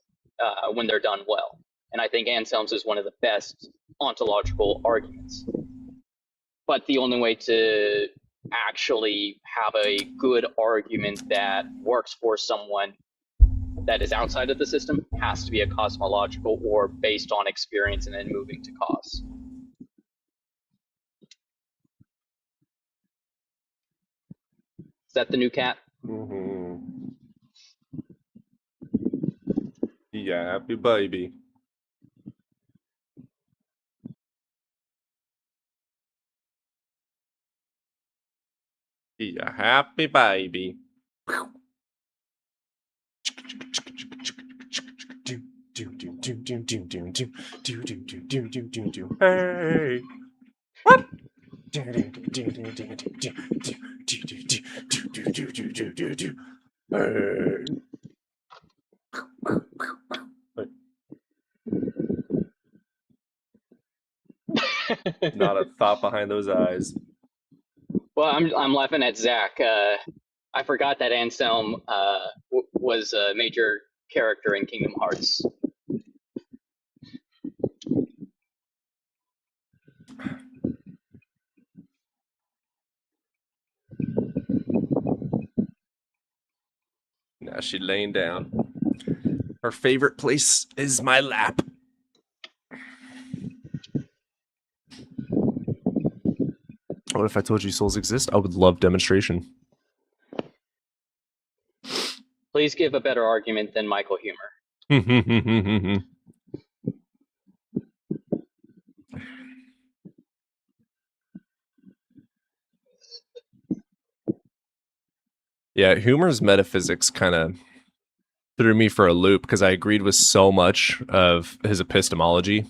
when they're done well. And I think Anselm's is one of the best ontological arguments. But the only way to actually have a good argument that works for someone that is outside of the system has to be a cosmological or based on experience and then moving to cause. Is that the new cat? Mm-hmm. Yeah, happy baby. Yeah, happy baby. Hey. What? Hey. Not a thought behind those eyes. Well, I'm laughing at Zach. I forgot that Anselm was a major character in Kingdom Hearts. Now she's laying down. Her favorite place is my lap. What if I told you souls exist? I would love demonstration. Please give a better argument than Michael Humer. Yeah, Humer's metaphysics kind of threw me for a loop because I agreed with so much of his epistemology.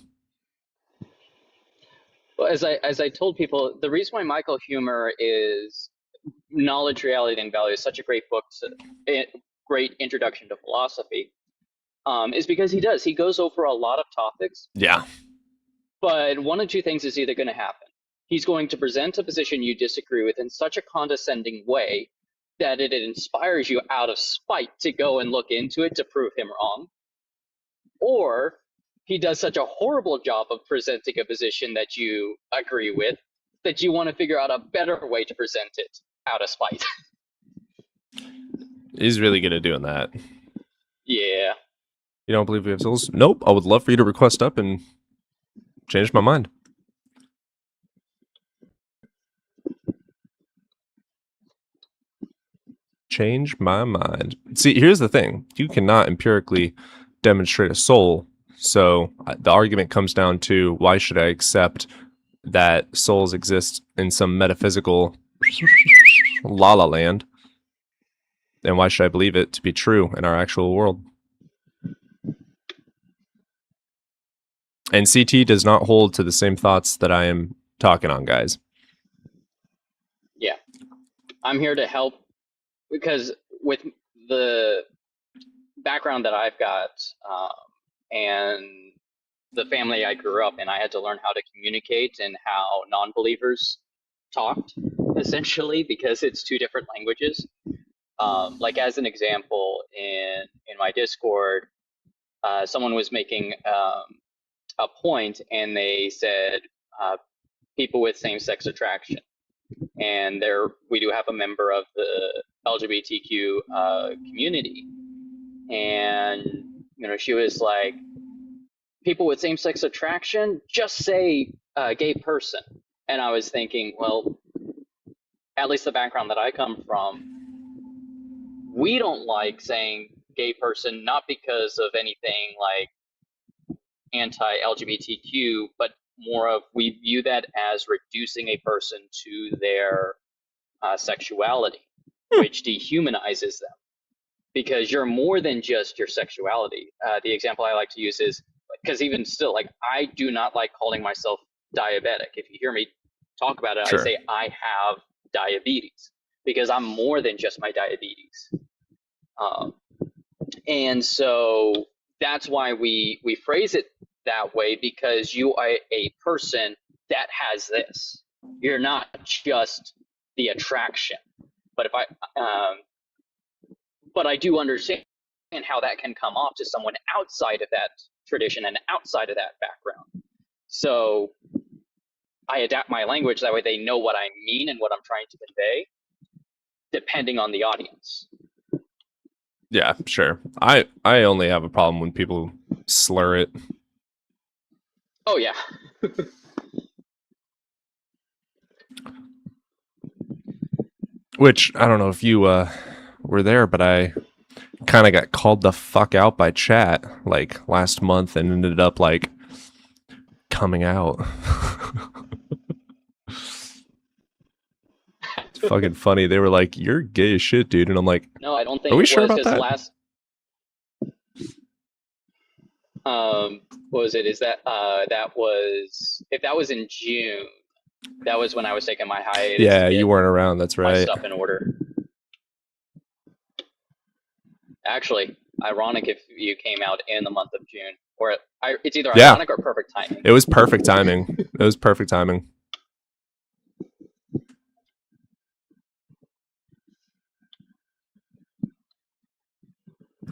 Well, as I told people, the reason why Michael Humer is Knowledge, Reality, and Value is such a great book, great introduction to philosophy, is because he goes over a lot of topics. Yeah. But one of two things is either going to happen. He's going to present a position you disagree with in such a condescending way that it inspires you out of spite to go and look into it to prove him wrong. Or he does such a horrible job of presenting a position that you agree with that you want to figure out a better way to present it out of spite. He's really good at doing that. Yeah. You don't believe we have souls? Nope. I would love for you to request up and change my mind. Change my mind. See, here's the thing. You cannot empirically demonstrate a soul. So the argument comes down to, why should I accept that souls exist in some metaphysical la la land? And why should I believe it to be true in our actual world? And CT does not hold to the same thoughts that I am talking on, guys. Yeah. I'm here to help because with the background that I've got and the family I grew up in, I had to learn how to communicate and how non-believers talked, essentially, because it's two different languages. Like as an example, in my Discord, someone was making a point, and they said people with same-sex attraction, and we do have a member of the LGBTQ community, and she was like, people with same-sex attraction, just say gay person. And I was thinking, well, at least the background that I come from, we don't like saying gay person, not because of anything like anti-LGBTQ, but more of, we view that as reducing a person to their sexuality, which dehumanizes them, because you're more than just your sexuality. The example I like to use is, because even still, like, I do not like calling myself diabetic. If you hear me talk about it, Sure. I say I have diabetes, because I'm more than just my diabetes. And so that's why we phrase it that way, because you are a person that has this. You're not just the attraction. But but I do understand how that can come off to someone outside of that tradition and outside of that background. So I adapt my language that way they know what I mean and what I'm trying to convey, depending on the audience. Yeah, sure. I only have a problem when people slur it. Oh yeah. Which, I don't know if you were there, but I kind of got called the fuck out by chat like last month and ended up like coming out. It's fucking funny. They were like, "You're gay as shit, dude," and I'm like, No, I don't think are we it sure was about his that? last. What was it? Is that that was, if that was in June, that was when I was taking my hiatus. Yeah, to get you weren't around. That's my right. stuff in order. Actually, ironic if you came out in the month of June, or it's either Yeah. ironic or perfect timing. It was perfect timing. It was perfect timing.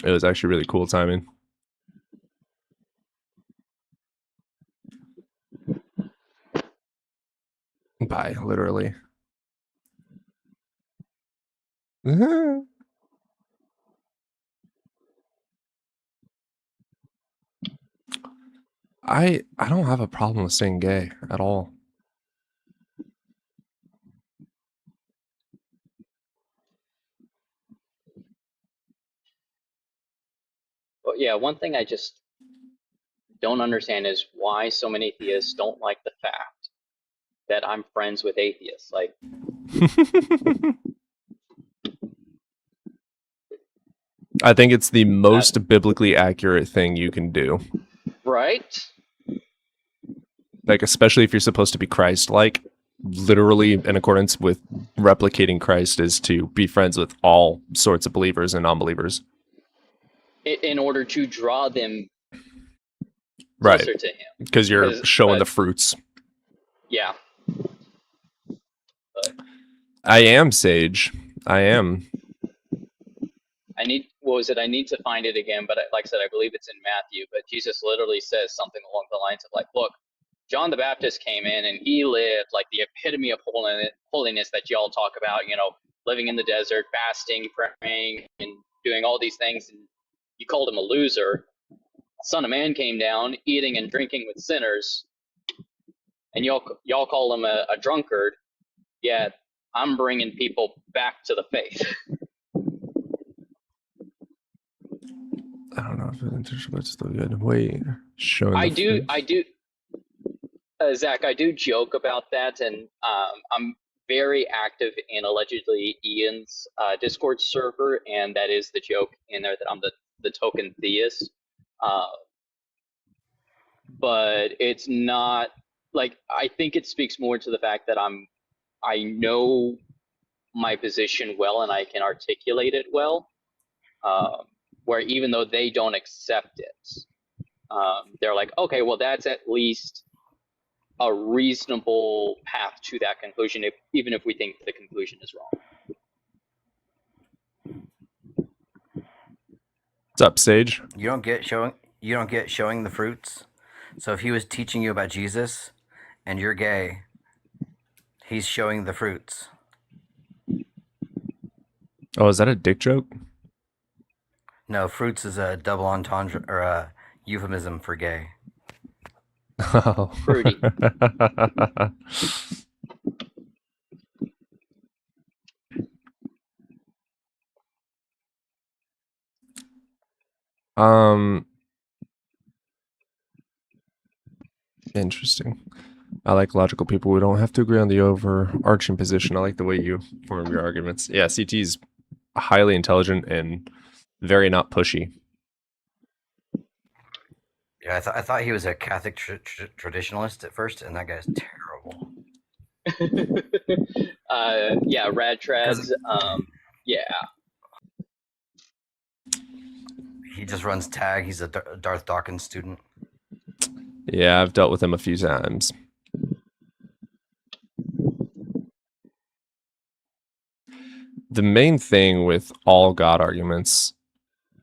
It was actually really cool timing. Bye, literally. I don't have a problem with saying gay at all. But yeah, one thing I just don't understand is why so many theists don't like the fact that I'm friends with atheists. Like, I think it's the most biblically accurate thing you can do. right? Like, especially if you're supposed to be Christ-like, literally in accordance with replicating Christ is to be friends with all sorts of believers and non-believers. In order to draw them Right. closer to him. Because you're showing the fruits. Yeah. I am Sage. I am. I need to find it again, but like I said, I believe it's in Matthew, but Jesus literally says something along the lines of like, look, John the Baptist came in and he lived like the epitome of holiness that y'all talk about, living in the desert, fasting, praying, and doing all these things, and you called him a loser. Son of Man came down, eating and drinking with sinners, and y'all call him a drunkard, yet I'm bringing people back to the faith. I don't know if it's still good. Wait, showing. I do, Zach. I do joke about that, and I'm very active in allegedly Ian's Discord server, and that is the joke in there that I'm the token theist. But it's not like, I think it speaks more to the fact that I know my position well and I can articulate it well. Where even though they don't accept it, they're like, okay, well, that's at least a reasonable path to that conclusion, even if we think the conclusion is wrong. What's up, Sage? You don't get showing the fruits. So if he was teaching you about Jesus and you're gay, He's showing the fruits. Oh, is that a dick joke? No, fruits is a double entendre or a euphemism for gay. Oh. Fruity. Interesting. I like logical people. We don't have to agree on the overarching position. I like the way you form your arguments. Yeah, CT is highly intelligent and very not pushy. Yeah, I thought he was a Catholic traditionalist at first, and that guy's terrible. Yeah, rad trads. Yeah. He just runs tag. He's a Darth Dawkins student. Yeah, I've dealt with him a few times. The main thing with all God arguments,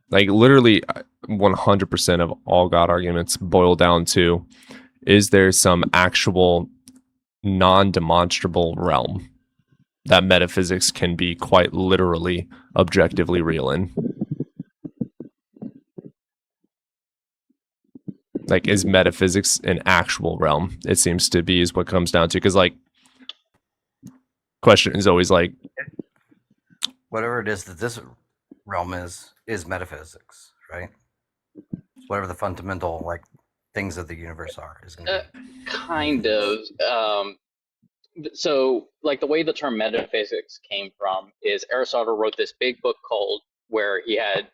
like literally 100% of all God arguments boil down to, is there some actual non-demonstrable realm that metaphysics can be quite literally objectively real in? Like, is metaphysics an actual realm? It seems to be is what comes down to, because like question is always like, whatever it is that this realm is metaphysics, right? Whatever the fundamental like things of the universe are is going to be. Kind of. So, like the way the term metaphysics came from is Aristotle wrote this big book called, where he had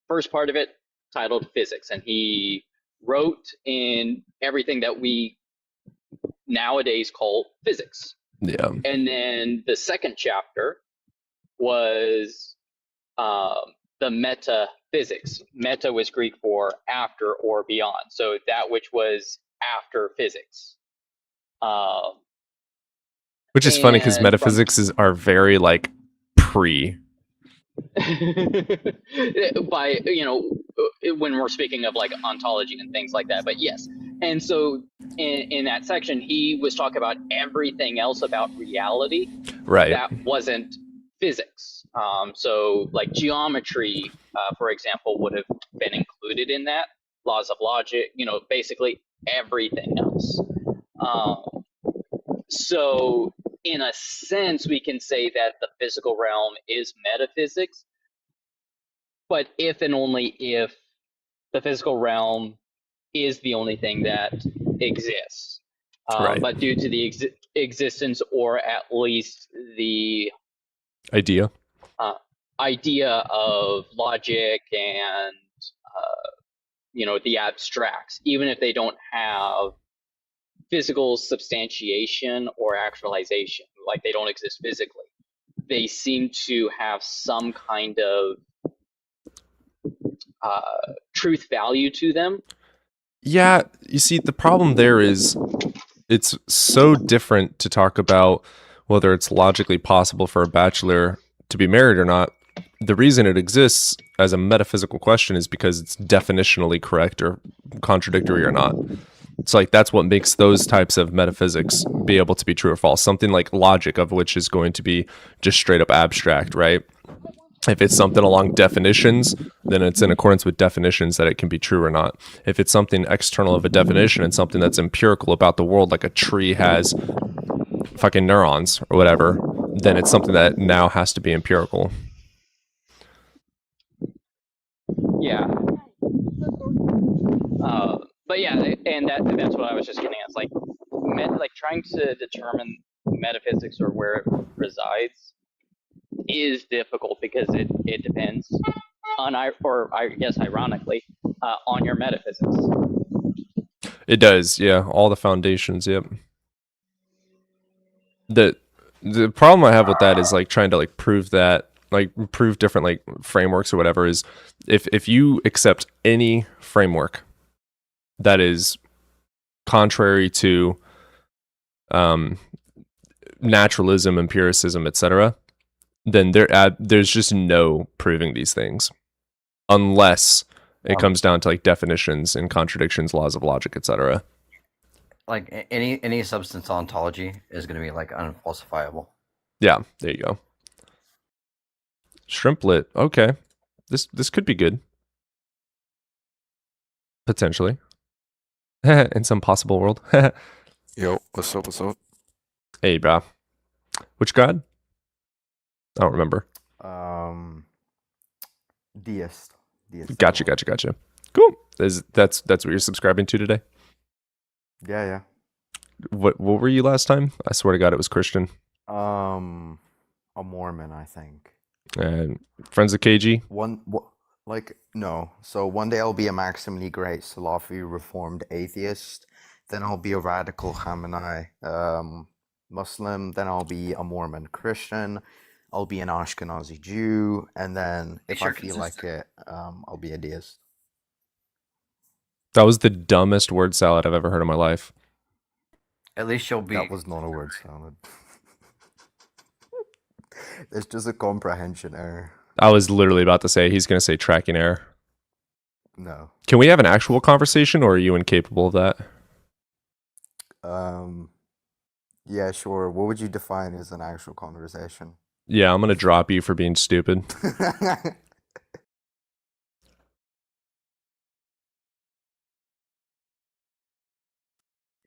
first part of it titled Physics, and he wrote in everything that we nowadays call physics. yeah, And then the second chapter was the metaphysics. Meta was Greek for after or beyond. So that which was after physics. which is funny because metaphysics are very like pre. By, you know, when we're speaking of like ontology and things like that, but yes. And so in that section, he was talking about everything else about reality, right, that wasn't physics. So like geometry, for example, would have been included in that, laws of logic, you know, basically everything else. So in a sense, we can say that the physical realm is metaphysics, but if and only if the physical realm is the only thing that exists. Right. But due to the existence, or at least the idea of logic and you know, the abstracts, even if they don't have physical substantiation or actualization, like they don't exist physically, they seem to have some kind of truth value to them. Yeah, you see, the problem there is it's so different to talk about whether it's logically possible for a bachelor to be married or not. The reason it exists as a metaphysical question is because it's definitionally correct or contradictory or not. It's like that's what makes those types of metaphysics be able to be true or false. Something like logic, of which is going to be just straight up abstract, right? If it's something along definitions, then it's in accordance with definitions that it can be true or not. If it's something external of a definition and something that's empirical about the world, like a tree has fucking neurons or whatever, then it's something that now has to be empirical. Yeah. But yeah, and that's what I was just getting at. It's like, like trying to determine metaphysics or where it resides is difficult because it depends on, or I guess ironically, on your metaphysics. It does, yeah. All the foundations, yep. The problem I have with that is like trying to like prove that, like prove different like frameworks or whatever, is if you accept any framework that is contrary to naturalism, empiricism, etc., then there's just no proving these things unless it comes down to like definitions and contradictions, laws of logic, etc. like any substance ontology is going to be like unfalsifiable. Yeah, there you go. Shrimplet. Okay. This could be good. Potentially. In some possible world. Yo, what's up? What's up? Hey, bro. Which god? I don't remember. Deist. Gotcha. Cool. That's what you're subscribing to today? Yeah. What were you last time? I swear to God, it was Christian. A Mormon, I think. And Friends of KG? No. So one day I'll be a maximally great Salafi reformed atheist. Then I'll be a radical Khamenei Muslim. Then I'll be a Mormon Christian. I'll be an Ashkenazi Jew. And then if I feel like it, I'll be a deist. That was the dumbest word salad I've ever heard in my life. At least you'll be. That was not a word salad. It's just a comprehension error. I was literally about to say he's going to say tracking error. No. Can we have an actual conversation, or are you incapable of that? Yeah, sure. What would you define as an actual conversation? Yeah, I'm going to drop you for being stupid.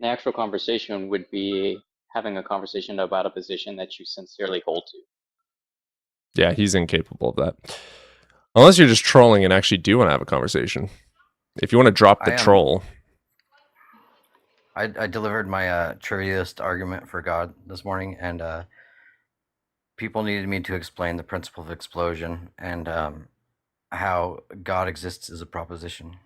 An actual conversation would be having a conversation about a position that you sincerely hold to. Yeah, he's incapable of that. Unless you're just trolling and actually do want to have a conversation. If you want to drop the troll. I delivered my trivialist argument for God this morning, and people needed me to explain the principle of explosion and how God exists as a proposition.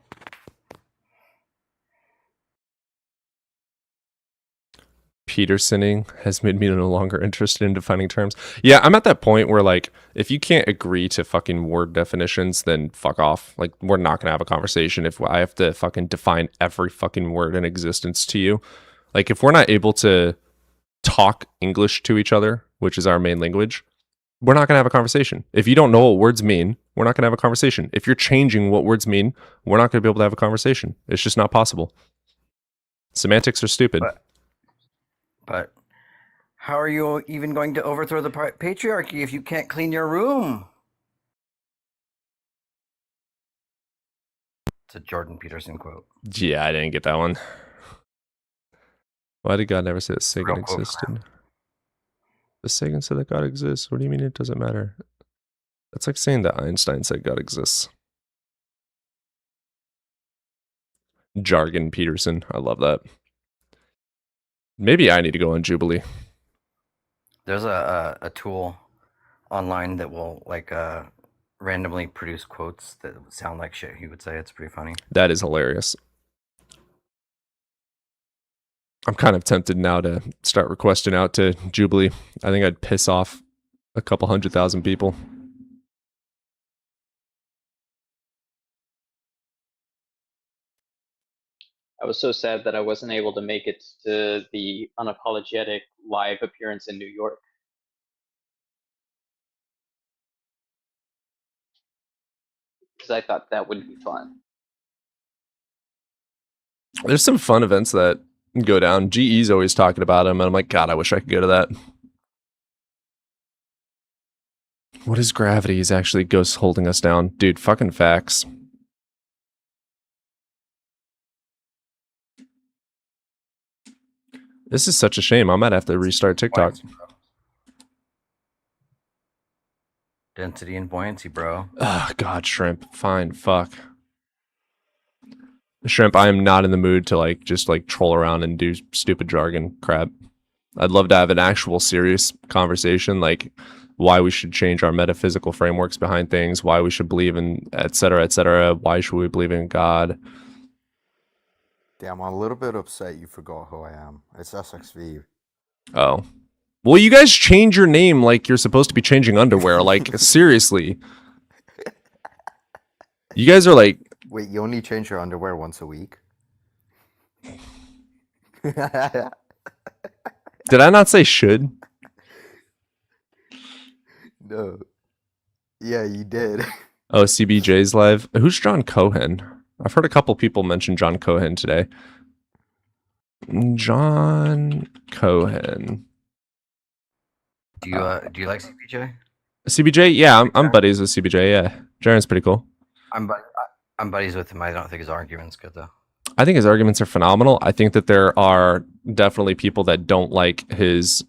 Petersoning has made me no longer interested in defining terms. Yeah, I'm at that point where, like, if you can't agree to fucking word definitions, then fuck off. Like, we're not gonna have a conversation if I have to fucking define every fucking word in existence to you. Like, if we're not able to talk English to each other, which is our main language, we're not gonna have a conversation. If you don't know what words mean, we're not gonna have a conversation. If you're changing what words mean, we're not gonna be able to have a conversation. It's just not possible. Semantics are stupid. But how are you even going to overthrow the patriarchy if you can't clean your room? It's a Jordan Peterson quote. Yeah, I didn't get that one. Why did God never say that Sagan existed? The Sagan said that God exists. What do you mean it doesn't matter? That's like saying that Einstein said God exists. Jargon Peterson. I love that. Maybe I need to go on Jubilee. There's a tool online that will like randomly produce quotes that sound like shit he would say. It's pretty funny. That is hilarious. I'm kind of tempted now to start requesting out to Jubilee. I think I'd piss off a couple 100,000 people. I was so sad that I wasn't able to make it to the unapologetic live appearance in New York. Because I thought that would be fun. There's some fun events that go down. GE's always talking about them, and I'm like, God, I wish I could go to that. What is gravity? Is actually ghosts holding us down? Dude, fucking facts. This is such a shame. I might have to restart TikTok. Density and buoyancy, bro. Ah, God, shrimp. Fine, fuck. Shrimp, I am not in the mood to like just like troll around and do stupid jargon crap. I'd love to have an actual serious conversation, like why we should change our metaphysical frameworks behind things, why we should believe in, etc., etc. Why should we believe in God? Damn, I'm a little bit upset you forgot who I am. It's SXV. Oh. Well, you guys change your name like you're supposed to be changing underwear. Like, seriously. You guys are like... Wait, you only change your underwear once a week? Did I not say should? No. Yeah, you did. Oh, CBJ's live. Who's John Cohen? I've heard a couple people mention John Cohen today. John Cohen. Do you like CBJ? CBJ? Yeah, I'm buddies with CBJ. Yeah, Jaren's pretty cool. I'm buddies with him. I don't think his argument's good though. I think his arguments are phenomenal. I think that there are definitely people that don't like his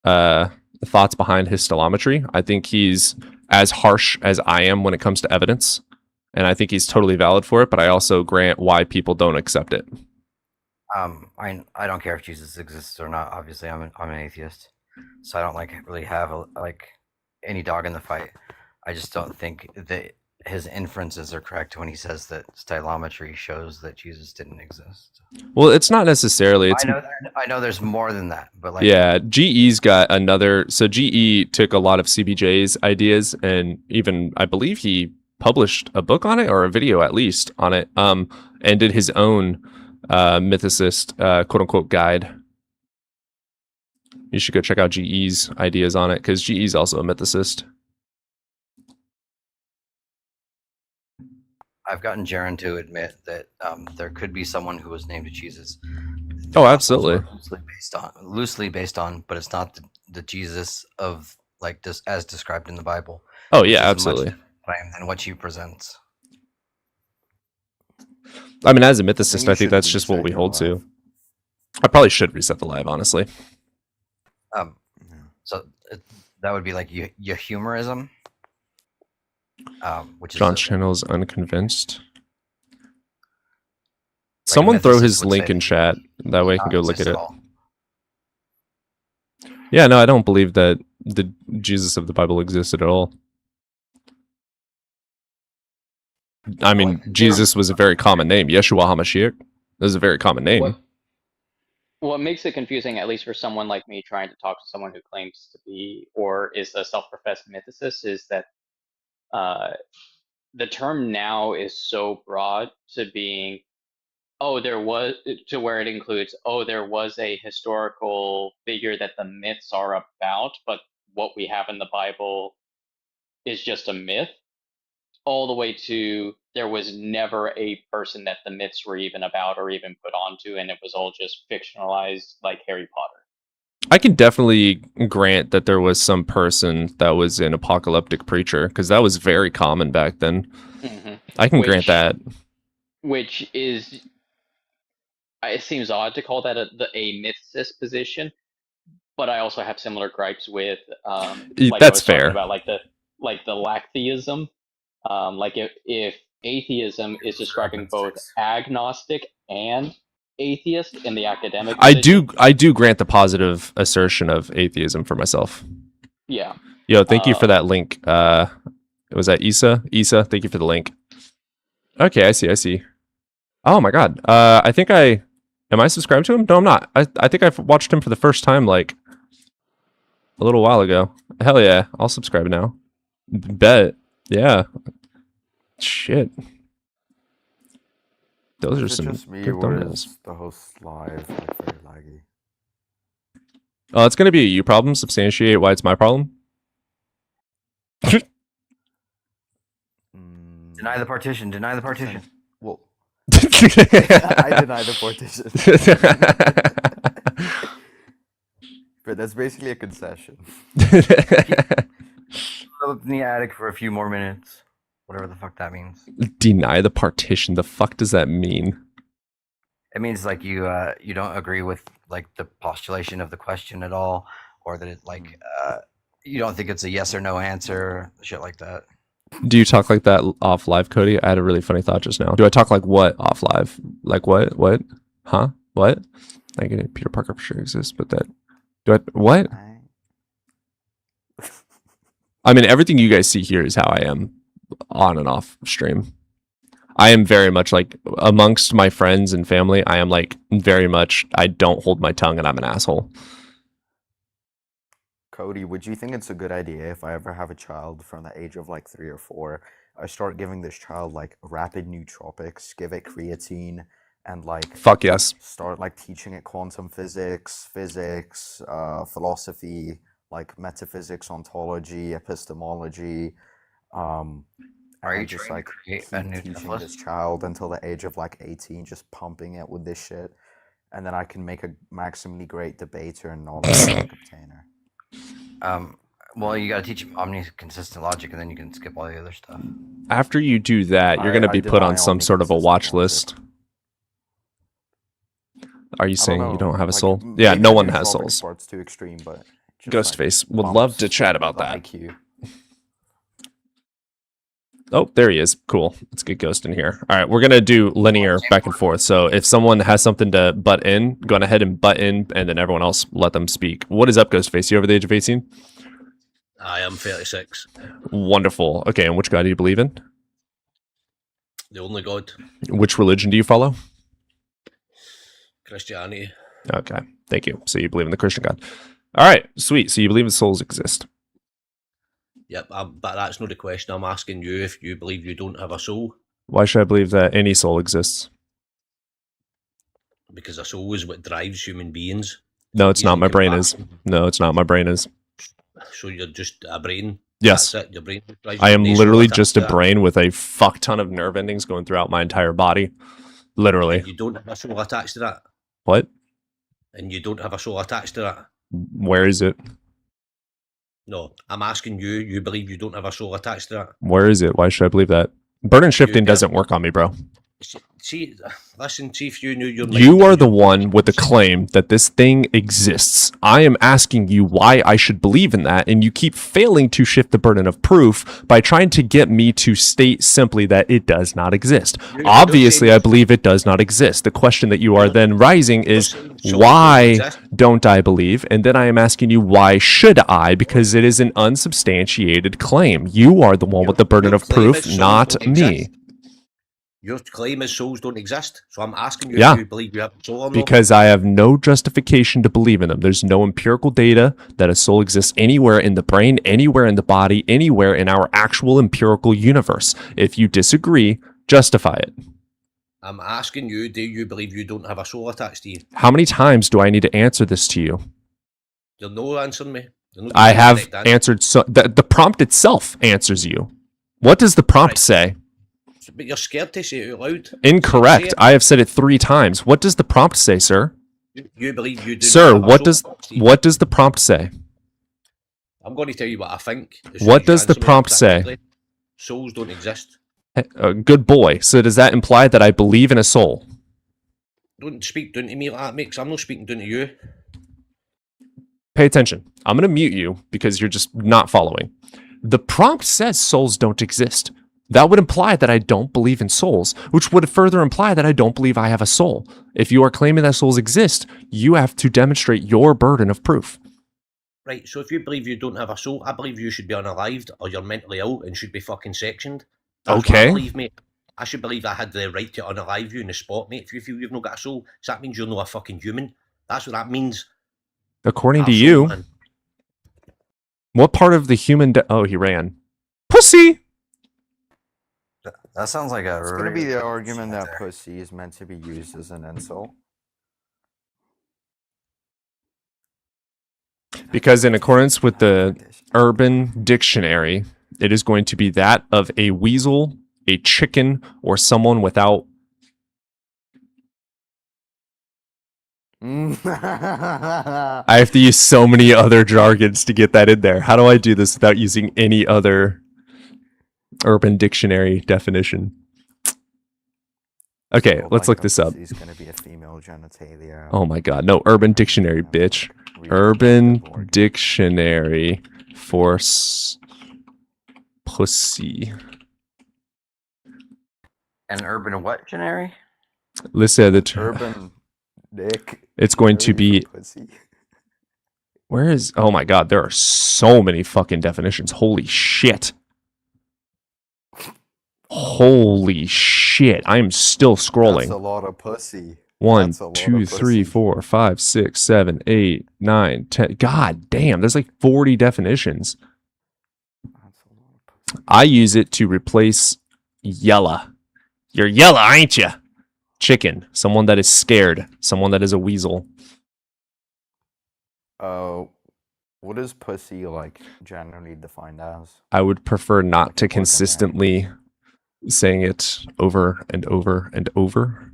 thoughts behind his stylometry. I think he's as harsh as I am when it comes to evidence, and I think he's totally valid for it. But I also grant why people don't accept it. I don't care if Jesus exists or not. Obviously, I'm an atheist, so I don't really have any dog in the fight. I just don't think that his inferences are correct when he says that stylometry shows that Jesus didn't exist. Well, it's not necessarily. It's I know there's more than that, but yeah, GE's got another. So GE took a lot of CBJ's ideas, and even I believe he published a book on it or a video at least on it, and did his own mythicist quote unquote guide. You should go check out GE's ideas on it because GE's also a mythicist. I've gotten Jaren to admit that there could be someone who was named Jesus. Oh, absolutely. Loosely based on, but it's not the Jesus of this as described in the Bible. Oh yeah, absolutely. Than what you present. I mean, as a mythicist, I think that's just what we hold to. I probably should reset the live, honestly. So that would be like your humorism. Which John's channel is unconvinced. Someone throw his link in chat. That way I can go look at it. Yeah, no, I don't believe that the Jesus of the Bible existed at all. I mean, Jesus was a very common name. Yeshua HaMashiach. That was a very common name. What makes it confusing, at least for someone like me trying to talk to someone who claims to be or is a self-professed mythicist, is that the term now is so broad to being, there was a historical figure that the myths are about, but what we have in the Bible is just a myth, all the way to there was never a person that the myths were even about or even put onto, and it was all just fictionalized like Harry Potter. I can definitely grant that there was some person that was an apocalyptic preacher, because that was very common back then. Mm-hmm. I can grant that. Which is, it seems odd to call that a mythicist position, but I also have similar gripes with that's fair. About the lacktheism. If atheism is describing both agnostic and atheist in the academic position, I do grant the positive assertion of atheism for myself. Yeah. Yo, thank you for that link. Was that Isa? Isa, thank you for the link. Okay, I see. Oh my god. Am I subscribed to him? No, I'm not. I think I've watched him for the first time like a little while ago. Hell yeah, I'll subscribe now. Bet. Yeah. Shit. Those are some just me good or thumbnails. is the host live very laggy? Oh, it's gonna be a you problem. Substantiate why it's my problem. Deny the partition. Deny the partition. Well, I deny the partition. But that's basically a concession. Up in the attic for a few more minutes. Whatever the fuck that means. Deny the partition. The fuck does that mean? It means like you don't agree with like the postulation of the question at all, or that it you don't think it's a yes or no answer, shit like that. Do you talk like that off live, Cody? I had a really funny thought just now. Do I talk like what off live? Like what? What? Huh? What? Like Peter Parker for sure exists, but that what? I mean, everything you guys see here is how I am on and off stream. I am very much like amongst my friends and family. I am like very much. I don't hold my tongue, and I'm an asshole. Cody, would you think it's a good idea if I ever have a child from the age of like 3 or 4, I start giving this child like rapid nootropics, give it creatine, and like fuck yes, start like teaching it quantum physics, philosophy, like metaphysics, ontology, epistemology. Are you just trying like to create keep teaching this child until the age of like 18, just pumping it with this shit, and then I can make a maximally great debater and knowledge obtainer. Well, you gotta teach him omni-consistent logic, and then you can skip all the other stuff. After you do that, you're going to be put on some sort of a watch list. Are you saying you don't have a soul? Yeah, no one has souls. Part's too extreme, but Ghostface would love to chat about that. IQ. Oh, there he is. Cool. Let's get Ghost in here. All right, we're going to do linear back and forth. So if someone has something to butt in, go ahead and butt in, and then everyone else let them speak. What is up, Ghostface? You over the age of 18? I am 36. Wonderful. Okay, and which God do you believe in? The only God. Which religion do you follow? Christianity. Okay, thank you. So you believe in the Christian God. All right, sweet. So you believe that souls exist. Yep, but that's not the question. I'm asking you if you believe you don't have a soul. Why should I believe that any soul exists? Because a soul is what drives human beings. No, it's not. My brain is. No, it's not. My brain is. So you're just a brain? Yes. That's it. Your brain drives I am no soul literally attached just to a it. brain with a fuck ton of nerve endings going throughout my entire body. Literally. You don't have a soul attached to that? What? And you don't have a soul attached to that? Where is it? No, I'm asking you, you believe you don't have a soul attached to that? Where is it? Why should I believe that? Burden shifting doesn't work on me, bro. See, listen, Chief, you knew your You are the one with the claim that this thing exists. I am asking you why I should believe in that, and you keep failing to shift the burden of proof by trying to get me to state simply that it does not exist. Obviously, I believe it does not exist. The question that you are then rising is, why don't I believe? And then I am asking you, why should I? Because it is an unsubstantiated claim. You are the one with the burden of proof, not me. Your claim is souls don't exist. So I'm asking you Yeah. if you believe you have a soul or not. Because I have no justification to believe in them. There's no empirical data that a soul exists anywhere in the brain, anywhere in the body, anywhere in our actual empirical universe. If you disagree, justify it. I'm asking you, do you believe you don't have a soul attached to you? How many times do I need to answer this to you? You're no answering me. You're not I giving me have the correct answer. answered. So the prompt itself answers you. What does the prompt say? But you're scared to say it out loud. Incorrect. I have said it 3 times. What does the prompt say, sir? You believe you do Sir, not have what a does soul attached to you. what does the prompt say? I'm going to tell you what I think. as soon What as you does the answer me prompt say? exactly. Souls don't exist. Good boy. So does that imply that I believe in a soul? Don't speak down to me like that, mate, 'cause I'm not speaking down to you. Pay attention. I'm going to mute you because you're just not following. The prompt says souls don't exist. That would imply that I don't believe in souls, which would further imply that I don't believe I have a soul. If you are claiming that souls exist, you have to demonstrate your burden of proof. Right, so if you believe you don't have a soul, I believe you should be unalived or you're mentally ill and should be fucking sectioned. That's what I Okay. believe, mate. I should believe I had the right to unalive you in the spot, mate. If you feel you've not got a soul, so that means you're not a fucking human. That's what that means. According to Have a you, soul, man. what part of the human... Oh, he ran. Pussy! That sounds like a It's going to be really the argument that pussy is meant to be used as an insult. Because in accordance with the Urban Dictionary, it is going to be that of a weasel, a chicken, or someone without... I have to use so many other jargons to get that in there. How do I do this without using any other Urban Dictionary definition? Okay, So, let's like, look this up. It's going to be a female genitalia. Oh my god, no, Urban Dictionary, bitch. Urban Dictionary for pussy. an urban what dictionary? Listen, the term. Urban dick. It's going to Dictionary be. for pussy. Where is? Oh my god, there are so many fucking definitions. Holy shit. Holy shit. I am still That's a scrolling. lot of pussy. 1, That's a lot 2, of 3, pussy. 4, 5, 6, 7, 8, 9, 10. God damn, there's like 40 definitions. I use it to replace yella. You're yella, ain't you? Chicken. Someone that is scared. Someone that is a weasel. What is pussy like generally defined as? I would prefer not to consistently saying it over and over and over.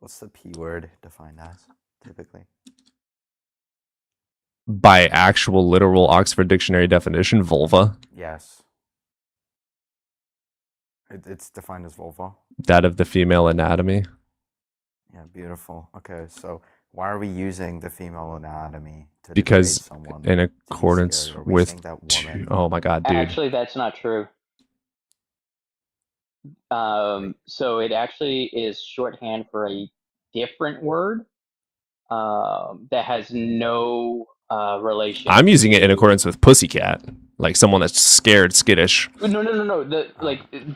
What's the P word defined as typically? By actual literal Oxford Dictionary definition, vulva. Yes. It's defined as vulva. That of the female anatomy. Yeah, beautiful. Okay, so why are we using the female anatomy to Because degrade someone? in to be accordance scary? Are we with saying that woman? oh my god, dude. Actually, that's not true. So it actually is shorthand for a different word that has no relation I'm using it in to. accordance with pussycat, like someone that's scared, skittish. No.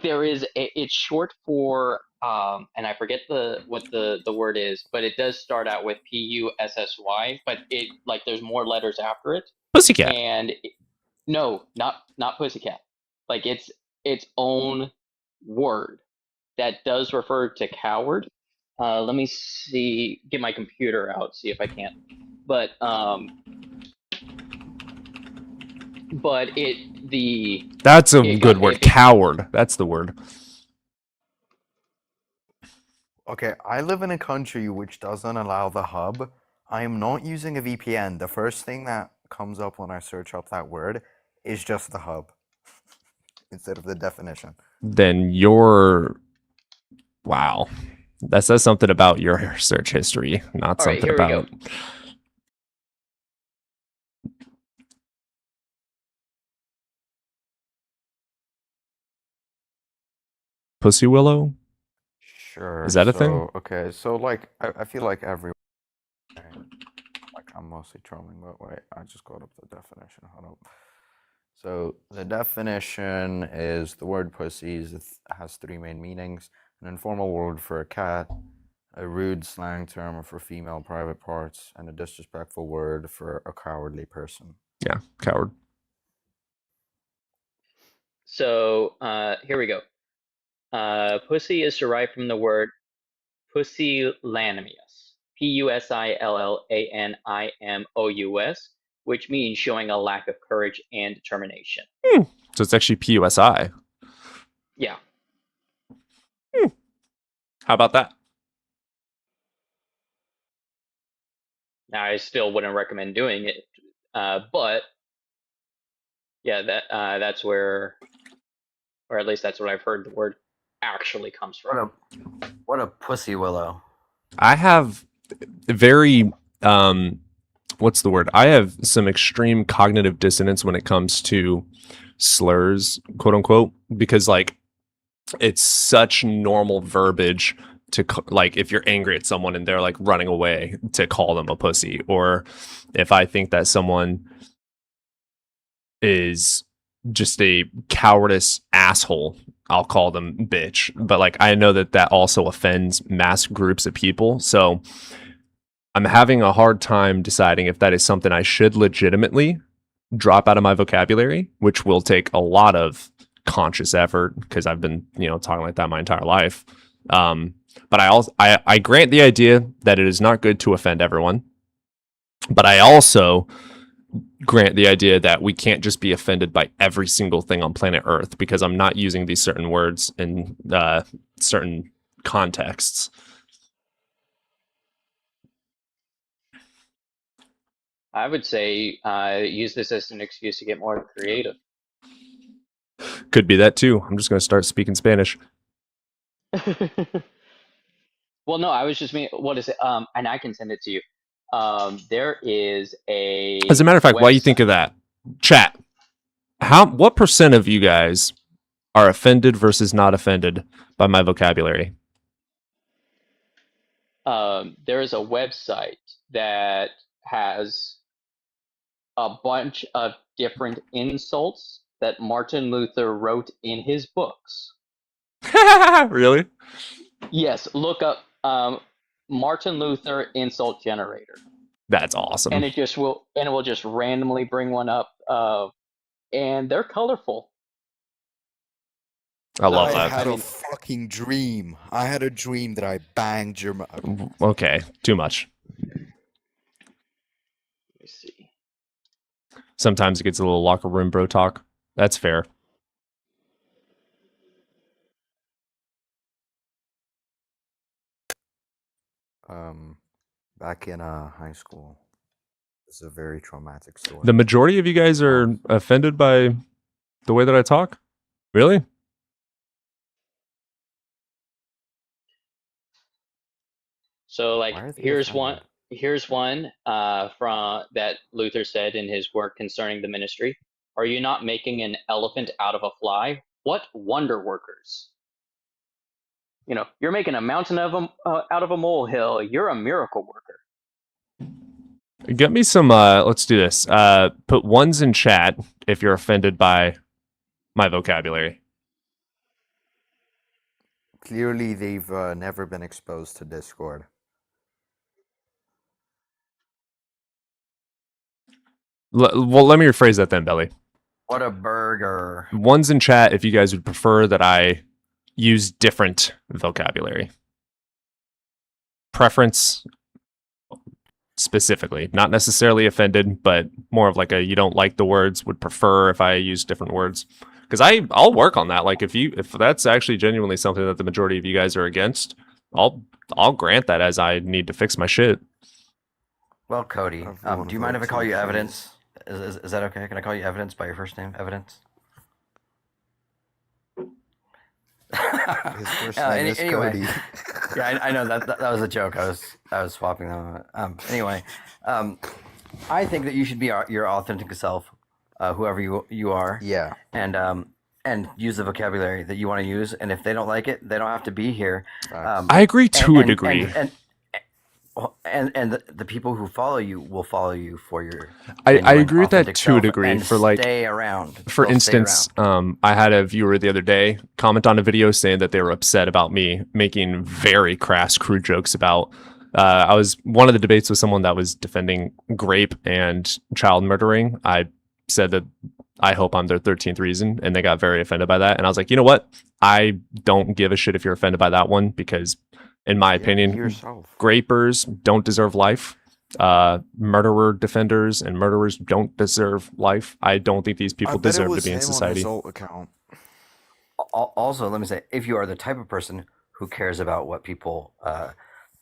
There is it's short for and I forget what the word is, but it does start out with PUSSY, but it like there's more letters after it. Pussycat. And no, not pussycat. Like it's its own word that does refer to coward. Let me see, get my computer out, see if I can. But That's a it good got word. it, Coward. That's the word. Okay, I live in a country which doesn't allow the hub. I am not using a VPN. The first thing that comes up when I search up that word is just the hub instead of the definition. Then you're wow. That says something about your search history, not all right, something here we go. about Pussy Willow. Sure. Is that a thing? Okay, so like I feel like everyone, like I'm mostly trolling, but wait, I just got up the definition. Hold up. So the definition is the word pussies has three main meanings: an informal word for a cat, a rude slang term for female private parts, and a disrespectful word for a cowardly person. Yeah, coward. So here we go. Pussy is derived from the word pusillanimous, Pussillanimous, which means showing a lack of courage and determination. So it's actually PUSI. Yeah. How about that? Now, I still wouldn't recommend doing it, but yeah, that's where, or at least that's what I've heard the word actually comes from. What a pussy willow. I have very what's the word? I have some extreme cognitive dissonance when it comes to slurs, quote unquote, because like it's such normal verbiage to like if you're angry at someone and they're like running away to call them a pussy, or if I think that someone is just a cowardice asshole, I'll call them bitch. But like I know that that also offends mass groups of people, so I'm having a hard time deciding if that is something I should legitimately drop out of my vocabulary, which will take a lot of conscious effort because I've been, talking like that my entire life. But I grant the idea that it is not good to offend everyone. But I also grant the idea that we can't just be offended by every single thing on planet Earth because I'm not using these certain words in certain contexts. I would say use this as an excuse to get more creative. Could be that too. I'm just going to start speaking Spanish. Well, no, I was just mean, what is it? And I can send it to you. There is a. As a matter of fact, website. while you think of that, chat, what percent of you guys are offended versus not offended by my vocabulary? There is a website that has a bunch of different insults that Martin Luther wrote in his books. Really? Yes, look up Martin Luther insult generator. That's awesome. And it will just randomly bring one up, and they're colorful. I love that. I had a fucking dream. I had a dream that I banged your mouth. Okay, too much. Let me see. Sometimes it gets a little locker room bro talk. That's fair. Back in high school. It's a very traumatic story. The majority of you guys are offended by the way that I talk? Really? So Why like are they here's one offended? here's one from that Luther said in his work concerning the ministry. Are you not making an elephant out of a fly? What wonder workers? You know, you're making a mountain of out of a molehill. You're a miracle worker. Get me some, let's do this. Put ones in chat if you're offended by my vocabulary. Clearly, they've never been exposed to Discord. Well, let me rephrase that then, Belly. What a burger. Ones in chat if you guys would prefer that I use different vocabulary. Preference specifically, not necessarily offended, but more of like a you don't like the words, would prefer if I use different words. Because I'll work on that. Like if that's actually genuinely something that the majority of you guys are against, I'll grant that as I need to fix my shit. Well, Cody, Everyone do you mind if I votes call in you peace. Evidence? Is that okay? Can I call you Evidence by your first name, Evidence? His first name is anyway, Cody. yeah, I know that was a joke. I was swapping them. Anyway, I think that you should be your authentic self, whoever you are. Yeah. And use the vocabulary that you want to use. And if they don't like it, they don't have to be here. I agree to a degree. And the people who follow you will follow you for your. I agree with that authentic to a self degree. and For like, stay around. for They'll stay instance, I had a viewer the other day comment on a video saying that they were upset about me making very crass, crude jokes about. I was one of the debates with someone that was defending rape and child murdering. I said that I hope I'm their 13th reason, and they got very offended by that. And I was like, you know what? I don't give a shit if you're offended by that one because, in my opinion, grapers don't deserve life. Murderer defenders and murderers don't deserve life. I don't think these people deserve to be in society. Also, let me say, if you are the type of person who cares about what people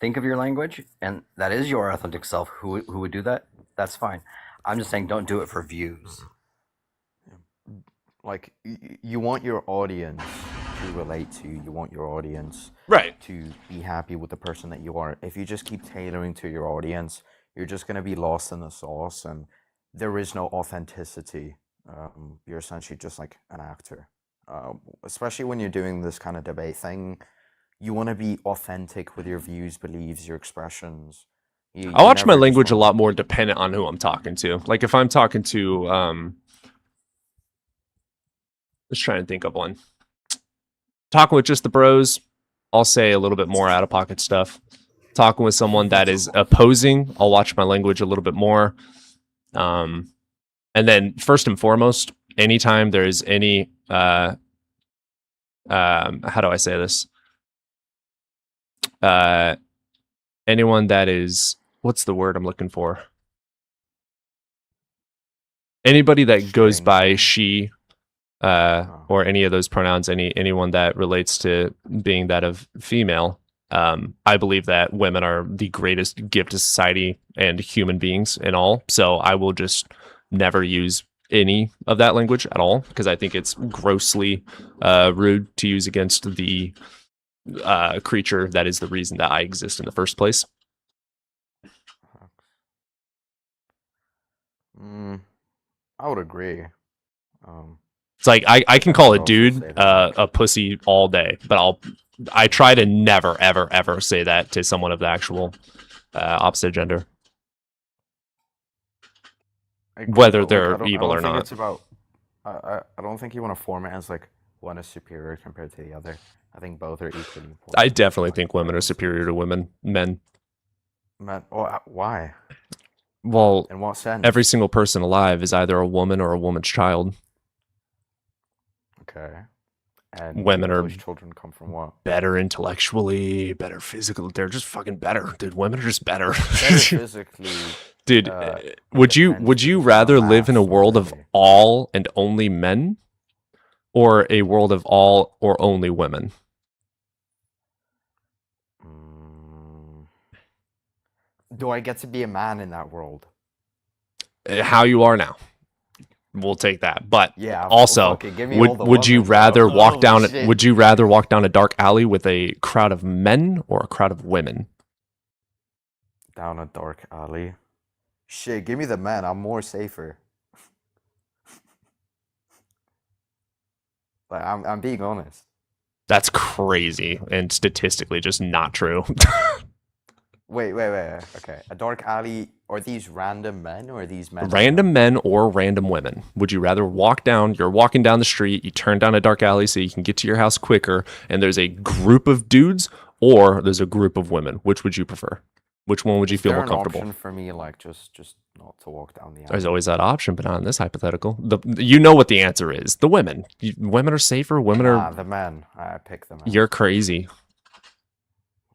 think of your language, and that is your authentic self, who would do that, that's fine. I'm just saying, don't do it for views. Like, you want your audience to relate to you. You want your audience to be happy with the person that you are. If you just keep tailoring to your audience, you're just going to be lost in the sauce, and there is no authenticity. You're essentially just like an actor. Especially when you're doing this kind of debate thing, you want to be authentic with your views, beliefs, your expressions. I watch my language a lot more dependent on who I'm talking to. Like if I'm talking to, let's try and think of one. Talking with just the bros, I'll say a little bit more out of pocket stuff. Talking with someone that is opposing, I'll watch my language a little bit more. And then first and foremost, anytime there is any, how do I say this? Anyone that is, what's the word I'm looking for? Anybody that goes by she, or any of those pronouns, anyone that relates to being that of female, I believe that women are the greatest gift to society and human beings in all. So I will just never use any of that language at all because I think it's grossly rude to use against the creature that is the reason that I exist in the first place. I would agree. It's like I can call a dude a pussy all day, but I try to never ever ever say that to someone of the actual opposite gender, whether they're evil or not. It's about. I don't think you want to form it as like one is superior compared to the other. I think both are equally important. I definitely think women are superior to men. Men, why? Well, in what sense? Every single person alive is either a woman or a woman's child. Okay. And women are those children come from what? Better intellectually, better physically. They're just fucking better, dude. Women are just better. Better physically. Dude, would you rather live in a world of all and only men, or a world of all or only women? Do I get to be a man in that world? How you are now. We'll take that. But Yeah, also, fucking give me all the would you women, bro. rather walk Oh, down shit. would you rather walk down a dark alley with a crowd of men or a crowd of women? Down a dark alley. Shit, give me the men. I'm more safer. Like I'm being honest. That's crazy and statistically just not true. Wait. Okay, a dark alley. Are these random men or are these men? Random men or random women? Would you rather you're walking down the street, you turn down a dark alley so you can get to your house quicker, and there's a group of dudes, or there's a group of women? Which would you prefer? Which one would you Is feel there more an comfortable? option for me, like just not to walk down the alley? There's always that option, but not in this hypothetical. You know what the answer is. The women. Women are safer. Women Nah, are. the men. I pick the men. You're crazy.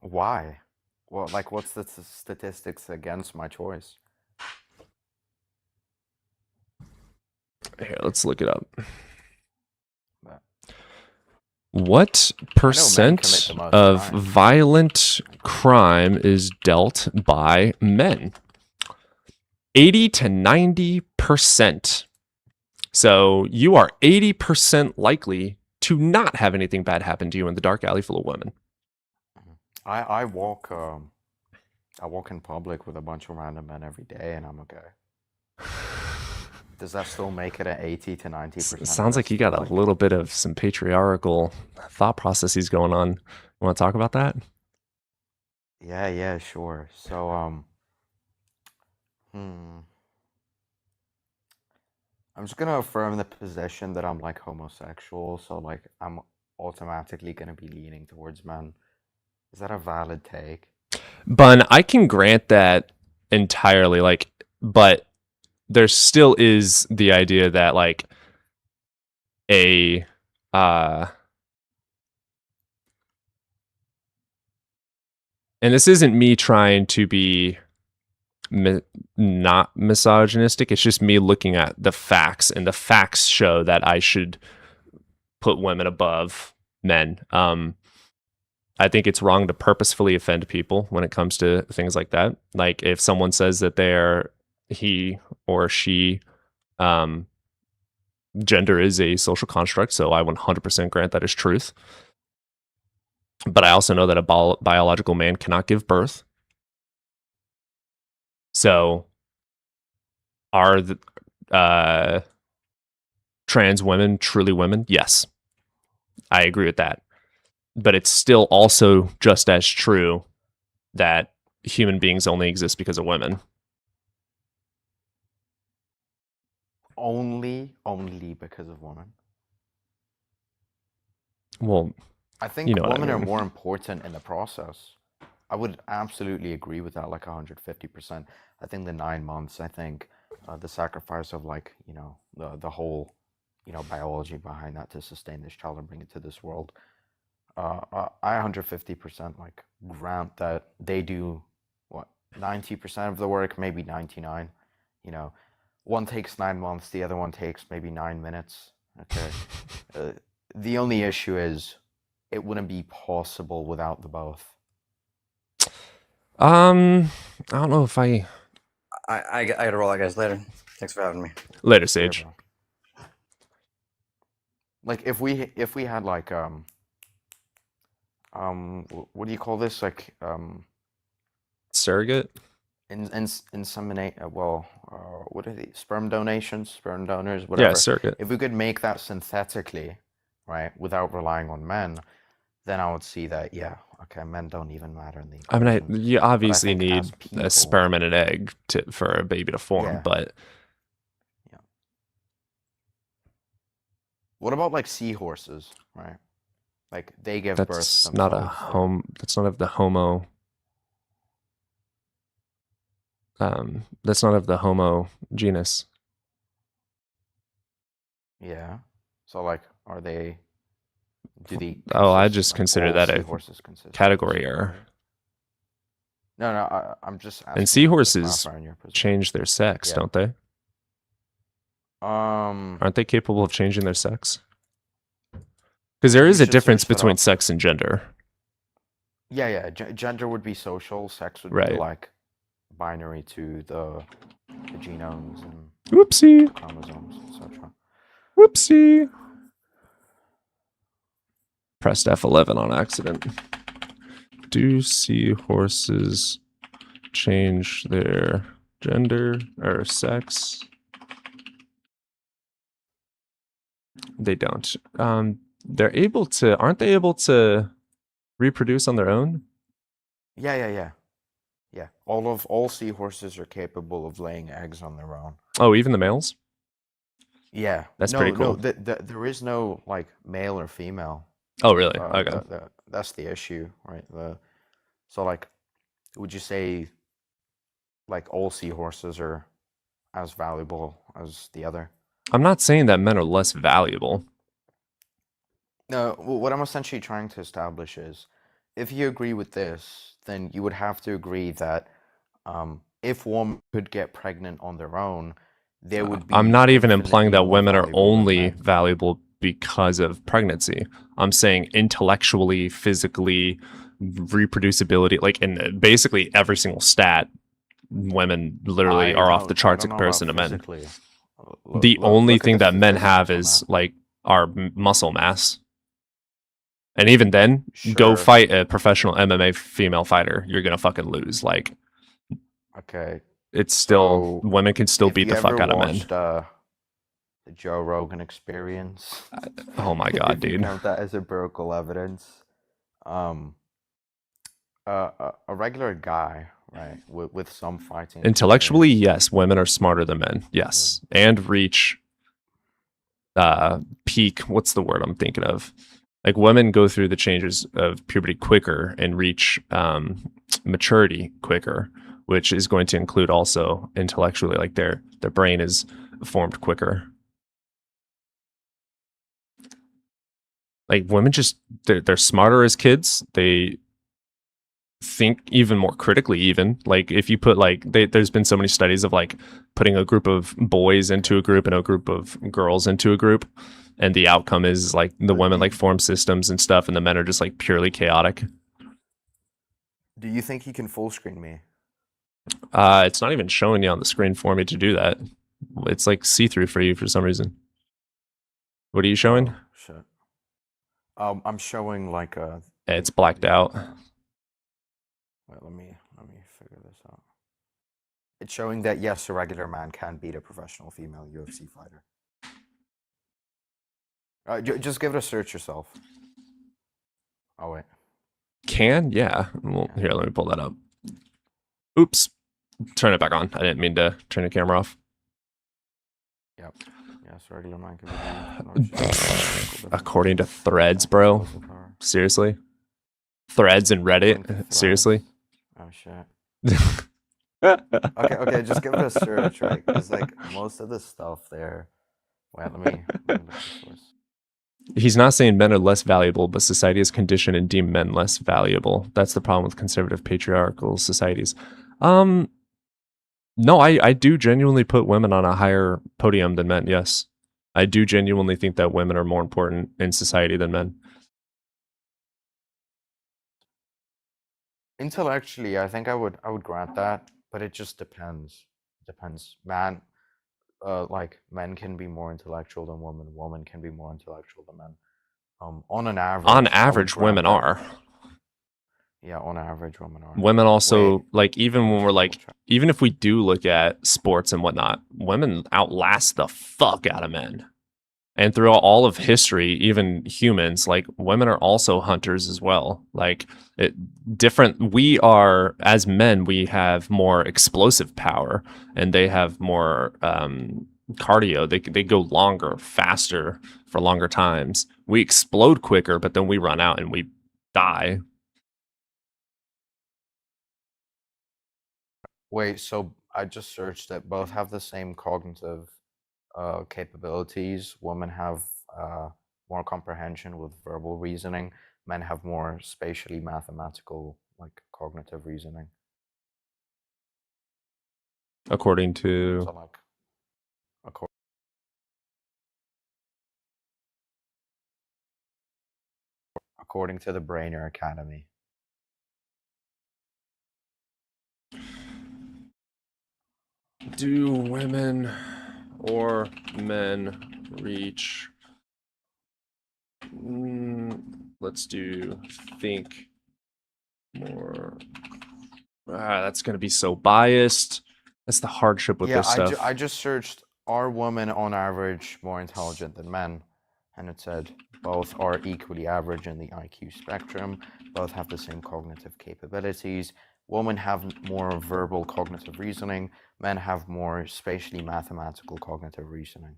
Why? Well, like, what's the statistics against my choice? Here, let's look it up. But What commit percent the most of crimes. violent crime is dealt by men? 80 to 90%. So you are 80% likely to not have anything bad happen to you in the dark alley full of women. I walk in public with a bunch of random men every day, and I'm okay. Does that still make it an 80 to 90%? Sounds like you got a little bit of some patriarchal thought processes going on. You want to talk about that? Yeah, sure. So, I'm just gonna affirm the position that I'm like homosexual, so like I'm automatically gonna be leaning towards men. Is that a valid take? Bun, I can grant that entirely, like, but there still is the idea that like a and this isn't me trying to be not misogynistic. It's just me looking at the facts, and the facts show that I should put women above men. I think it's wrong to purposefully offend people when it comes to things like that. Like if someone says that he or she, gender is a social construct, so I 100% grant that is truth. But I also know that a biological man cannot give birth. So are the trans women truly women? Yes, I agree with that. But it's still also just as true that human beings only exist because of women. Only because of women. Well, I think you know what I women are mean. more important in the process. I would absolutely agree with that, like 150%. I think the 9 months, I think the sacrifice of like, the whole, biology behind that to sustain this child and bring it to this world. I 150% like grant that they do 90% of the work, maybe 99. One takes 9 months, the other one takes maybe 9 minutes. Okay. The only issue is it wouldn't be possible without the both. I don't know if I gotta roll out, guys. Later. Thanks for having me. Later, Sage. Like if we had like what do you call this, like surrogate inseminate what are these, sperm donations, sperm donors, whatever. Yeah, surrogate. If we could make that synthetically, right, without relying on men, then I would see that okay, men don't even matter in the I mean, you obviously think need as people, a sperm and an egg for a baby to form, Yeah. but what about like seahorses, right? Like they give birth that's themselves. not that's not of the homo. That's not of the homo genus. Yeah. So like, are they? Do they? Oh, I consist- just like, consider all that a seahorses consist of category seahorses, error. right? No, I'm just asking. And seahorses clarifying your position. change their sex, Yeah. don't they? Aren't they capable of changing their sex? Because there is a should difference search that between up. sex and gender. Yeah. Gender would be social. Sex would be Right. like binary to the genomes and Whoopsie. the chromosomes, etc. Whoopsie. Pressed F11 on accident. Do seahorses change their gender or sex? They don't. They're able to. Aren't they able to reproduce on their own? Yeah. All seahorses are capable of laying eggs on their own. Oh, even the males? Yeah. That's no, pretty cool. No, there is no like male or female. Oh, really? Okay. That's the issue, right? So like, would you say like all seahorses are as valuable as the other? I'm not saying that men are less valuable. No, what I'm essentially trying to establish is, if you agree with this, then you would have to agree that if one could get pregnant on their own, there would be. I'm not even implying infinitely that more women are valuable than only men. valuable because of pregnancy. I'm saying intellectually, physically, reproducibility, like in basically every single stat, women literally are off the I charts in don't know about comparison to men. physically. The only Look at thing the that men statistics have on is that. like our muscle mass. And even then, go Sure. fight a professional MMA female fighter. You're gonna fucking lose. Like, Okay. it's still So, women can still have beat you the ever fuck out of men. watched the Joe Rogan Experience? Oh my god, If you dude. count that as empirical evidence, a regular guy, right, with some fighting Intellectually, experience, yes, women are smarter than men. Yes, and reach peak. What's the word I'm thinking of? Like women go through the changes of puberty quicker and reach maturity quicker, which is going to include also intellectually, like their brain is formed quicker. Like women just they're smarter as kids. They think even more critically. Even like if you put like there's been so many studies of like putting a group of boys into a group and a group of girls into a group, and the outcome is like the women like form systems and stuff, and the men are just like purely chaotic. do you think he can full screen me? It's not even showing you on the screen for me to do that. It's like see-through for you for some reason. What are you showing? Oh, shit. I'm showing like a. It's blacked out. Wait, let me figure this out. It's showing that yes, a regular man can beat a professional female UFC fighter. Just give it a search yourself. Oh wait. Can? Yeah. Well, here, let me pull that up. Oops. Turn it back on. I didn't mean to turn the camera off. Yep. Yes, regular man can be. According to threads, bro. Seriously? Threads and Reddit? Seriously? Oh shit. Okay, just give it a search, right? Because like most of the stuff there. Wait, let me look at the source. He's not saying men are less valuable, but society is conditioned and deemed men less valuable. That's the problem with conservative patriarchal societies. No, I do genuinely put women on a higher podium than men, yes. I do genuinely think that women are more important in society than men. Intellectually, I think I would grant that, but it just depends. Depends. Man, like men can be more intellectual than women. Women can be more intellectual than men. On an average. On I would average, grant women that. are. Yeah, on average, women are. Women also Wait, like even when we're like double check. even if we do look at sports and whatnot, women outlast the fuck out of men. And throughout all of history, even humans, like women are also hunters as well. Like different, we are as men, we have more explosive power, and they have more cardio. They go longer, faster for longer times. We explode quicker, but then we run out and we die. Wait, so I just searched that both have the same cognitive capabilities. Women have more comprehension with verbal reasoning. Men have more spatially mathematical, like cognitive reasoning. According to So like, according to the Brainer Academy. Do women or men reach? Let's do think more. That's going to be so biased. That's the hardship with Yeah, this stuff. I just searched, are women on average more intelligent than men? And it said both are equally average in the IQ spectrum, both have the same cognitive capabilities. Women have more verbal cognitive reasoning, men have more spatially mathematical cognitive reasoning.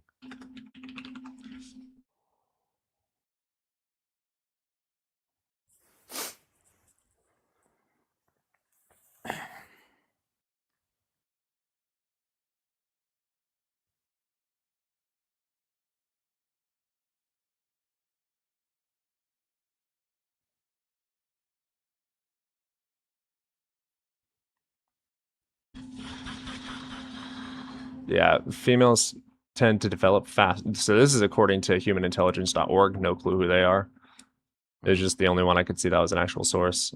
Yeah, females tend to develop fast. So this is according to humanintelligence.org. No clue who they are. It was just the only one I could see that was an actual source.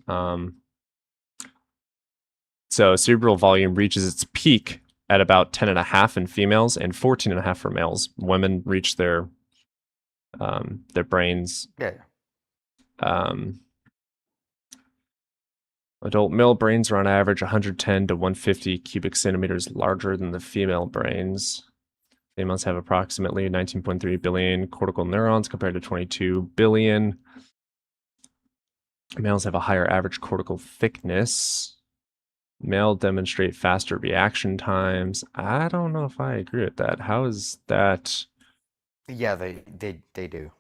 So cerebral volume reaches its peak at about 10.5 in females and 14.5 for males. Women reach their brains. Yeah. Adult male brains are on average 110 to 150 cubic centimeters larger than the female brains. Females have approximately 19.3 billion cortical neurons compared to 22 billion. Males have a higher average cortical thickness. Male demonstrate faster reaction times. I don't know if I agree with that. How is that? Yeah, they do.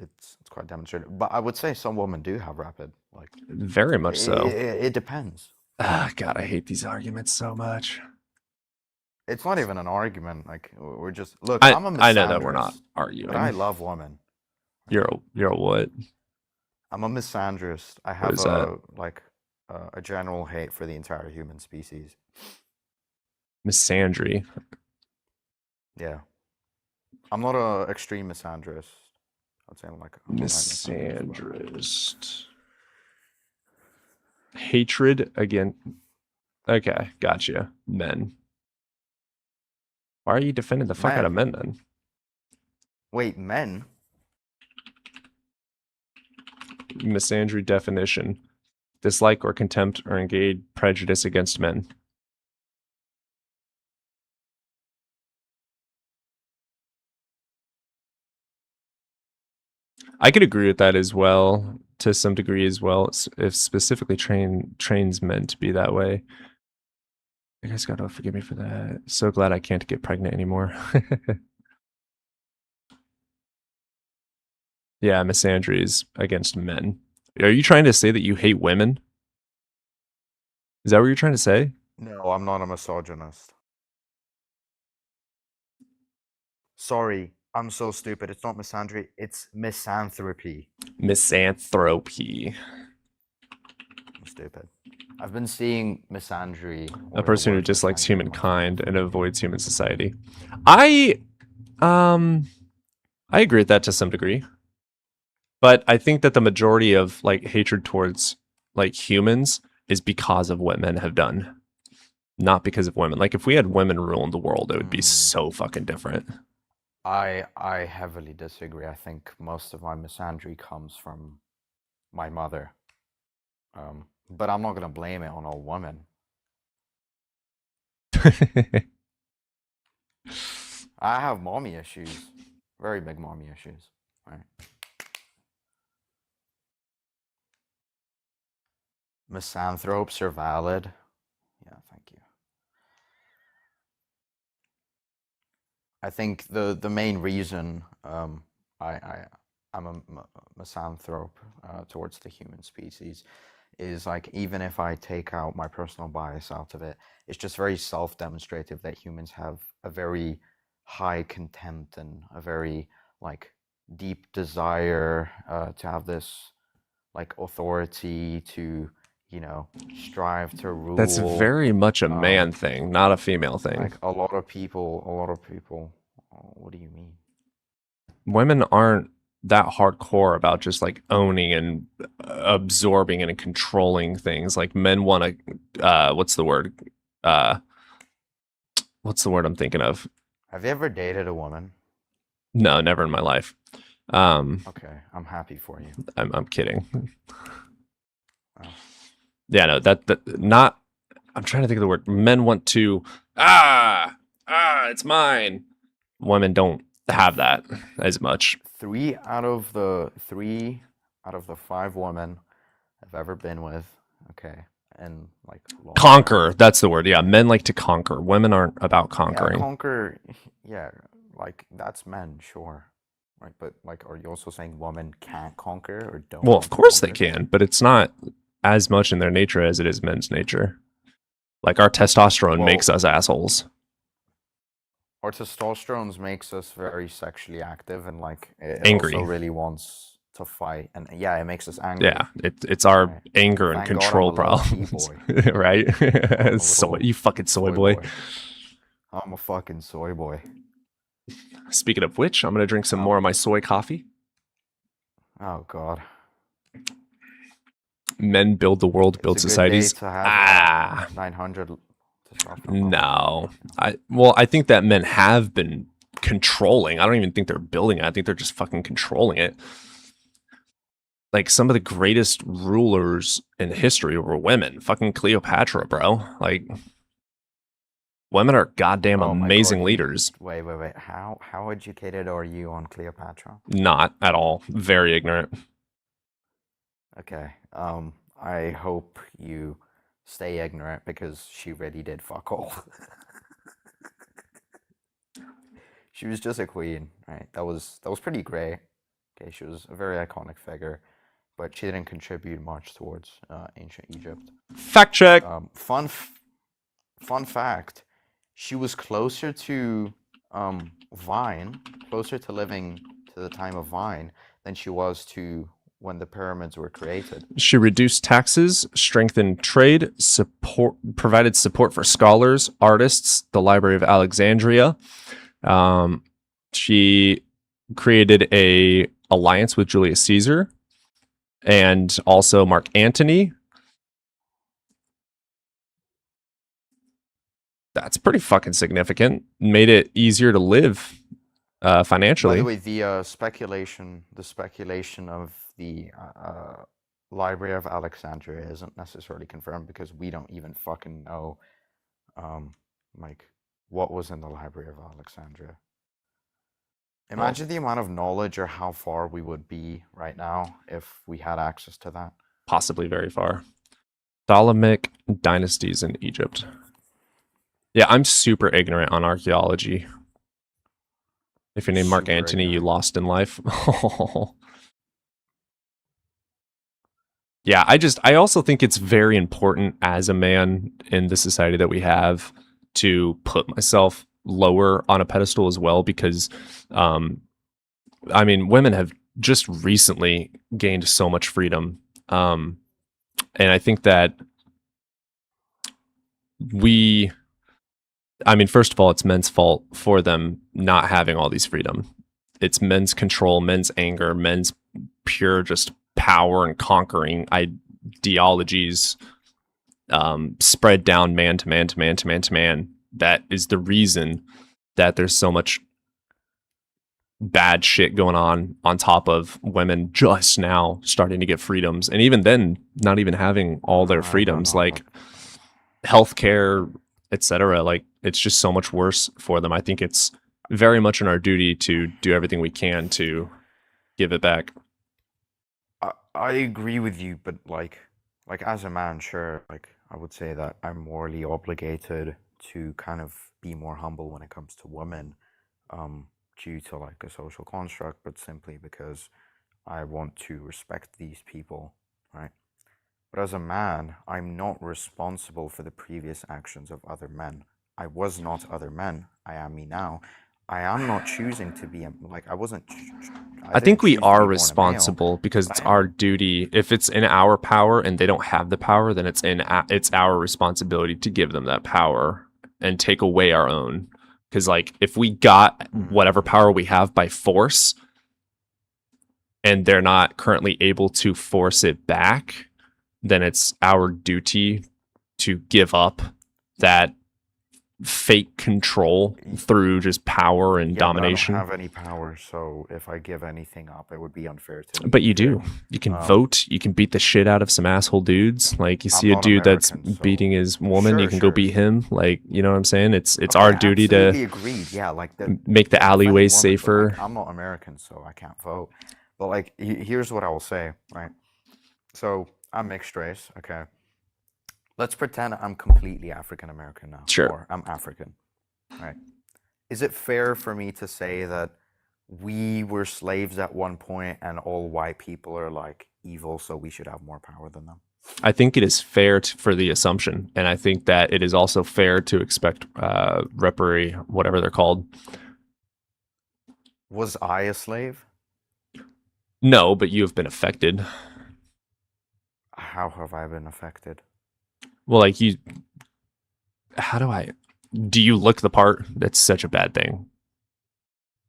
It's quite demonstrated, but I would say some women do have rapid, like very much so. It depends. God, I hate these arguments so much. It's not even an argument. Like we're just look. I I'm a misandrist, know that we're not arguing. but I love women. You're a what? I'm a misandrist. I What have is that? a general hate for the entire human species. Misandry. Yeah, I'm not a extreme misandrist. I'd say I'm like a misandrist. Hatred again. Okay, gotcha. Men. Why are you defending the fuck out of men then? Wait, men? Misandry definition: dislike or contempt or engage prejudice against men. I could agree with that as well, to some degree as well, if specifically trains men to be that way. You guys gotta forgive me for that. So glad I can't get pregnant anymore. Yeah, misandry is against men. Are you trying to say that you hate women? Is that what you're trying to say? No, I'm not a misogynist. Sorry, I'm so stupid. It's not misandry, it's misanthropy. Misanthropy. I'm stupid. I've been seeing misandry. A person who dislikes humankind and avoids human society. I agree with that to some degree. But I think that the majority of like hatred towards like humans is because of what men have done. Not because of women. Like if we had women ruling the world, it would be so fucking different. I heavily disagree. I think most of my misandry comes from my mother. But I'm not gonna blame it on all women. I have mommy issues. Very big mommy issues. Right. Misanthropes are valid. Yeah, thank you. I think the main reason I'm a misanthrope towards the human species is like, even if I take out my personal bias out of it, it's just very self-demonstrative that humans have a very high contempt and a very like deep desire to have this like authority to, you know, strive to rule. That's very much a man thing, not a female thing. Like a lot of people, what do you mean? Women aren't that hardcore about just like owning and absorbing and controlling things. Like men want to, what's the word? what's the word I'm thinking of? Have you ever dated a woman? No, never in my life. Okay, I'm happy for you. I'm kidding. Oh. Yeah, no, that not. I'm trying to think of the word. Men want to it's mine. Women don't have that as much. 3 out of the 5 women I've ever been with, okay, and like long Conquer, term, that's the word. Yeah, men like to conquer. Women aren't about yeah, conquering. conquer, yeah, like that's men, sure, right? But like, are you also saying women can't conquer or don't Well, want of to course they conquer? can, but it's not as much in their nature as it is men's nature. Like our testosterone makes Well, us assholes. our testosterone makes us very sexually active, and like it also Angry. really wants to fight, and yeah, it makes us angry. Yeah, it's our Right. anger and Thank God I'm control a little tea problems, boy. right? I'm a Soy, little you fucking soy boy. I'm a fucking soy boy. Speaking of which, I'm gonna drink some more of my soy coffee. Oh God. Men build the world, build It's a good day societies. to have 900 testosterone. No, I think that men have been controlling. I don't even think they're building it. I think they're just fucking controlling it. Like some of the greatest rulers in history were women. Fucking Cleopatra, bro. Like women are goddamn Oh my amazing God, leaders. Wait. How educated are you on Cleopatra? Not at all. Very ignorant. Okay. I hope you stay ignorant because she really did fuck all. She was just a queen, right? That was pretty great. Okay, she was a very iconic figure, but she didn't contribute much towards ancient Egypt. Fact check. Fun fact: she was closer to Vine, closer to living to the time of Vine than she was to when the pyramids were created. She reduced taxes, strengthened trade, provided support for scholars, artists, the Library of Alexandria. She created a alliance with Julius Caesar and also Mark Antony. That's pretty fucking significant. Made it easier to live financially. By the way, the speculation of the Library of Alexandria isn't necessarily confirmed because we don't even fucking know, like, what was in the Library of Alexandria. Imagine the amount of knowledge or how far we would be right now if we had access to that. Possibly very far. Ptolemaic dynasties in Egypt. Yeah, I'm super ignorant on archaeology. If your name Mark Super Antony, you lost in life. Yeah, I also think it's very important as a man in the society that we have to put myself lower on a pedestal as well, because I mean, women have just recently gained so much freedom. And I think that I mean, first of all, it's men's fault for them not having all these freedom. It's men's control, men's anger, men's pure just power and conquering ideologies spread down man to man to man to man to man. That is the reason that there's so much bad shit going on top of women just now starting to get freedoms, and even then not even having all their freedoms, like healthcare, etc. Like it's just so much worse for them. I think it's very much in our duty to do everything we can to give it back. I agree with you, but like as a man, sure, like I would say that I'm morally obligated to kind of be more humble when it comes to women, due to like a social construct, but simply because I want to respect these people, right? But as a man, I'm not responsible for the previous actions of other men. I was not other men. I am me now. I am not choosing to be like I wasn't. I think we are responsible because it's our duty. If it's in our power and they don't have the power, then it's our responsibility to give them that power and take away our own. Because like if we got whatever power we have by force and they're not currently able to force it back, then it's our duty to give up that fake control through just power and domination. I don't have any power, so if I give anything up, it would be unfair to me. But you do. You can vote. You can beat the shit out of some asshole dudes. Like you see a dude that's beating his woman, you can go beat him. Like, you know what I'm saying? It's our duty to agreed. Yeah, like make the alleyways safer. Like, I'm not American, so I can't vote. But like, here's what I will say, right? So I'm mixed race, okay? Let's pretend I'm completely African American now. Sure. Or I'm African, right? Is it fair for me to say that we were slaves at one point and all white people are like evil, so we should have more power than them? I think it is fair for the assumption, and I think that it is also fair to expect whatever they're called. Was I a slave? No, but you have been affected. How have I been affected? Well, like do you look the part? That's such a bad thing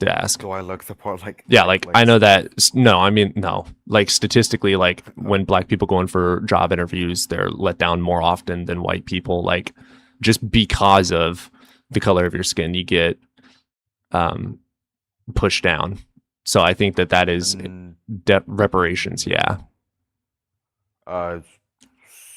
to ask. Do I look the part? Like, yeah, like I know that. No, I mean, no. Like statistically, like when black people go in for job interviews, they're let down more often than white people. Like just because of the color of your skin, you get pushed down. So I think that is reparations. Yeah.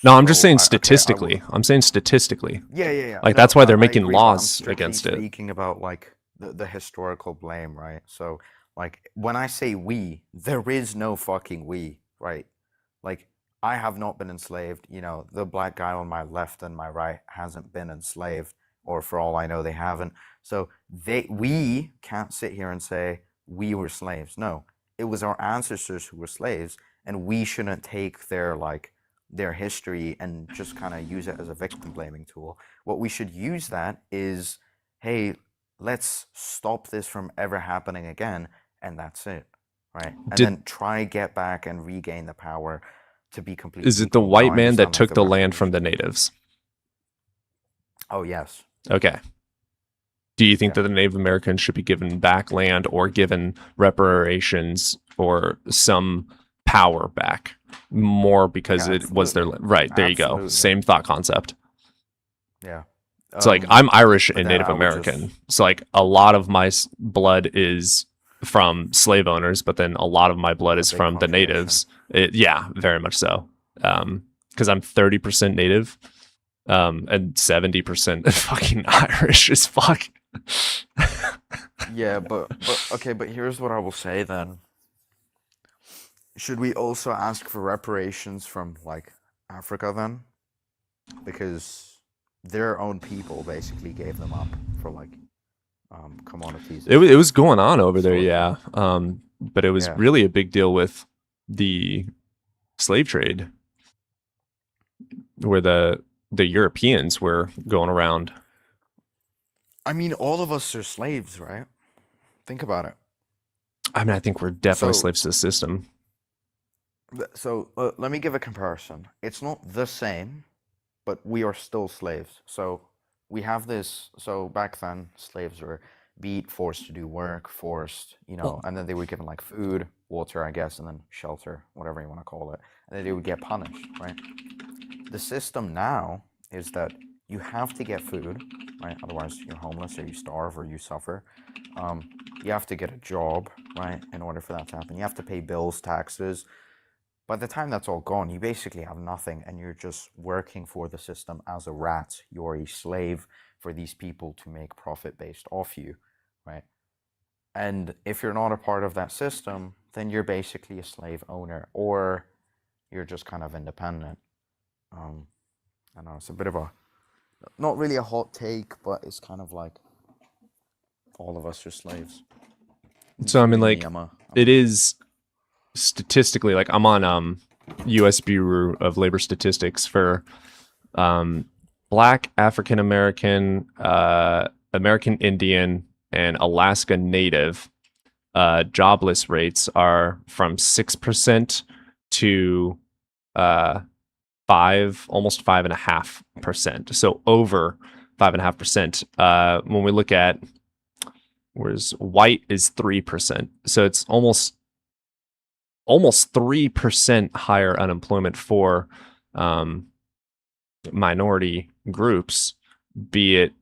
No, I'm just saying statistically. I'm saying statistically. Yeah. Like that's why they're making laws against it. Speaking about like the historical blame, right? So like when I say we, there is no fucking we, right? Like I have not been enslaved. You know, the black guy on my left and my right hasn't been enslaved, or for all I know, they haven't. So we can't sit here and say we were slaves. No, it was our ancestors who were slaves, and we shouldn't take their history and just kind of use it as a victim blaming tool. What we should use that is, hey, let's stop this from ever happening again, and that's it, right? And then try get back and regain the power to be completely. Is it the white man that took the land from the natives? Oh, yes. Okay. Do you think that the Native Americans should be given back land or given reparations or some power back? More because it was their right. There you go. Same thought concept. Yeah. So like I'm Irish and Native American. So like a lot of my blood is from slave owners, but then a lot of my blood is from the natives. Yeah, very much so. Because I'm 30% Native, and 70% fucking Irish as fuck. Yeah, but okay, but here's what I will say then. Should we also ask for reparations from like Africa then? Because their own people basically gave them up for like commodities. It was going on over there, yeah. But it was really a big deal with the slave trade, where the Europeans were going around. I mean, all of us are slaves, right? Think about it. I mean, I think we're definitely slaves to the system. So let me give a comparison. It's not the same, but we are still slaves. So we have this. So back then, slaves were beat, forced to do work, forced, and then they were given like food, water, I guess, and then shelter, whatever you want to call it. And then they would get punished, right? The system now is that you have to get food, right? Otherwise, you're homeless or you starve or you suffer. You have to get a job, right? In order for that to happen, you have to pay bills, taxes. By the time that's all gone, you basically have nothing, and you're just working for the system as a rat. You're a slave for these people to make profit based off you, right? And if you're not a part of that system, then you're basically a slave owner, or you're just kind of independent. I know it's a bit of not really a hot take, but it's kind of like all of us are slaves. So I mean, like, it is statistically, like, I'm on U.S. Bureau of Labor Statistics for Black, African American, American Indian, and Alaska Native jobless rates are from 6% to almost 5.5%. So over 5.5%. When we look at, whereas white is 3%, so it's almost 3% higher unemployment for minority groups be it,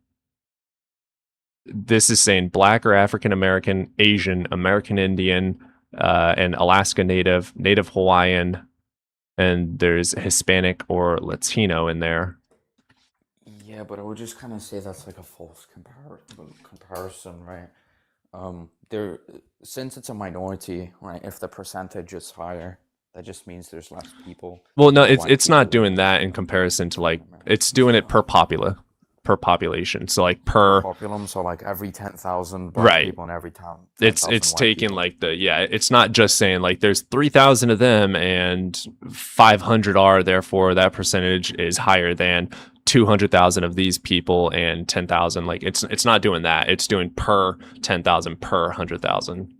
this is saying Black or African American, Asian, American Indian, and Alaska Native, Native Hawaiian, and there's Hispanic or Latino in there. Yeah, but I would just kind of say that's like a false comparison, right? There, since it's a minority, right? If the percentage is higher, that just means there's less people. Well, no, white it's not people doing that in comparison to like, it's doing it per population. So like per populum, so like every 10,000 black right. people in every town. It's 10,000 white taking people. like it's not just saying like there's 3,000 of them and 500 are, therefore that percentage is higher than 200,000 of these people and 10,000. Like it's not doing that. It's doing per 10,000 per 100,000.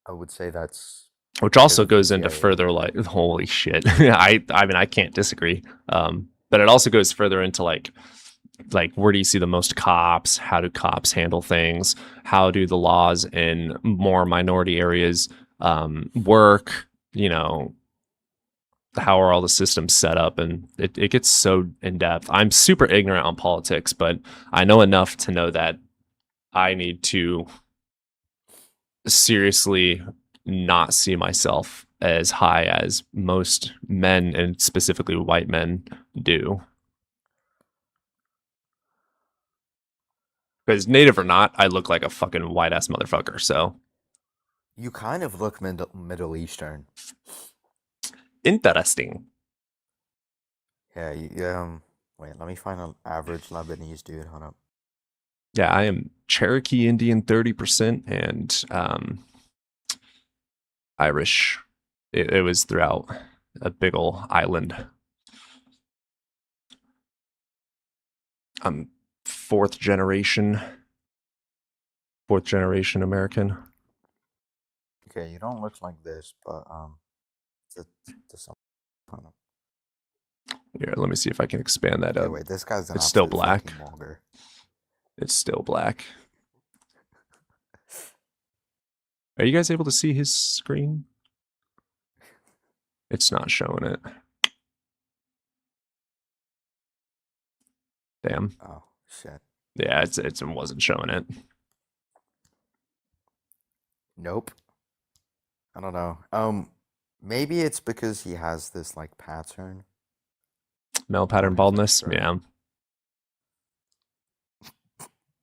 I would say that's, which also goes into further like, holy shit. I mean, I can't disagree. But it also goes further into like where do you see the most cops? How do cops handle things? How do the laws in more minority areas work? You know, how are all the systems set up? And it gets so in depth. I'm super ignorant on politics, but I know enough to know that I need to seriously not see myself as high as most men, and specifically white men, do. Because native or not, I look like a fucking white ass motherfucker. So you kind of look Middle Eastern. Interesting. Yeah. Wait, let me find an average Lebanese dude. Hold up. Yeah, I am Cherokee Indian 30% and Irish. It was throughout a big ol' island. I'm fourth generation American. Okay, you don't look like this, but Here, let me see if I can expand that up. Wait, this guy's an it's still absolute black. fucking mogger. It's still black. Are you guys able to see his screen? It's not showing it. Damn. Oh shit. Yeah, it wasn't showing it. Nope. I don't know. Maybe it's because he has this like pattern. Male pattern baldness. Yeah.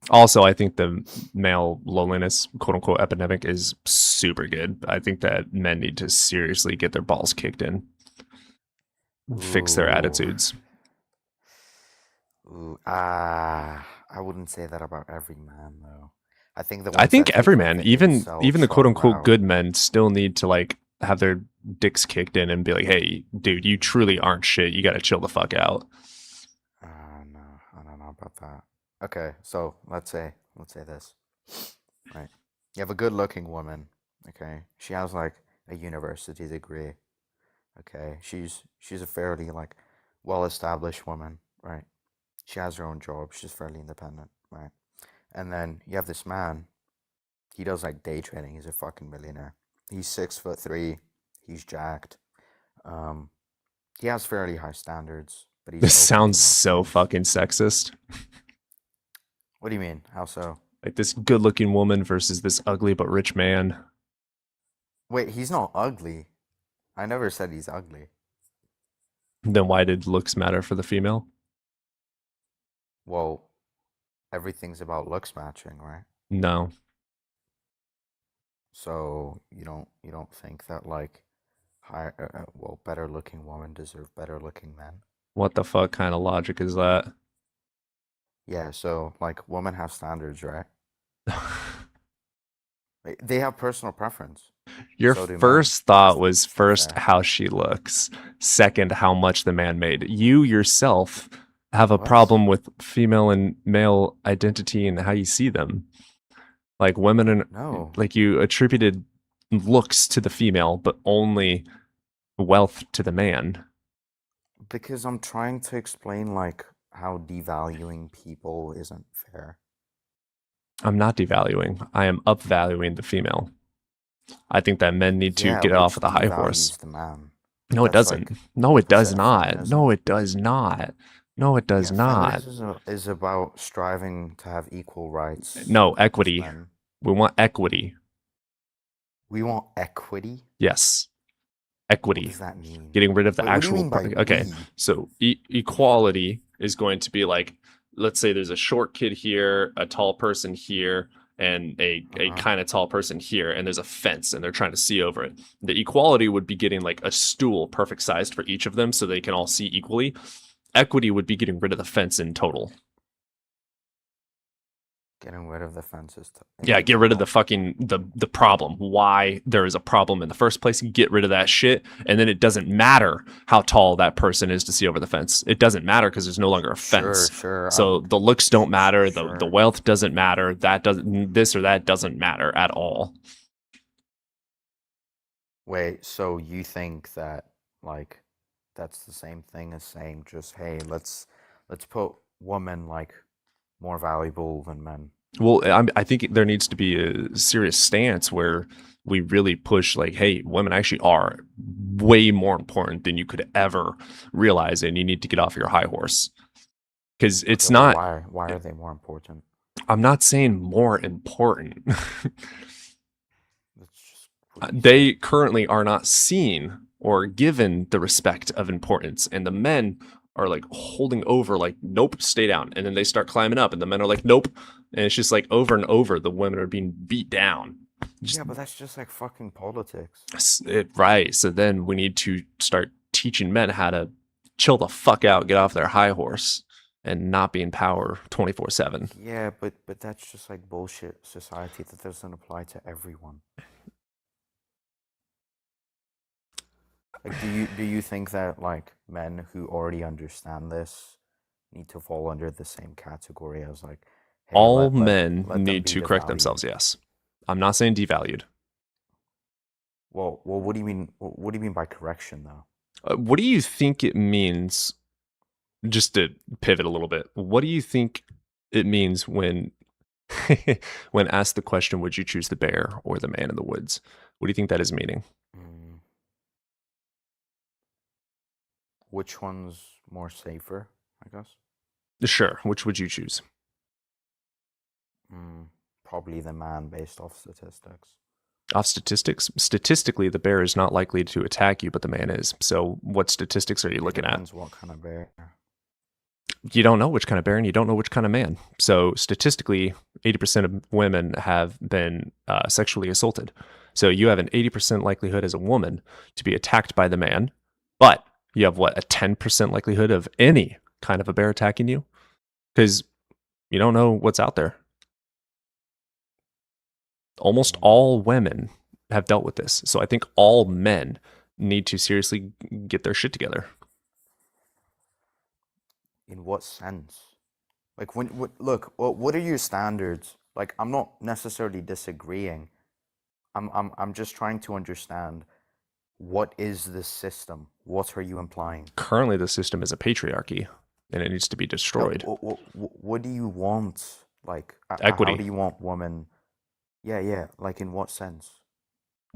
Also, I think the male loneliness, quote unquote, epidemic is super good. I think that men need to seriously get their balls kicked in, fix their attitudes. I wouldn't say that about every man though. I think every man, even the quote unquote good men, still need to like have their dicks kicked in and be like, "Hey, dude, you truly aren't shit. You got to chill the fuck out." No, I don't know about that. Okay, so let's say this, right? You have a good-looking woman. Okay, she has like a university degree. Okay, she's a fairly like well-established woman, right? She has her own job. She's fairly independent, right? And then you have this man. He does like day trading. He's a fucking millionaire. He's 6'3". He's jacked. He has fairly high standards, but he's. This sounds so fucking sexist. What do you mean? How so? Like this good-looking woman versus this ugly but rich man. Wait, he's not ugly. I never said he's ugly. Then why did looks matter for the female? Well, everything's about looks matching, right? No. So you don't think that like better looking women deserve better looking men? What the fuck kind of logic is that? Yeah, so like women have standards, right? They have personal preference. Your first thought was first how she looks, second how much the man made. You yourself have a problem with female and male identity and how you see them. Like women and like you attributed looks to the female, but only wealth to the man. Because I'm trying to explain like how devaluing people isn't fair. I'm not devaluing. I am upvaluing the female. I think that men need to get off the high horse. The man. No, it That's doesn't. like No, it does percent not. feminism. No, it does not. No, it does Yeah, not. feminism is about striving to have equal rights No, as equity. men. We want equity. We want equity. Yes, What equity. does that mean? Getting rid of the Wait, what do you actual. mean by Okay, we? so equality is going to be like, let's say there's a short kid here, a tall person here, and a kind of tall person here, and there's a fence, and they're trying to see over it. The equality would be getting like a stool perfect sized for each of them, so they can all see equally. Equity would be getting rid of the fence in total. Getting rid of the fences. Yeah, get rid of the fucking the problem. Why there is a problem in the first place. Get rid of that shit, and then it doesn't matter how tall that person is to see over the fence. It doesn't matter because there's no longer a fence. Sure. So the looks don't matter. The Sure. wealth doesn't matter. That doesn't. This or that doesn't matter at all. Wait, so you think that like that's the same thing as saying just hey, let's put women like more valuable than men? Well, I think there needs to be a serious stance where we really push like, hey, women actually are way more important than you could ever realize, and you need to get off your high horse. Because it's Okay, well, not. why are they more important? I'm not saying more important. That's just what you They currently are not seen or given the respect of importance, and the men are like holding over, like, nope, stay down. And then they start climbing up, and the men are like, nope. And it's just like over and over, the women are being beat down. Yeah, but that's just like fucking politics. Right. So then we need to start teaching men how to chill the fuck out, get off their high horse, and not be in power 24/7. Yeah, but that's just like bullshit society that doesn't apply to everyone. Like, do you think that like men who already understand this need to fall under the same category as like hey, All let men them need be to correct devalued? themselves. Yes. I'm not saying devalued. Well, what do you mean? What do you mean by correction, though? What do you think it means? Just to pivot a little bit, what do you think it means when when asked the question, would you choose the bear or the man in the woods? What do you think that is meaning? Which one's more safer, I guess? Sure. Which would you choose? Probably the man based off statistics. Off statistics? Statistically, the bear is not likely to attack you, but the man is. So what statistics are you looking at? Depends what kind of bear. You don't know which kind of bear, and you don't know which kind of man. So statistically, 80% of women have been sexually assaulted. So you have an 80% likelihood as a woman to be attacked by the man, but you have what, a 10% likelihood of any kind of a bear attacking you? Because you don't know what's out there. Almost all women have dealt with this. So I think all men need to seriously get their shit together. In what sense? Like look, what are your standards? Like, I'm not necessarily disagreeing. I'm just trying to understand, what is this system? What are you implying? Currently, the system is a patriarchy, and it needs to be destroyed. What do you want? Like, equity. How do you want women? Yeah. Like, in what sense?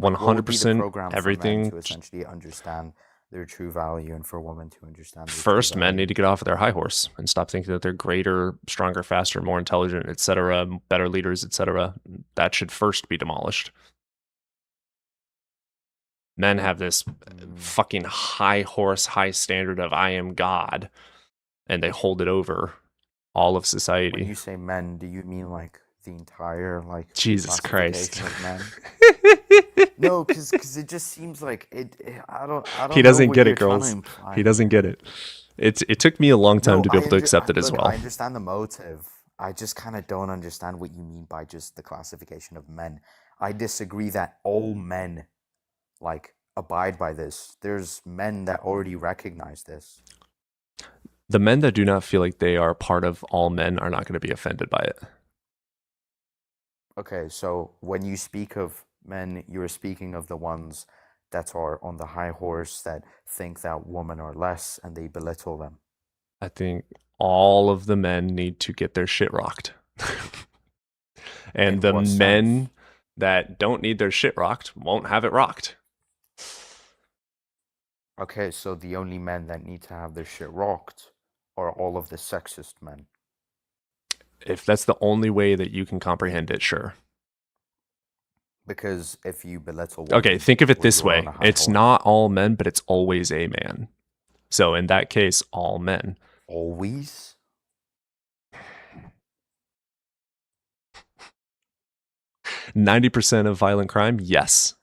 100% everything. For men to essentially understand their true value, and for women to understand their First, true men value. need to get off of their high horse and stop thinking that they're greater, stronger, faster, more intelligent, etc., better leaders, etc. That should first be demolished. Men have this fucking high horse, high standard of I am God, and they hold it over all of society. When you say men, do you mean like the entire like Jesus Christ? Of men? No, because it just seems like it. I don't. He doesn't get it, girls. He doesn't get it. It took me a long time to be able to accept it as well. I understand the motive. I just kind of don't understand what you mean by just the classification of men. I disagree that all men like abide by this. There's men that already recognize this. The men that do not feel like they are part of all men are not going to be offended by it. Okay, so when you speak of men, you're speaking of the ones that are on the high horse, that think that women are less and they belittle them. I think all of the men need to get their shit rocked. And the men that don't need their shit rocked won't have it rocked. Okay, so the only men that need to have their shit rocked are all of the sexist men. If that's the only way that you can comprehend it, sure. Because if you belittle Okay, women, think of it well, this you're on way. a high It's horse. not all men, but it's always a man. So in that case, all men. Always? 90% of violent crime? Yes.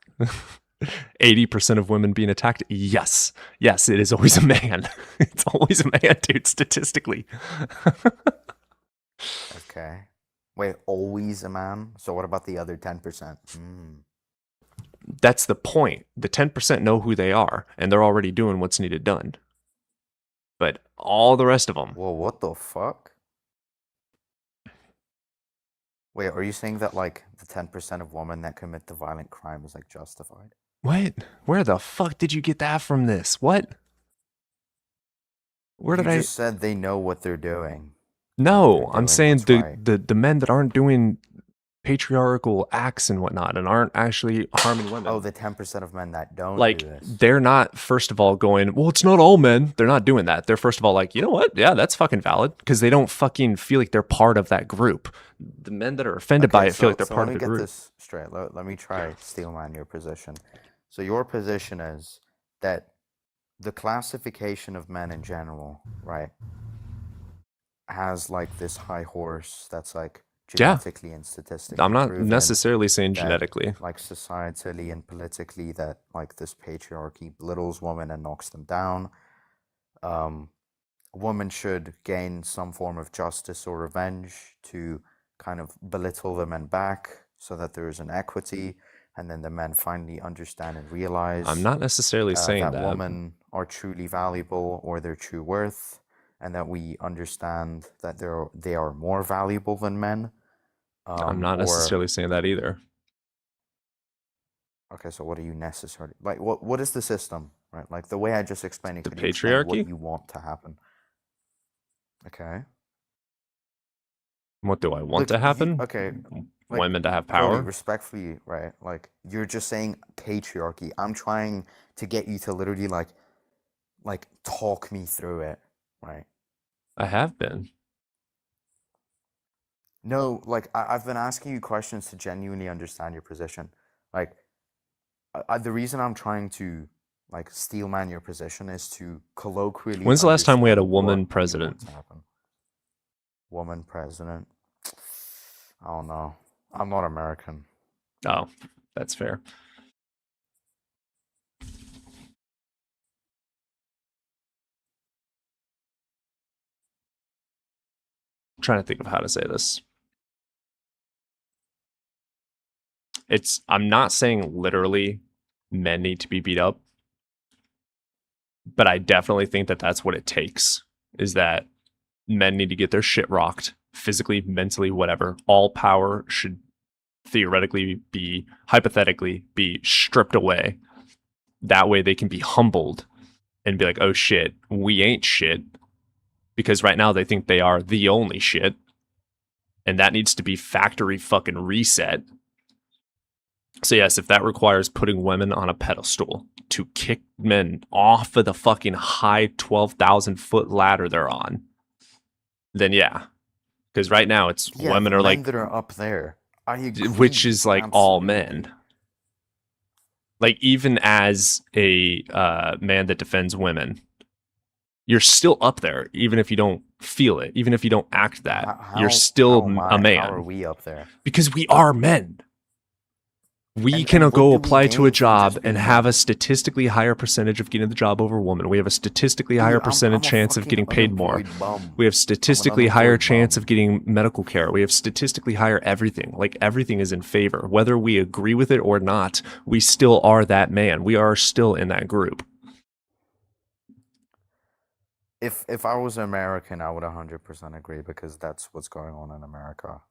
80% of women being attacked? Yes. Yes, it is always a man. It's always a man, dude, statistically. Okay. Wait, always a man? So what about the other 10%? That's the point. The 10% know who they are, and they're already doing what's needed done. But all the rest of them. Whoa, what the fuck? Wait, are you saying that, like, the 10% of women that commit the violent crime is, like, justified? What? Where the fuck did you get that from this? What? Where did You I... just said they know what they're doing. No, I'm saying what's right. the men that aren't doing patriarchal acts and whatnot and aren't actually harming women. Oh, the 10% of men that don't Like, do this. they're not, first of all, going, well, it's not all men. They're not doing that. They're, first of all, like, you know what? Yeah, that's fucking valid. Because they don't fucking feel like they're part of that group. The men that are offended by it feel like they're part of the Let me group. get this straight. Let me try steelman your position. So your position is that the classification of men in general, right, has like this high horse that's like genetically and statistically I'm not proven necessarily saying that, genetically. like societally and politically, that like this patriarchy belittles women and knocks them down. Women should gain some form of justice or revenge to kind of belittle the men back so that there is an equity, and then the men finally understand and realize I'm not necessarily saying that. women are truly valuable or their true worth, and that we understand that they are more valuable than men. I'm not necessarily saying that either. Okay, so what are you necessarily like? What is the system, right? Like the way I just explained it. The could you explain patriarchy? what you want to happen? Okay. What do I want to happen? Okay. Like, Women to have Cody, power? respectfully, right? Like you're just saying patriarchy. I'm trying to get you to literally like talk me through it, right? I have been. No, like I've been asking you questions to genuinely understand your position. Like the reason I'm trying to like steelman your position is to colloquially. When's the last time we had a understand woman what you president? want to happen. Woman president? I don't know. I'm not American. Oh, that's fair. I'm trying to think of how to say this. I'm not saying literally men need to be beat up, but I definitely think that that's what it takes, is that men need to get their shit rocked, physically, mentally, whatever. All power should theoretically hypothetically be stripped away. That way they can be humbled and be like, oh shit, we ain't shit. Because right now they think they are the only shit. And that needs to be factory fucking reset. So yes, if that requires putting women on a pedestal to kick men off of the fucking high 12,000 foot ladder they're on, then yeah. Because right now it's women are like that are up there. I agree, which is like all absolutely. men. Like even as a man that defends women, you're still up there, even if you don't feel it, even if you don't act that. You're still a man. How are we up there? Because we are men. We And can what go do we apply to a gain from job just and being have men? a statistically higher percentage of getting the job over a woman. We have a statistically higher Dude, percentage I'm a chance of fucking getting paid more. unemployed bum. We have statistically I'm an higher unemployed chance bum. of getting medical care. We have statistically higher everything. Like everything is in favor. Whether we agree with it or not, we still are that man. We are still in that group. If I was American, I would 100% agree, because that's what's going on in America.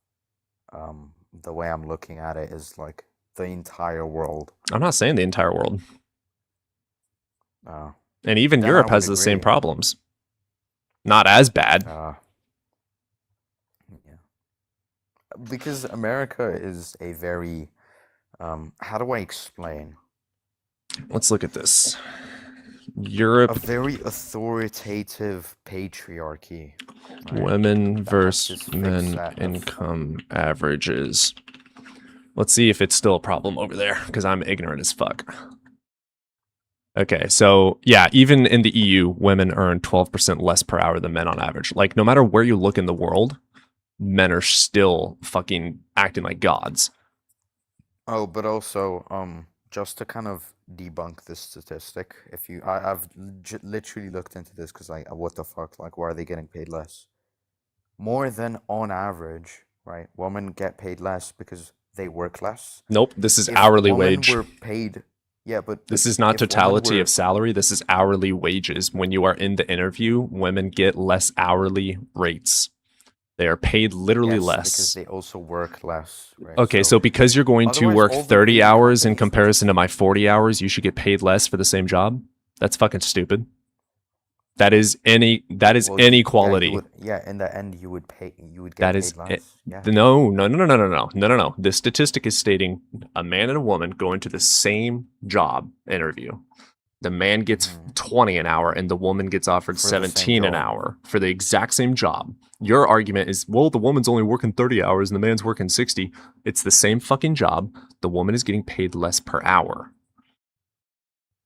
The way I'm looking at it is like the entire world. I'm not saying the entire world. Uh, And even then I Europe would has the same agree. problems. Not as bad. Yeah. Because America is a very, how do I explain? Let's look at this. Europe, a very authoritative patriarchy. Right? women That has versus this fixed men set of income averages. Let's see if it's still a problem over there, because I'm ignorant as fuck. Okay, so yeah, even in the EU, women earn 12% less per hour than men on average. Like, no matter where you look in the world, men are still fucking acting like gods. Oh, but also, just to kind of debunk this statistic, if you, I've literally looked into this because, like, what the fuck? Like, why are they getting paid less? More than on average, right? Women get paid less because they work less. Nope, this is If hourly women wage. were paid, yeah, but This is not if women totality were, of salary. This is hourly wages. When you are in the interview, women get less hourly rates. They are paid literally yes, because less. they also work less, right? Okay, so because you're going to otherwise work all the 30 leading hours in companies would comparison to my 40 hours, you should get paid less for the same job? That's fucking stupid. That is well, yeah, you inequality. would, yeah, in the end you would get That is paid less. Yeah. no. The statistic is stating a man and a woman go into the same job interview. The man gets 20 an hour and the woman gets offered For the same 17 an job. hour for the exact same job. Your argument is, well, the woman's only working 30 hours and the man's working 60. It's the same fucking job. The woman is getting paid less per hour.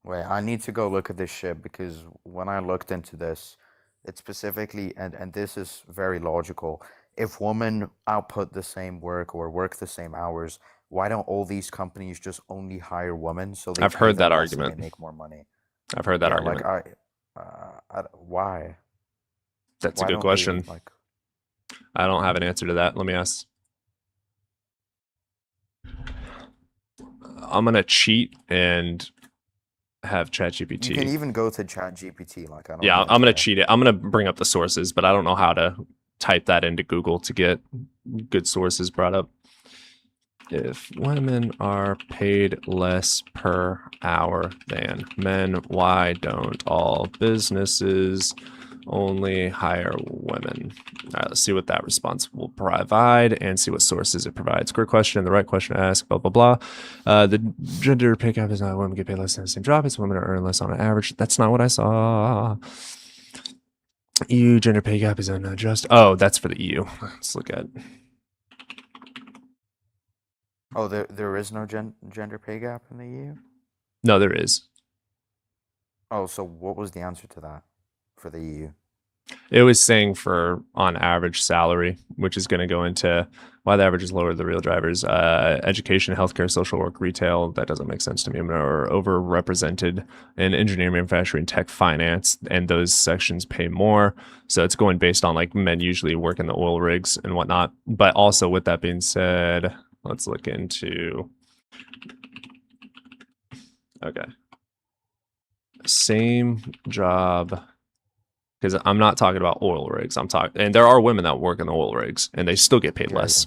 Wait, I need to go look at this shit because when I looked into this, it specifically, and this is very logical. If women output the same work or work the same hours, why don't all these companies just only hire women so they I've pay heard them that less and argument. they make more money? I've heard that Yeah, argument. like why? That's Why a good don't question. They, like, I don't have an answer to that. Let me ask. I'm gonna cheat and have ChatGPT. you can even go to ChatGPT. Like, I don't. Yeah, even I'm gonna care. cheat it. I'm gonna bring up the sources, but I don't know how to type that into Google to get good sources brought up. If women are paid less per hour than men, why don't all businesses only hire women? All right, let's see what that response will provide and see what sources it provides. Great question. The right question to ask, blah, blah, blah. The gender pay gap is not women get paid less than the same job. It's women are earn less on average. That's not what I saw. EU gender pay gap is unjust. Oh, that's for the EU. Let's look at. Oh, there is no gender pay gap in the EU? No, there is. Oh, so what was the answer to that for the EU? It was saying for on average salary, which is going to go into why the average is lower than the real drivers. Education, healthcare, social work, retail. That doesn't make sense to me. Are overrepresented in engineering, manufacturing, tech, finance, and those sections pay more. So it's going based on like men usually work in the oil rigs and whatnot. But also with that being said, let's look into. Okay. Same job. Because I'm not talking about oil rigs. I'm talking, and there are women that work in the oil rigs, and they still get paid less.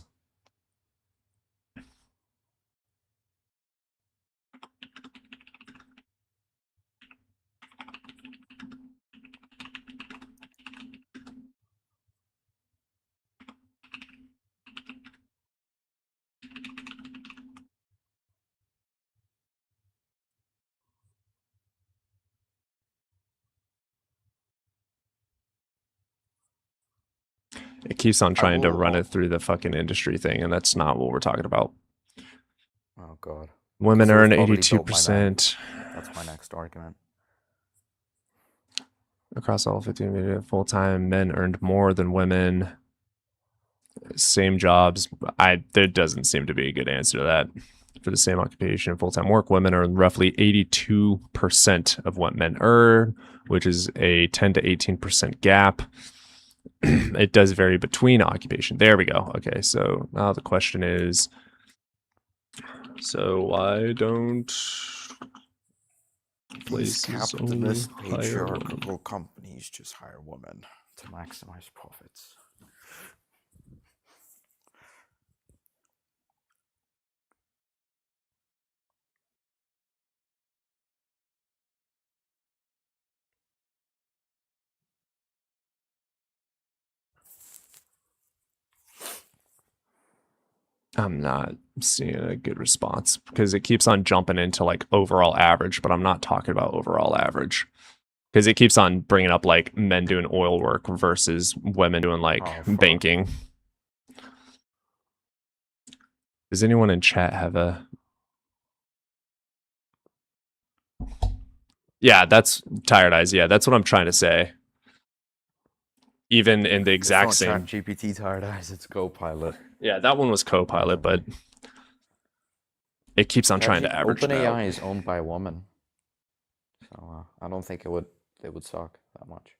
It keeps on trying to run it through the fucking industry thing, and that's not what we're talking about. Oh god. Women 'Cause it was earn probably built by men. 82%. That's my next argument. Across all 15 full-time, men earned more than women. Same jobs. There doesn't seem to be a good answer to that. For the same occupation, full-time work, women earn roughly 82% of what men earn, which is a 10 to 18% gap. It does vary between occupation. There we go. Okay, so now the question is, so why don't These places only capitalist hire women? patriarchal companies just hire women to maximize profits. I'm not seeing a good response because it keeps on jumping into like overall average, but I'm not talking about overall average because it keeps on bringing up like men doing oil work versus women doing like banking. Does anyone in chat have a? Yeah, that's tired eyes. Yeah, that's what I'm trying to say. Even in the exact it's same. not GPT tired eyes, it's Copilot. Yeah, that one was Copilot, but it keeps on trying to average it out. OpenAI is owned by a woman, so I don't think it would suck that much.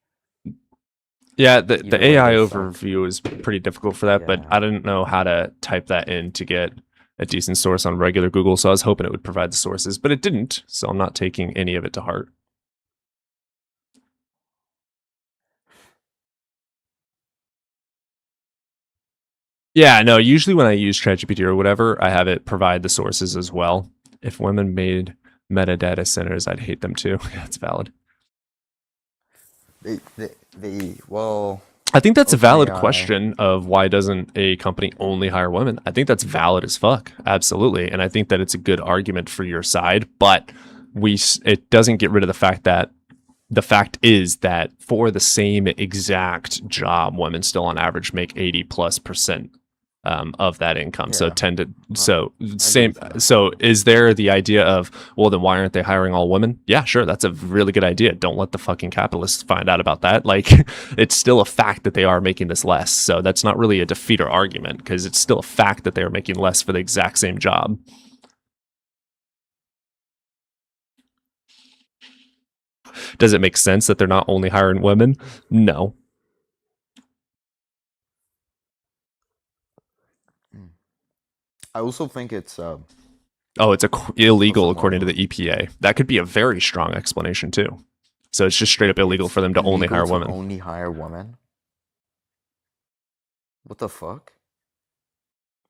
Yeah, the Either way, AI they suck. overview is pretty difficult for that, but I didn't know how to type that in to get a decent source on regular Google, so I was hoping it would provide the sources, but it didn't, so I'm not taking any of it to heart. Yeah, no, usually when I use ChatGPT or whatever, I have it provide the sources as well. If women made metadata centers, I'd hate them too. Yeah, it's valid. Well, I think that's a valid OpenAI. question of why doesn't a company only hire women? I think that's valid as fuck. Absolutely. And I think that it's a good argument for your side, but it doesn't get rid of the fact that the fact is that for the same exact job, women still on average make 80+% of that income. So So is there the idea of, well, then why aren't they hiring all women? Yeah, sure. That's a really good idea. Don't let the fucking capitalists find out about that. Like, it's still a fact that they are making this less. So that's not really a defeater argument because it's still a fact that they are making less for the exact same job. Does it make sense that they're not only hiring women? No. I also think it's it's illegal according to the EPA. That could be a very strong explanation too. So it's just straight up illegal for them to only hire women. Only hire women? What the fuck?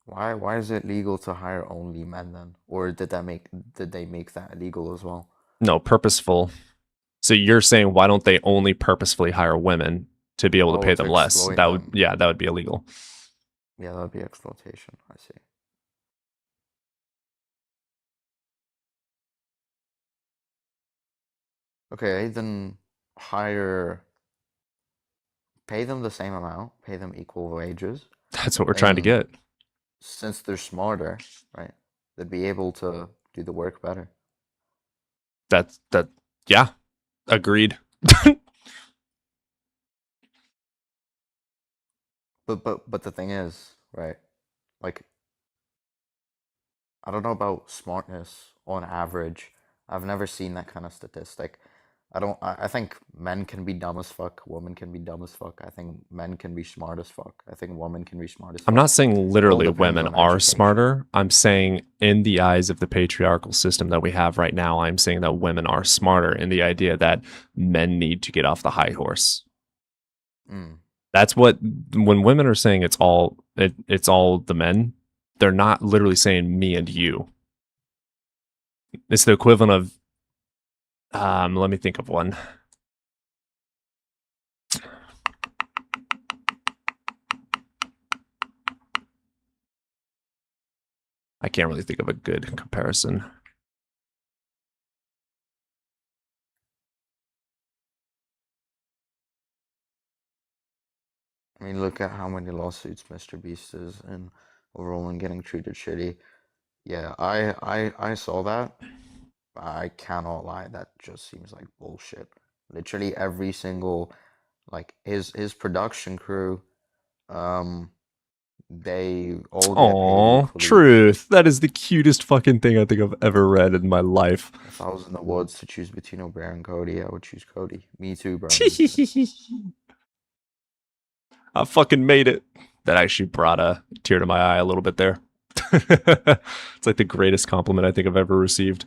Why is it legal to hire only men then? Or did they make that illegal as well? No, purposeful. So you're saying why don't they only purposefully hire women to be able to pay them less? That would be illegal. Yeah, that would be exploitation. I see. Okay, then pay them the same amount, pay them equal wages. That's what we're trying to get. Since they're smarter, right? They'd be able to do the work better. Yeah. Agreed. But the thing is, right? Like, I don't know about smartness on average. I've never seen that kind of statistic. I think men can be dumb as fuck, women can be dumb as fuck. I think men can be smart as fuck. I think women can be smart as fuck. I'm not saying literally women are smarter. I'm saying in the eyes of the patriarchal system that we have right now, I'm saying that women are smarter in the idea that men need to get off the high horse. That's what, when women are saying it's all the men, they're not literally saying me and you. It's the equivalent of, let me think of one. I can't really think of a good comparison. I mean, look at how many lawsuits Mr. Beast is in overall and getting treated shitty. Yeah, I saw that. I cannot lie, that just seems like bullshit. Literally every single, like, his production crew, they all get paid equally. Truth. That is the cutest fucking thing I think I've ever read in my life. If I was in the woods to choose between O'Brien and Cody, I would choose Cody. Me too, bro. I fucking made it. That actually brought a tear to my eye a little bit there. It's like the greatest compliment I think I've ever received.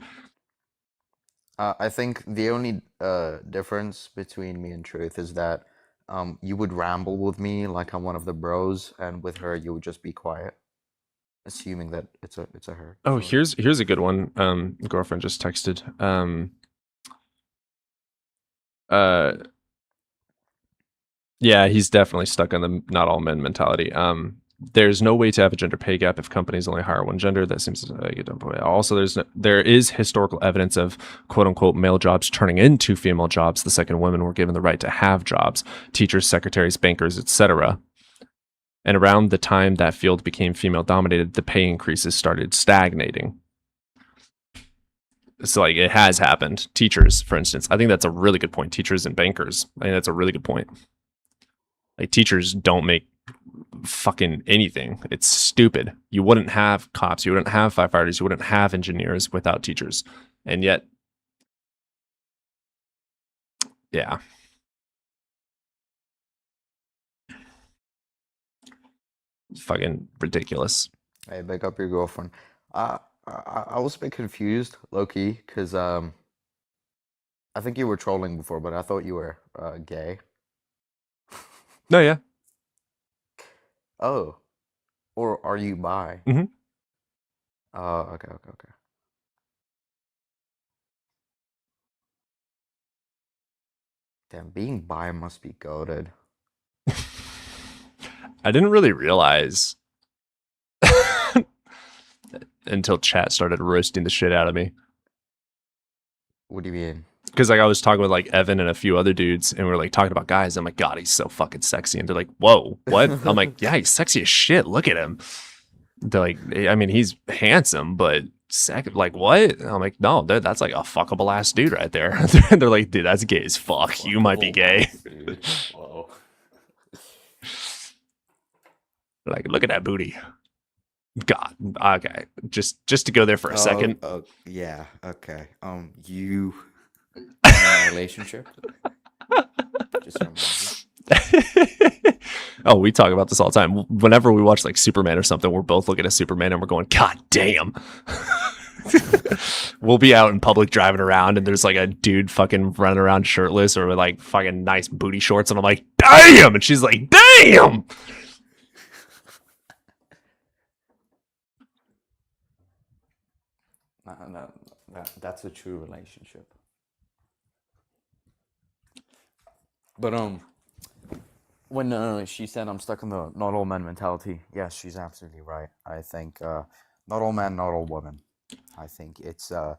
I think the only difference between me and Truth is that you would ramble with me like I'm one of the bros, and with her you would just be quiet, assuming that it's a her. Oh, here's a good one. Girlfriend just texted. Yeah, he's definitely stuck on the not all men mentality. there's no way to have a gender pay gap if companies only hire one gender. That seems also there is historical evidence of quote unquote male jobs turning into female jobs the second women were given the right to have jobs, teachers, secretaries, bankers, etc. And around the time that field became female dominated, the pay increases started stagnating. So like it has happened. Teachers, for instance, I think that's a really good point. Teachers and bankers, I think that's a really good point. Like teachers don't make fucking anything. It's stupid. You wouldn't have cops, you wouldn't have firefighters, you wouldn't have engineers without teachers. And yet, yeah. Fucking ridiculous. Hey, pick up your girlfriend. I was a bit confused, low-key, because I think you were trolling before, but I thought you were gay. No, yeah. Oh. Or are you bi? Mm-hmm. Oh, okay. Damn, being bi must be goated. I didn't really realize until chat started roasting the shit out of me. What do you mean? Because like I was talking with like Evan and a few other dudes, and we were like talking about guys. I'm like, God, he's so fucking sexy, and they're like, whoa, what? I'm like, yeah, he's sexy as shit. Look at him. They're like, I mean, he's handsome, but like what? I'm like, no, that's like a fuckable ass dude right there. They're like, dude, that's gay as fuck. You might be gay. Whoa. Like, look at that booty. God, okay, just to go there for a second. Yeah, okay. You in a relationship? Just Oh, we talk about this all the time. Whenever we watch like Superman or something, we're both looking at Superman and we're going, God damn. We'll be out in public driving around and there's like a dude fucking running around shirtless or with like fucking nice booty shorts, and I'm like, damn, and she's like, damn. No, that's a true relationship. But when she said I'm stuck in the not all men mentality, yes, she's absolutely right. I think not all men, not all women. I think it's I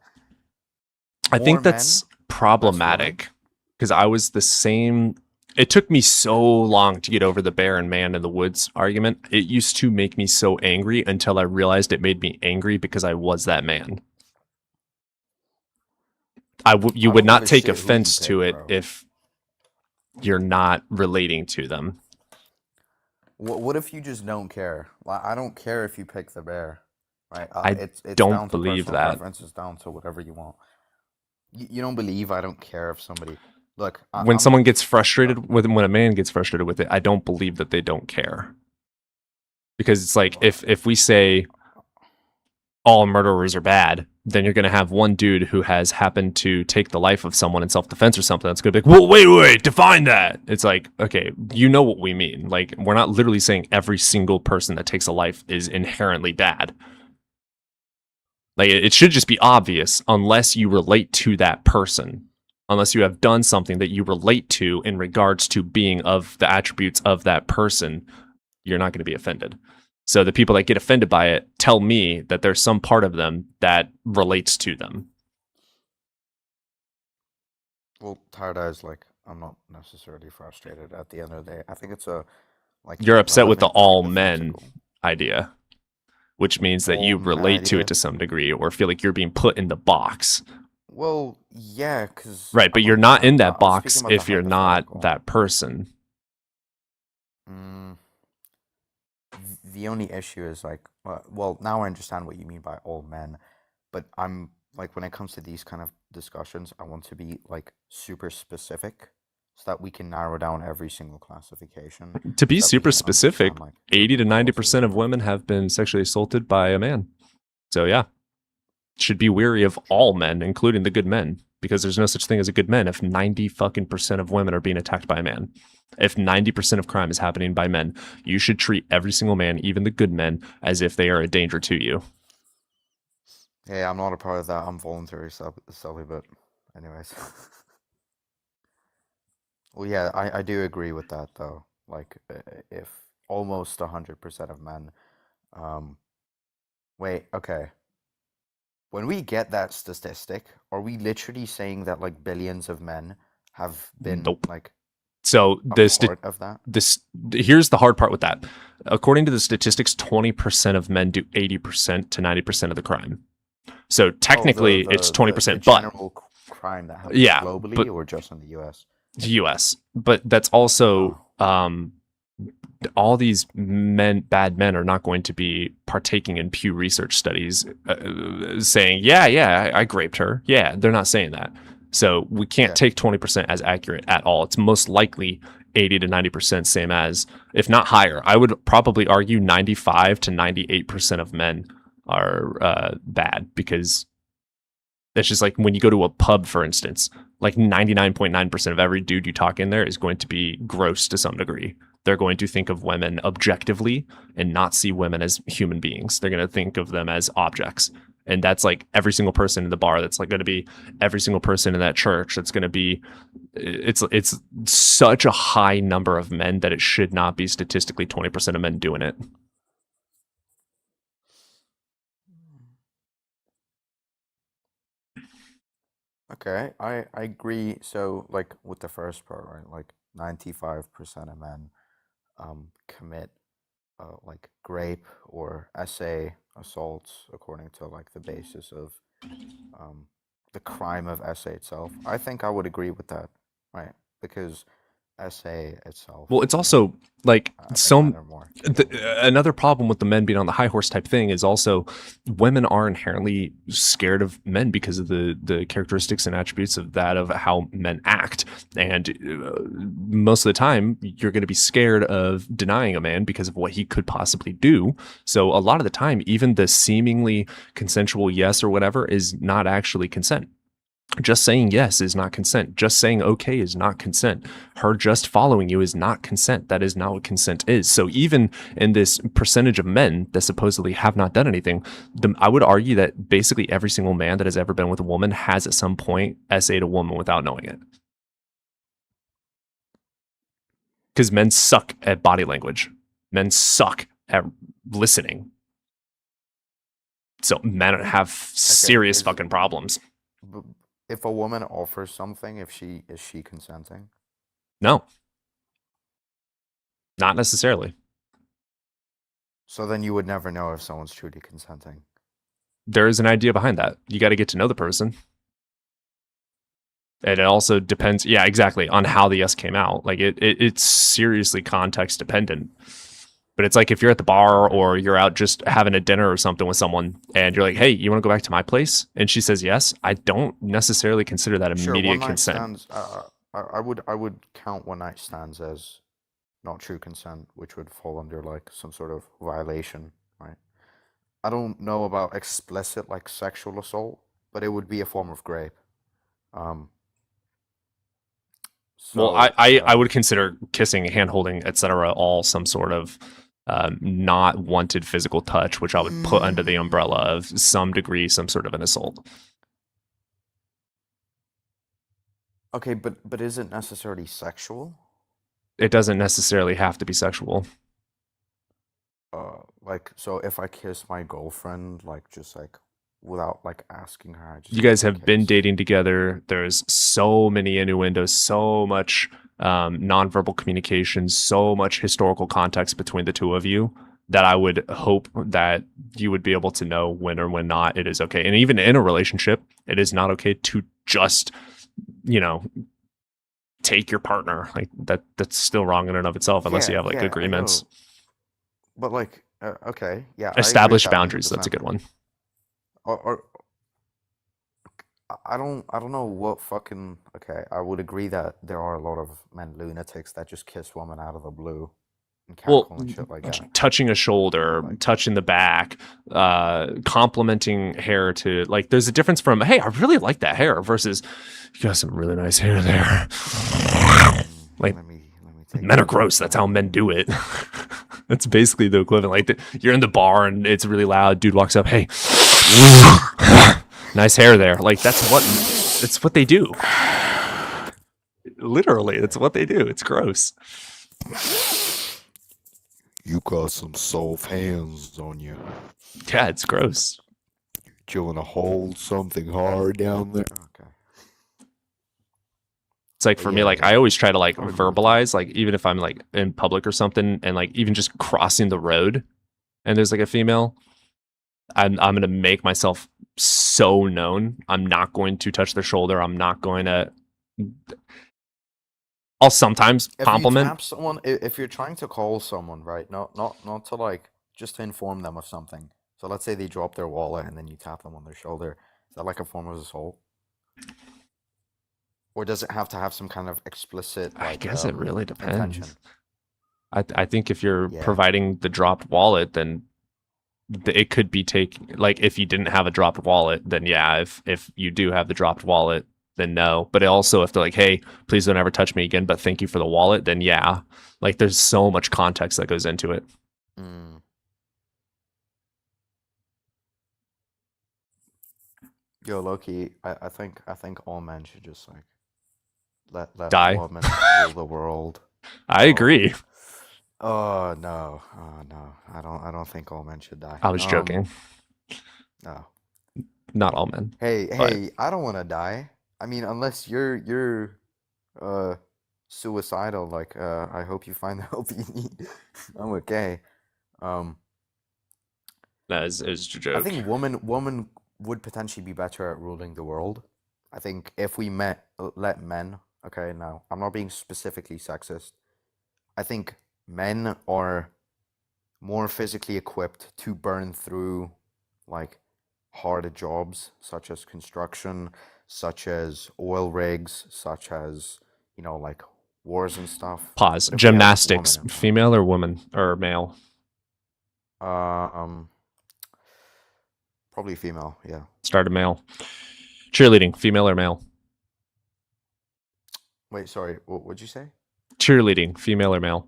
think that's problematic because I was the same. It took me so long to get over the bear and man in the woods argument. It used to make me so angry until I realized it made me angry because I was that man. You would not take offense to it if you're not relating to them. What if you just don't care? I don't care if you pick the bear, right? It's don't down to believe that. Preference. It's down to whatever you want. You don't believe I don't care if somebody look when someone gets frustrated with when a man gets frustrated with it, I don't believe that they don't care, because it's like if we say all murderers are bad, then you're going to have one dude who has happened to take the life of someone in self-defense or something that's going to be like, well, wait, define that. It's like, okay, you know what we mean. Like, we're not literally saying every single person that takes a life is inherently bad. Like, it should just be obvious unless you relate to that person, unless you have done something that you relate to in regards to being of the attributes of that person, you're not going to be offended. So the people that get offended by it tell me that there's some part of them that relates to them. Well, tired eyes, like, I'm not necessarily frustrated at the end of the day. I think it's a like you're upset with the all men idea, which means that you relate to it to some degree or feel like you're being put in the box. Well, yeah, because right, but you're not in that box if you're not that person. The only issue is like, well, now I understand what you mean by all men, but I'm like, when it comes to these kind of discussions, I want to be like super specific so that we can narrow down every single classification. To be super specific, 80 to 90% of women have been sexually assaulted by a man. So yeah, should be wary of all men, including the good men, because there's no such thing as a good man if 90% of women are being attacked by a man. If 90% of crime is happening by men, you should treat every single man, even the good men, as if they are a danger to you. Yeah, I'm not a part of that. I'm voluntary celibate. Anyways. Well, yeah, I do agree with that, though. Like, if almost 100% of men. Wait, okay. When we get that statistic, are we literally saying that like billions of men have been Nope. like So part of that? Here's the hard part with that. According to the statistics, 20% of men do 80% to 90% of the crime. So technically, it's 20%. The general crime that happens globally, or just in the U.S. The U.S. But that's also all these bad men are not going to be partaking in Pew Research studies saying, yeah, I raped her. Yeah, they're not saying that. So we can't take 20% as accurate at all. It's most likely 80 to 90%, same as, if not higher. I would probably argue 95 to 98% of men are bad, because it's just like when you go to a pub, for instance, like 99.9% of every dude you talk in there is going to be gross to some degree. They're going to think of women objectively and not see women as human beings. They're going to think of them as objects. And that's like every single person in the bar. That's like going to be every single person in that church. That's going to be, it's such a high number of men that it should not be statistically 20% of men doing it. Okay, I agree. So like with the first part, right? Like 95% of men commit like rape or essay assaults according to like the basis of the crime of essay itself. I think I would agree with that, right? Because essay itself. Well, it's also like another problem with the men being on the high horse type thing is also women are inherently scared of men because of the characteristics and attributes of how men act. And most of the time you're going to be scared of denying a man because of what he could possibly do. So a lot of the time, even the seemingly consensual yes or whatever is not actually consent. Just saying yes is not consent. Just saying okay is not consent. Her just following you is not consent. That is not what consent is. So even in this percentage of men that supposedly have not done anything, I would argue that basically every single man that has ever been with a woman has at some point essayed a woman without knowing it. Because men suck at body language. Men suck at listening. So men have serious fucking problems. If a woman offers something, is she consenting? No. Not necessarily. So then you would never know if someone's truly consenting. There is an idea behind that. You got to get to know the person. And it also depends, yeah, exactly, on how the yes came out. Like it's seriously context dependent. But it's like if you're at the bar or you're out just having a dinner or something with someone and you're like, hey, you want to go back to my place? And she says yes. I don't necessarily consider that immediate consent. I would count one night stands as not true consent, which would fall under like some sort of violation, right? I don't know about explicit like sexual assault, but it would be a form of rape. Well, I would consider kissing, hand-holding, etc. all some sort of not wanted physical touch, which I would put under the umbrella of some degree, some sort of an assault. Okay, but is it necessarily sexual? It doesn't necessarily have to be sexual. Like, so if I kiss my girlfriend, like, just like without like asking her, you guys have been dating together. There's so many innuendos, so much nonverbal communication, so much historical context between the two of you that I would hope that you would be able to know when or when not it is okay. And even in a relationship, it is not okay to just, take your partner. Like that's still wrong in and of itself unless you have like agreements. But like, okay, yeah. Establish boundaries. That's a good one. Or I don't know what fucking. Okay, I would agree that there are a lot of men lunatics that just kiss women out of the blue and cackle and shit like that. Touching a shoulder, touching the back, complimenting hair to like. There's a difference from hey, I really like that hair versus you got some really nice hair there. Like men are gross. That's how men do it. That's basically the equivalent. Like you're in the bar and it's really loud. Dude walks up, hey. Nice hair there. Like it's what they do. Literally, it's what they do. It's gross. You got some soft hands on you. Yeah, it's gross. You want to hold something hard down there? Okay. It's like for me, like I always try to like verbalize, like even if I'm like in public or something, and like even just crossing the road, and there's like a female, I'm gonna make myself so known. I'm not going to touch their shoulder. I'm not going to. I'll sometimes If you compliment. tap someone, if you're trying to call someone, right? Not to like just to inform them of something. So let's say they drop their wallet and then you tap them on their shoulder. Is that like a form of assault? Or does it have to have some kind of explicit like I guess it really intention? depends. I think if you're Yeah. providing the dropped wallet, then it could be like if you didn't have a dropped wallet, then yeah. If you do have the dropped wallet, then no. But also if they're like, hey, please don't ever touch me again, but thank you for the wallet, then yeah. Like there's so much context that goes into it. Mm. Yo, Loki, I think all men should just like let Die. women rule the world. I agree. Oh no, I don't think all men should die. I was joking. No. Not all men. Hey, but- hey, I don't want to die. I mean, unless you're suicidal, like I hope you find the help you need. I'm okay. That is a joke. I think woman would potentially be better at ruling the world. I think if we let men, okay, now I'm not being specifically sexist. I think men are more physically equipped to burn through like harder jobs such as construction, such as oil rigs, such as, you know, like wars and stuff. Pause. But if we have Gymnastics, women female or woman or male? probably female, yeah. Started male. Cheerleading, female or male? Wait, sorry, what'd you say? Cheerleading, female or male?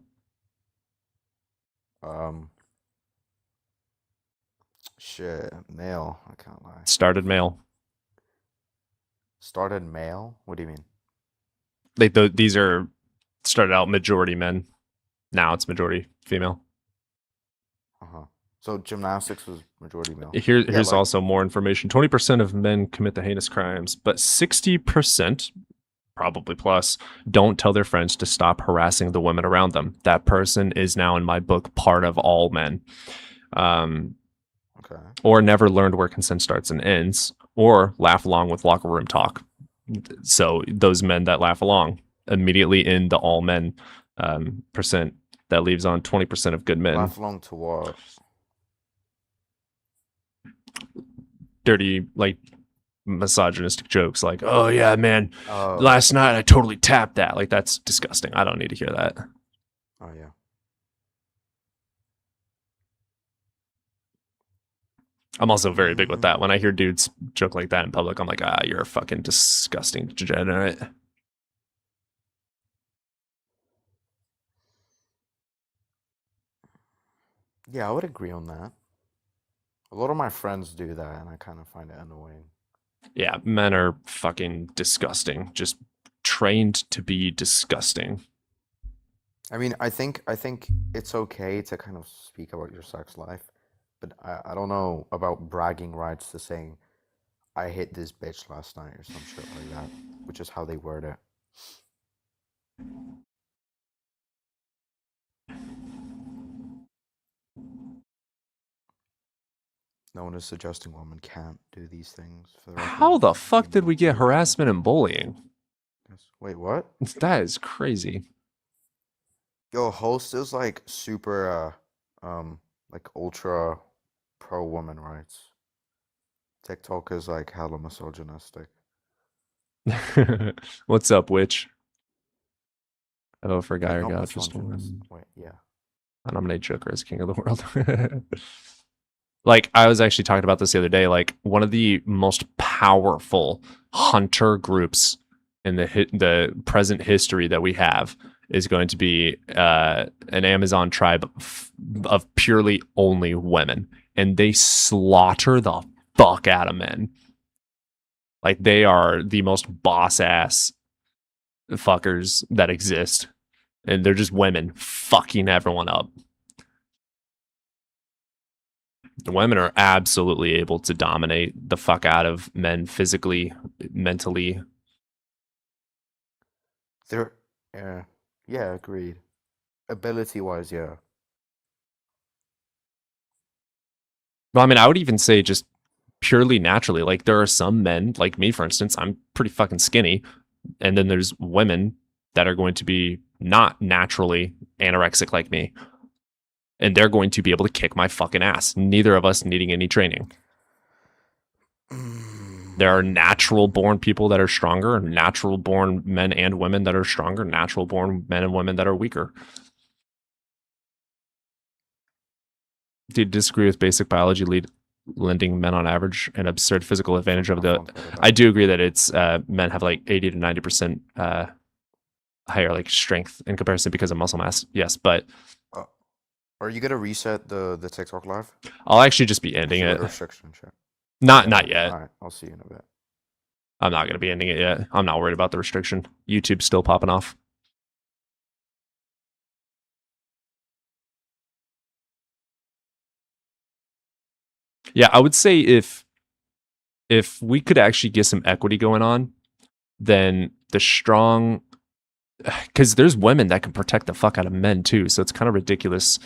Shit, male, I can't lie. Started male. Started male? What do you mean? These are started out majority men. Now it's majority female. Uh-huh. So gymnastics was majority male. Here's also more information. 20% of men commit the heinous crimes, but 60%, probably plus, don't tell their friends to stop harassing the women around them. That person is now, in my book, part of all men. Okay. Or never learned where consent starts and ends, or laugh along with locker room talk. So those men that laugh along immediately in the all men percent, that leaves on 20% of good men. Laugh along to what? Dirty, like misogynistic jokes like, oh yeah, man, Oh. last night I totally tapped that. Like, that's disgusting. I don't need to hear that. Oh yeah. I'm also very big with that. When I hear dudes joke like that in public, I'm like, you're a fucking disgusting degenerate. Yeah, I would agree on that. A lot of my friends do that, and I kind of find it annoying. Yeah, men are fucking disgusting. Just trained to be disgusting. I mean, I think it's okay to kind of speak about your sex life, but I don't know about bragging rights to saying, I hit this bitch last night or some shit like that, which is how they word it. No one is suggesting women can't do these things. For the record. How the fuck did we get harassment and bullying? Wait, what? That is crazy. Yo, host is like super, like ultra pro woman rights. TikTok is like hella misogynistic. What's up, witch? I vote for guy Like, or not gal, just misogynist. one. Wait, yeah. I nominate Joker as king of the world. Like, I was actually talking about this the other day. Like, one of the most powerful hunter groups in the present history that we have is going to be an Amazon tribe of purely only women, and they slaughter the fuck out of men. Like, they are the most boss ass fuckers that exist, and they're just women fucking everyone up. Women are absolutely able to dominate the fuck out of men physically, mentally. They're yeah, agreed. Ability wise, yeah. Well, I mean, I would even say just purely naturally. Like, there are some men, like me, for instance, I'm pretty fucking skinny. And then there's women that are going to be not naturally anorexic like me. And they're going to be able to kick my fucking ass. Neither of us needing any training. There are natural born people that are stronger, natural born men and women that are stronger, natural born men and women that are weaker. Do you disagree with basic biology lending men on average an absurd physical advantage of the? I do agree that it's men have like 80 to 90% higher like strength in comparison because of muscle mass. Yes, but are you gonna reset the TikTok live? I'll actually just be ending it. Restriction check. Not yet. All right, I'll see you in a bit. I'm not gonna be ending it yet. I'm not worried about the restriction. YouTube's still popping off. Yeah, I would say if we could actually get some equity going on, then the strong, because there's women that can protect the fuck out of men too. So it's kind of ridiculous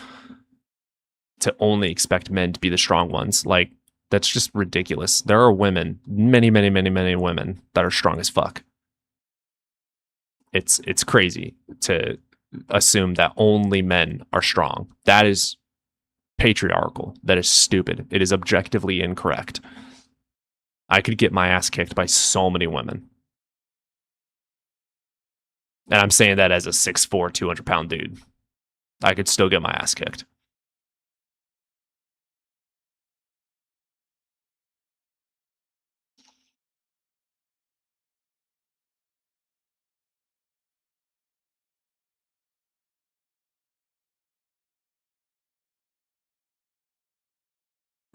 to only expect men to be the strong ones. Like, that's just ridiculous. There are women, many women that are strong as fuck. It's crazy to assume that only men are strong. That is patriarchal. That is stupid. It is objectively incorrect. I could get my ass kicked by so many women. And I'm saying that as a 6'4", 200-pound dude. I could still get my ass kicked.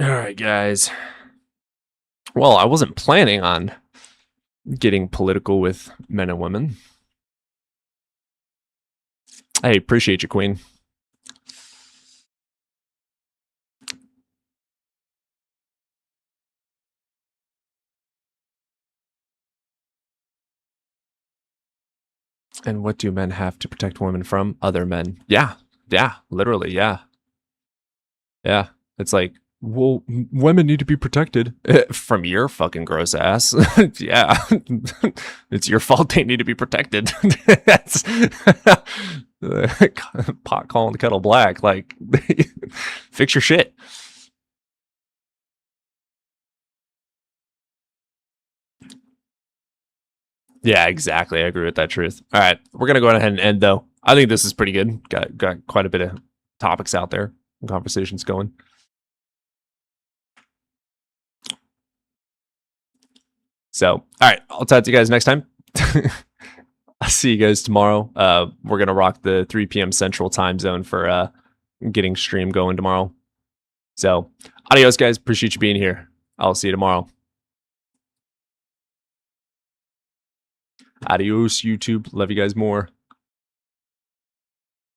All right, guys. Well, I wasn't planning on getting political with men and women. Hey, appreciate you, Queen. And what do men have to protect women from? Other men. Yeah, literally, yeah. Yeah, it's like, well, women need to be protected from your fucking gross ass. Yeah, it's your fault they need to be protected. That's pot calling the kettle black. Like, fix your shit. Yeah, exactly. I agree with that truth. All right, we're gonna go ahead and end though. I think this is pretty good. Got quite a bit of topics out there, and conversations going. So, all right, I'll talk to you guys next time. I'll see you guys tomorrow. We're gonna rock the 3 p.m. Central Time Zone for getting stream going tomorrow. So, adios, guys. Appreciate you being here. I'll see you tomorrow. Adios, YouTube. Love you guys more.